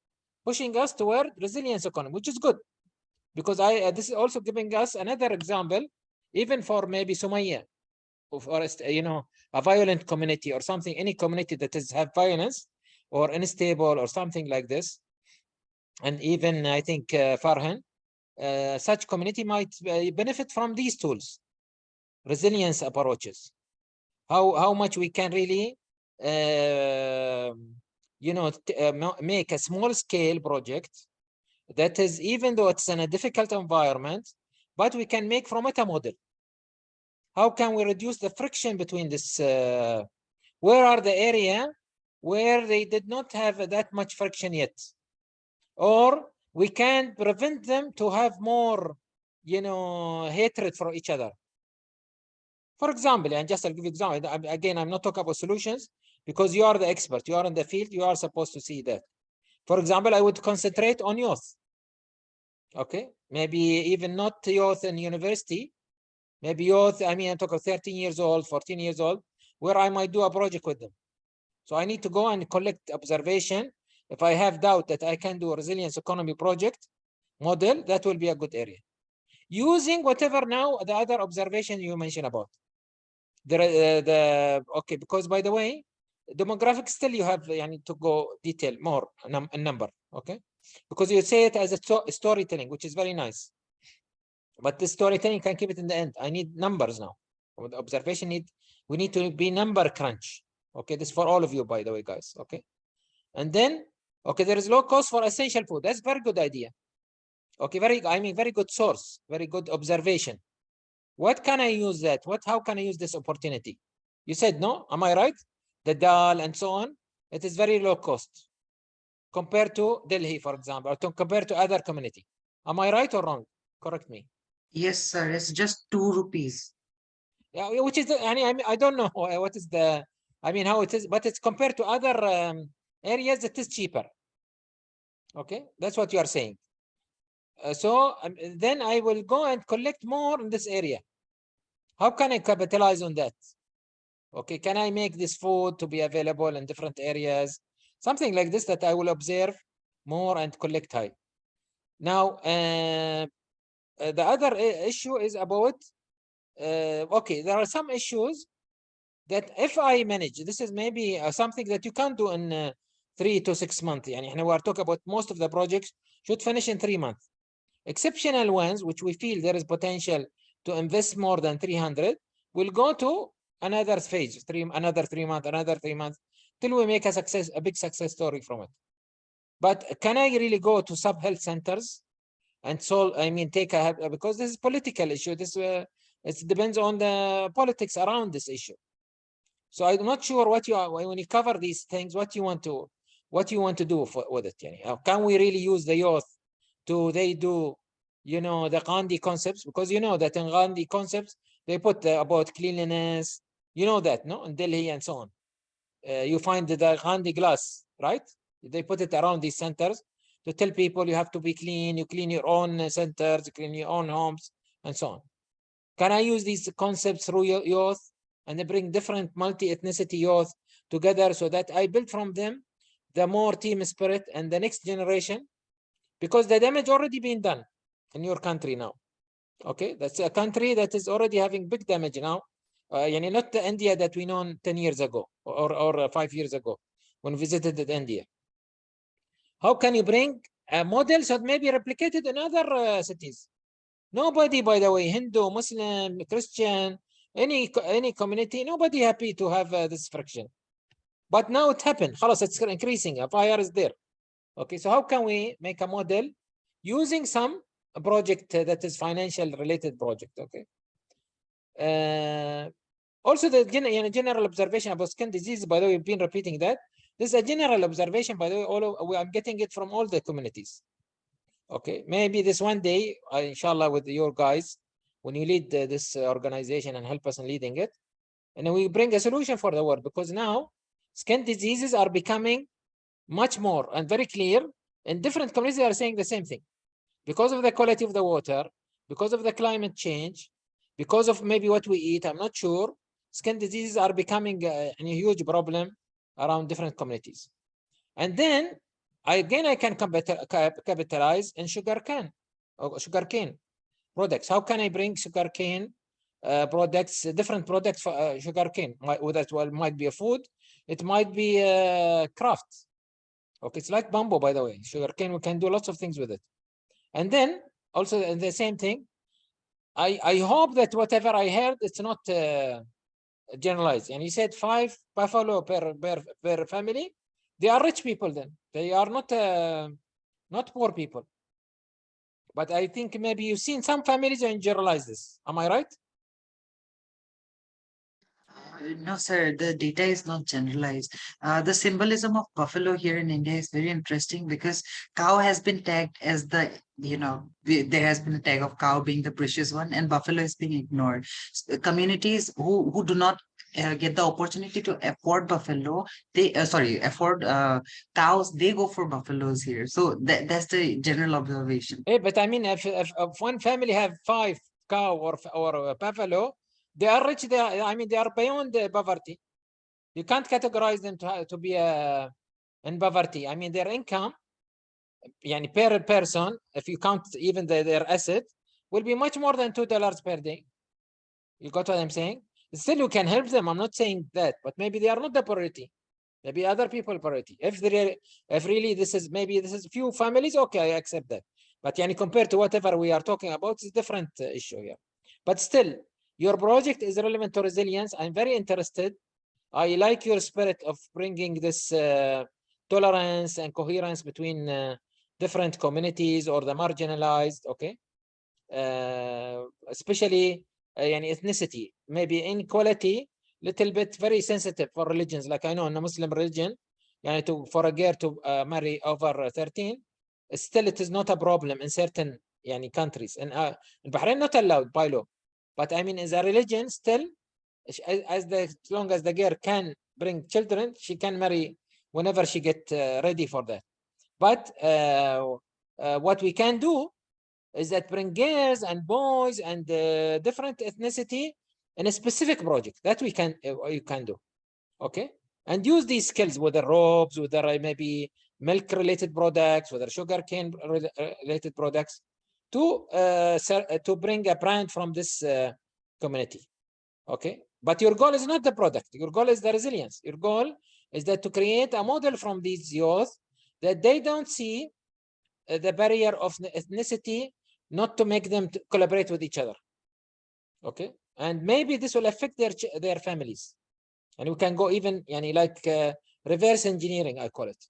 pushing us toward resilience economy, which is good, because this is also giving us another example, even for maybe Sumaya, or a violent community or something, any community that have violence or unstable or something like this. And even I think Farhan, such community might benefit from these tools, resilience approaches. How much we can really make a small scale project that is, even though it's in a difficult environment, but we can make from it a model. How can we reduce the friction between this? Where are the area where they did not have that much friction yet? Or we can prevent them to have more, hatred for each other. For example, and just I'll give you an example. Again, I'm not talking about solutions, because you are the expert. You are in the field. You are supposed to see that. For example, I would concentrate on youth. Okay, maybe even not youth in university. Maybe youth, I'm talking 13 years old, 14 years old, where I might do a project with them. So I need to go and collect observation. If I have doubt that I can do a resilience economy project model, that will be a good area. Using whatever now, the other observation you mentioned about. Okay, because by the way, demographics still you have to go detail more, a number, okay? Because you say it as a storytelling, which is very nice. But the storytelling can keep it in the end. I need numbers now. With observation we need to be number crunch. Okay, this is for all of you, by the way, guys. Okay, and then okay, there is low cost for essential food. That's a very good idea. Okay, very good source, very good observation. What can I use that? How can I use this opportunity? You said no, am I right? The Dal and so on, it is very low cost compared to Delhi, for example, or compared to other community. Am I right or wrong? Correct me. Yes, sir. It's just 2 rupees. Yeah, which is I don't know what is the, how it is, but it's compared to other areas, it is cheaper. Okay, that's what you are saying. So then I will go and collect more in this area. How can I capitalize on that? Okay, can I make this food to be available in different areas? Something like this that I will observe more and collect high. Now, the other issue is about, okay, there are some issues that if I manage, this is maybe something that you can't do in 3 to 6 months. يعني we are talking about most of the projects should finish in 3 months. Exceptional ones, which we feel there is potential to invest more than 300, will go to another phase, another 3 months, another 3 months, till we make a big success story from it. But can I really go to sub-health centers and solve, take because this is political issue. This it depends on the politics around this issue. So I'm not sure what when you cover these things, what you want to do with it. Can we really use the youth to do the Gandhi concepts? Because you know that in Gandhi concepts they put about cleanliness, that, no, in Delhi and so on. You find the Gandhi glass, right? They put it around these centers to tell people you have to be clean, you clean your own centers, clean your own homes, and so on. Can I use these concepts through youth and they bring different multi-ethnicity youth together so that I build from them the more team spirit and the next generation? Because the damage already been done in your country now. Okay, that's a country that is already having big damage now. Not the India that we know 10 years ago or 5 years ago when we visited India. How can you bring models that may be replicated in other cities? Nobody, by the way, Hindu, Muslim, Christian, any community, nobody happy to have this friction. But now it happened. It's increasing. A fire is there. Okay, so how can we make a model using some project that is financial related project? Okay. Also, the general observation about skin disease, by the way, we've been repeating that. This is a general observation, by the way, I'm getting it from all the communities. Okay, maybe this one day, inshallah, with your guys, when you lead this organization and help us in leading it, and we bring a solution for the world, because now skin diseases are becoming much more and very clear, and different communities are saying the same thing. Because of the quality of the water, because of the climate change, because of maybe what we eat, I'm not sure, skin diseases are becoming a huge problem around different communities. And then I can capitalize in sugarcane products. How can I bring sugarcane products, different products for sugarcane? That might be a food, it might be craft. Okay, it's like bamboo, by the way. Sugarcane, we can do lots of things with it. And then also the same thing. I hope that whatever I heard, it's not generalized. And you said 5 buffalo per family. They are rich people then. They are not poor people. But I think maybe you've seen some families and generalize this. Am I right? No, sir, the data is not generalized. The symbolism of buffalo here in India is very interesting because cow has been tagged as the, there has been a tag of cow being the precious one and buffalo is being ignored. Communities who do not get the opportunity to afford buffalo, afford cows, they go for buffaloes here. So that's the general observation. Hey, but I mean, if one family have 5 cow or buffalo, they are rich. They are beyond poverty. You can't categorize them to be in poverty. I mean, their income, per person, if you count even their asset, will be much more than $2 per day. You got what I'm saying? Still, you can help them. I'm not saying that, but maybe they are not the priority. Maybe other people priority. If really this is few families, okay, I accept that. But compared to whatever we are talking about, it's a different issue here. But still, your project is relevant to resilience. I'm very interested. I like your spirit of bringing this tolerance and coherence between different communities or the marginalized, okay? Especially ethnicity, maybe inequality, little bit very sensitive for religions. Like I know in a Muslim religion, for a girl to marry over 13, still it is not a problem in certain countries. And in Bahrain, not allowed by law. But I mean, as a religion, still, as long as the girl can bring children, she can marry whenever she get ready for that. But what we can do is that bring girls and boys and different ethnicity in a specific project that you can do, okay? And use these skills, whether ropes, whether maybe milk related products, whether sugar cane related products, to bring a brand from this community, okay? But your goal is not the product. Your goal is the resilience. Your goal is that to create a model from these youth that they don't see the barrier of ethnicity, not to make them to collaborate with each other, okay? And maybe this will affect their families, and we can go even like reverse engineering, I call it,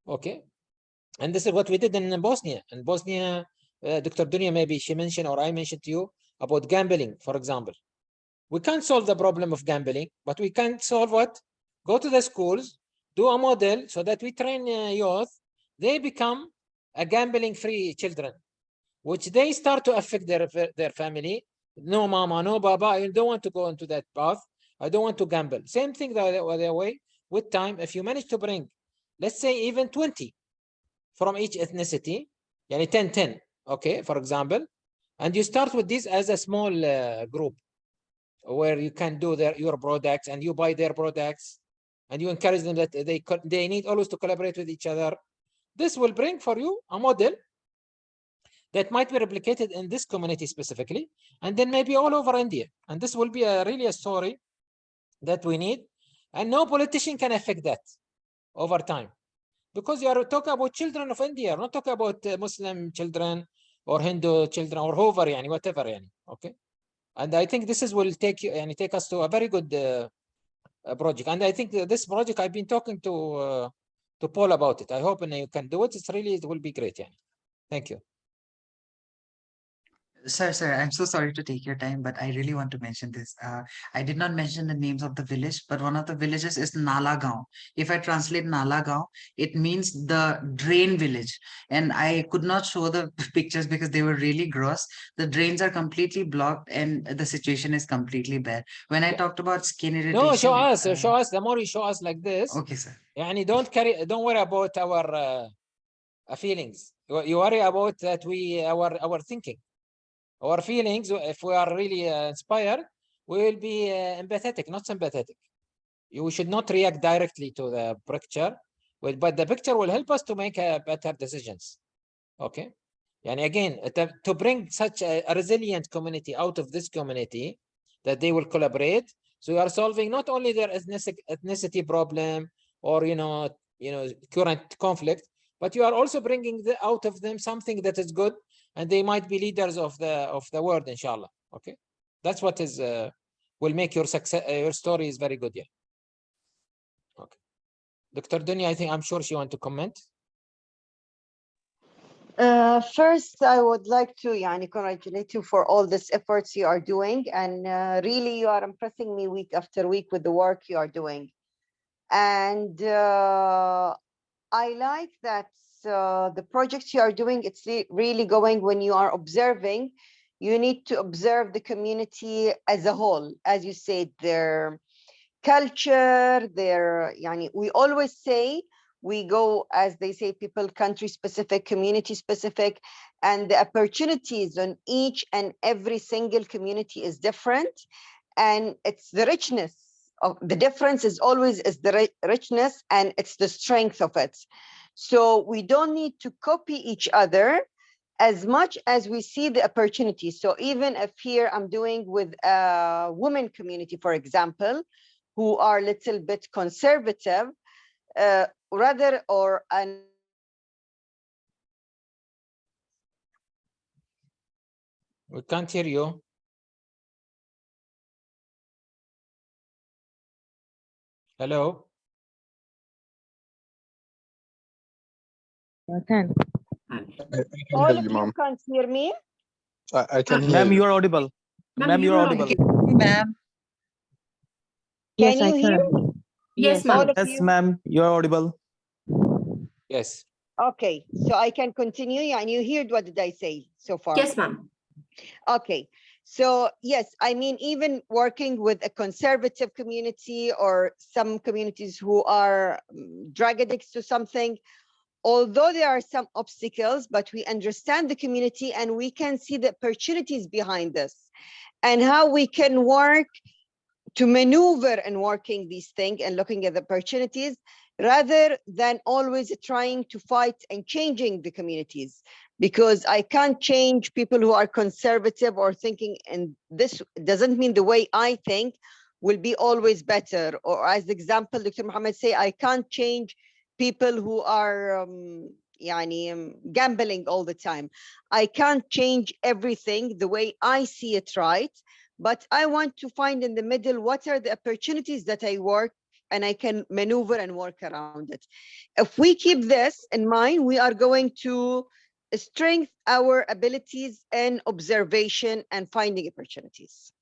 okay? And this is what we did in Bosnia. In Bosnia, Dr. Dunya, maybe she mentioned or I mentioned to you about gambling, for example. We can't solve the problem of gambling, but we can solve what? Go to the schools, do a model so that we train youth, they become a gambling-free children, which they start to affect their family. No mama, no baba, I don't want to go into that path. I don't want to gamble. Same thing the other way. With time, if you manage to bring, let's say even 20 from each ethnicity, 10, okay, for example, and you start with this as a small group where you can do your products and you buy their products and you encourage them that they need always to collaborate with each other. This will bring for you a model that might be replicated in this community specifically, and then maybe all over India. And this will be really a story that we need. And no politician can affect that over time, because you are talking about children of India, not talking about Muslim children or Hindu children or whoever, whatever, okay? And I think this will take us to a very good project. And I think this project, I've been talking to Paul about it. I hope you can do it. It will be great. Thank you. Sir, I'm so sorry to take your time, but I really want to mention this. I did not mention the names of the village, but one of the villages is Nalagaon. If I translate Nalagaon, it means the drain village. And I could not show the pictures because they were really gross. The drains are completely blocked and the situation is completely bad. When I talked about skin irritation. No, show us. The more you show us like this. Okay, sir. Don't worry about our feelings. You worry about that our thinking. Our feelings, if we are really inspired, we will be empathetic, not sympathetic. You should not react directly to the picture, but the picture will help us to make better decisions. Okay? And again, to bring such a resilient community out of this community, that they will collaborate. So you are solving not only their ethnicity problem or current conflict, but you are also bringing out of them something that is good, and they might be leaders of the world, inshallah. Okay, that's what is will make your success. Your story is very good. Okay, Dr. Dunya, I'm sure she want to comment. First, I would like to congratulate you for all these efforts you are doing, and really you are impressing me week after week with the work you are doing. And I like that the projects you are doing, it's really going when you are observing, you need to observe the community as a whole, as you said, their culture, we always say, we go, as they say, people, country specific, community specific, and the opportunities on each and every single community is different. And it's the richness of the difference is always the richness, and it's the strength of it. So we don't need to copy each other as much as we see the opportunity. So even if here I'm doing with a women community, for example, who are a little bit conservative, rather, or an we can't hear you. Hello. can All hear of you, you ma'am. can't hear me? I can hear Ma'am, you. you are audible. Ma'am, you are audible. Ma'am. Can Yes, I you hear can. me? Yes, All ma'am. of Yes, you? ma'am, you are audible. Yes. Okay, so I can continue. And you heard what did I say so far? Yes, ma'am. Okay, so yes, I mean, even working with a conservative community or some communities who are drug addicts to something, although there are some obstacles, but we understand the community and we can see the opportunities behind this and how we can work to maneuver in working these things and looking at the opportunities rather than always trying to fight and changing the communities, because I can't change people who are conservative or thinking, and this doesn't mean the way I think will be always better. Or as the example Dr. Mohammed say, I can't change people who are gambling all the time. I can't change everything the way I see it right, but I want to find in the middle what are the opportunities that I work and I can maneuver and work around it. If we keep this in mind, we are going to strengthen our abilities in observation and finding opportunities.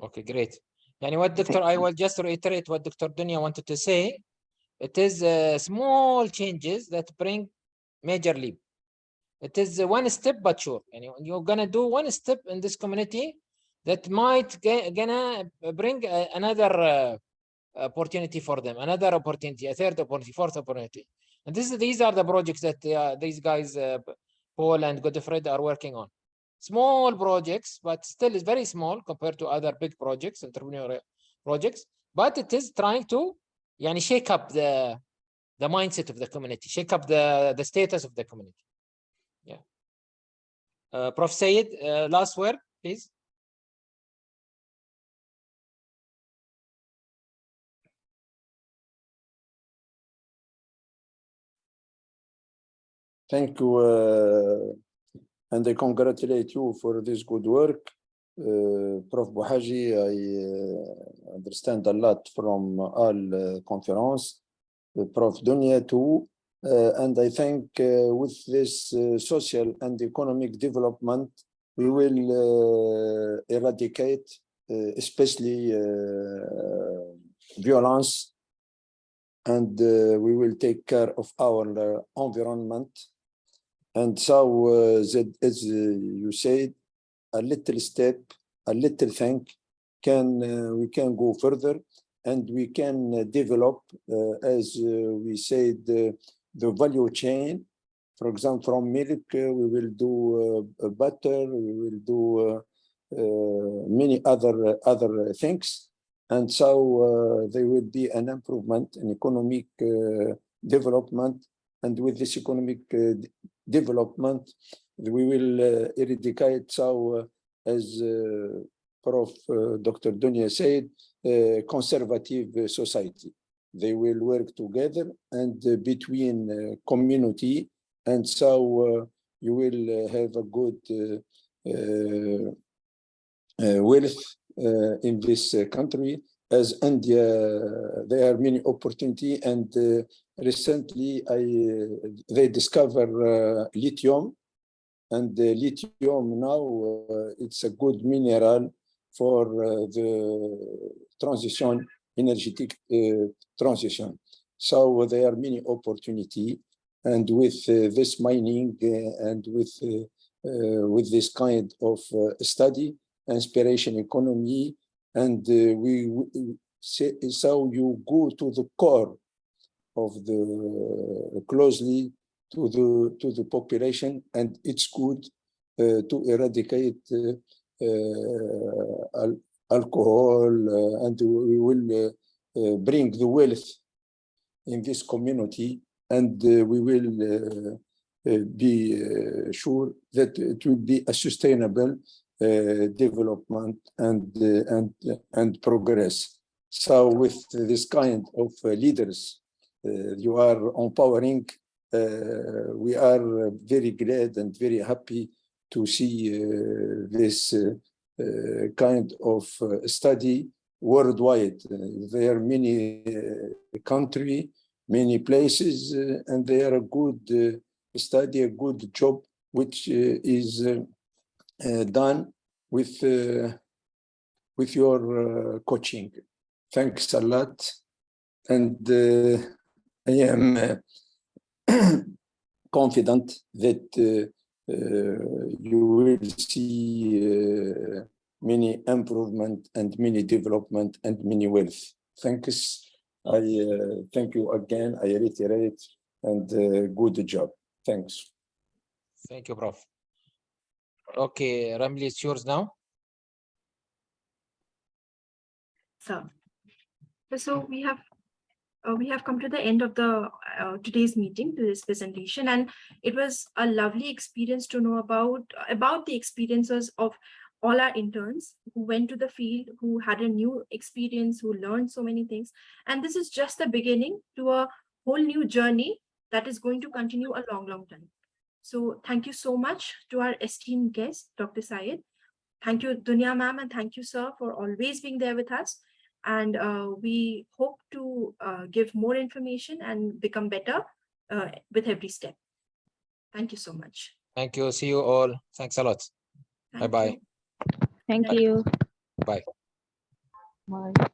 Okay, great. And what Dr. I will just reiterate what Dr. Dunya wanted to say. It is small changes that bring major leap. It is one step, but sure. And you're gonna do one step in this community that might gonna bring another opportunity for them, another opportunity, a third opportunity, fourth opportunity. And these are the projects that these guys, Paul and Godfred, are working on. Small projects, but still is very small compared to other big projects, entrepreneurial projects. But it is trying to shake up the mindset of the community, shake up the status of the community. Yeah. Prof. Sayed, last word, please. Thank you, and I congratulate you for this good work. Prof. Bouhaji, I understand a lot from all conference. Prof. Dunya too. And I think with this social and economic development, we will eradicate especially violence, and we will take care of our environment. And so, as you said, a little step, a little thing, we can go further, and we can develop, as we said, the value chain. For example, from milk, we will do butter, we will do many other things. And so there will be an improvement in economic development. And with this economic development, we will eradicate, so as Prof. Dr. Dunya said, conservative society. They will work together and between community, and so you will have a good wealth in this country. As India, there are many opportunity, and recently they discover lithium, and lithium now it's a good mineral for the transition, energetic transition. So there are many opportunity, and with this mining and with this kind of study, inspiration economy, and so you go to the core of the closely to the population, and it's good to eradicate alcohol, and we will bring the wealth in this community, and we will be sure that it will be a sustainable development and progress. So with this kind of leaders you are empowering, we are very glad and very happy to see this kind of study worldwide. There are many countries, many places, and they are a good study, a good job, which is done with your coaching. Thanks a lot, and I am confident that you will see many improvement and many development and many wealth. Thanks. I thank you again. I reiterate, and good job. Thanks. Thank you, Prof. Okay, Ramli, it's yours now. So we have come to the end of the today's meeting, to this presentation, and it was a lovely experience to know about the experiences of all our interns who went to the field, who had a new experience, who learned so many things. And this is just the beginning to a whole new journey that is going to continue a long, long time. So thank you so much to our esteemed guest, Dr. Syed. Thank you, Dunya ma'am, and thank you, sir, for always being there with us. And we hope to give more information and become better with every step. Thank you so much. Thank you. See you all. Thanks a lot. Bye-bye. Thank you. Bye. Bye.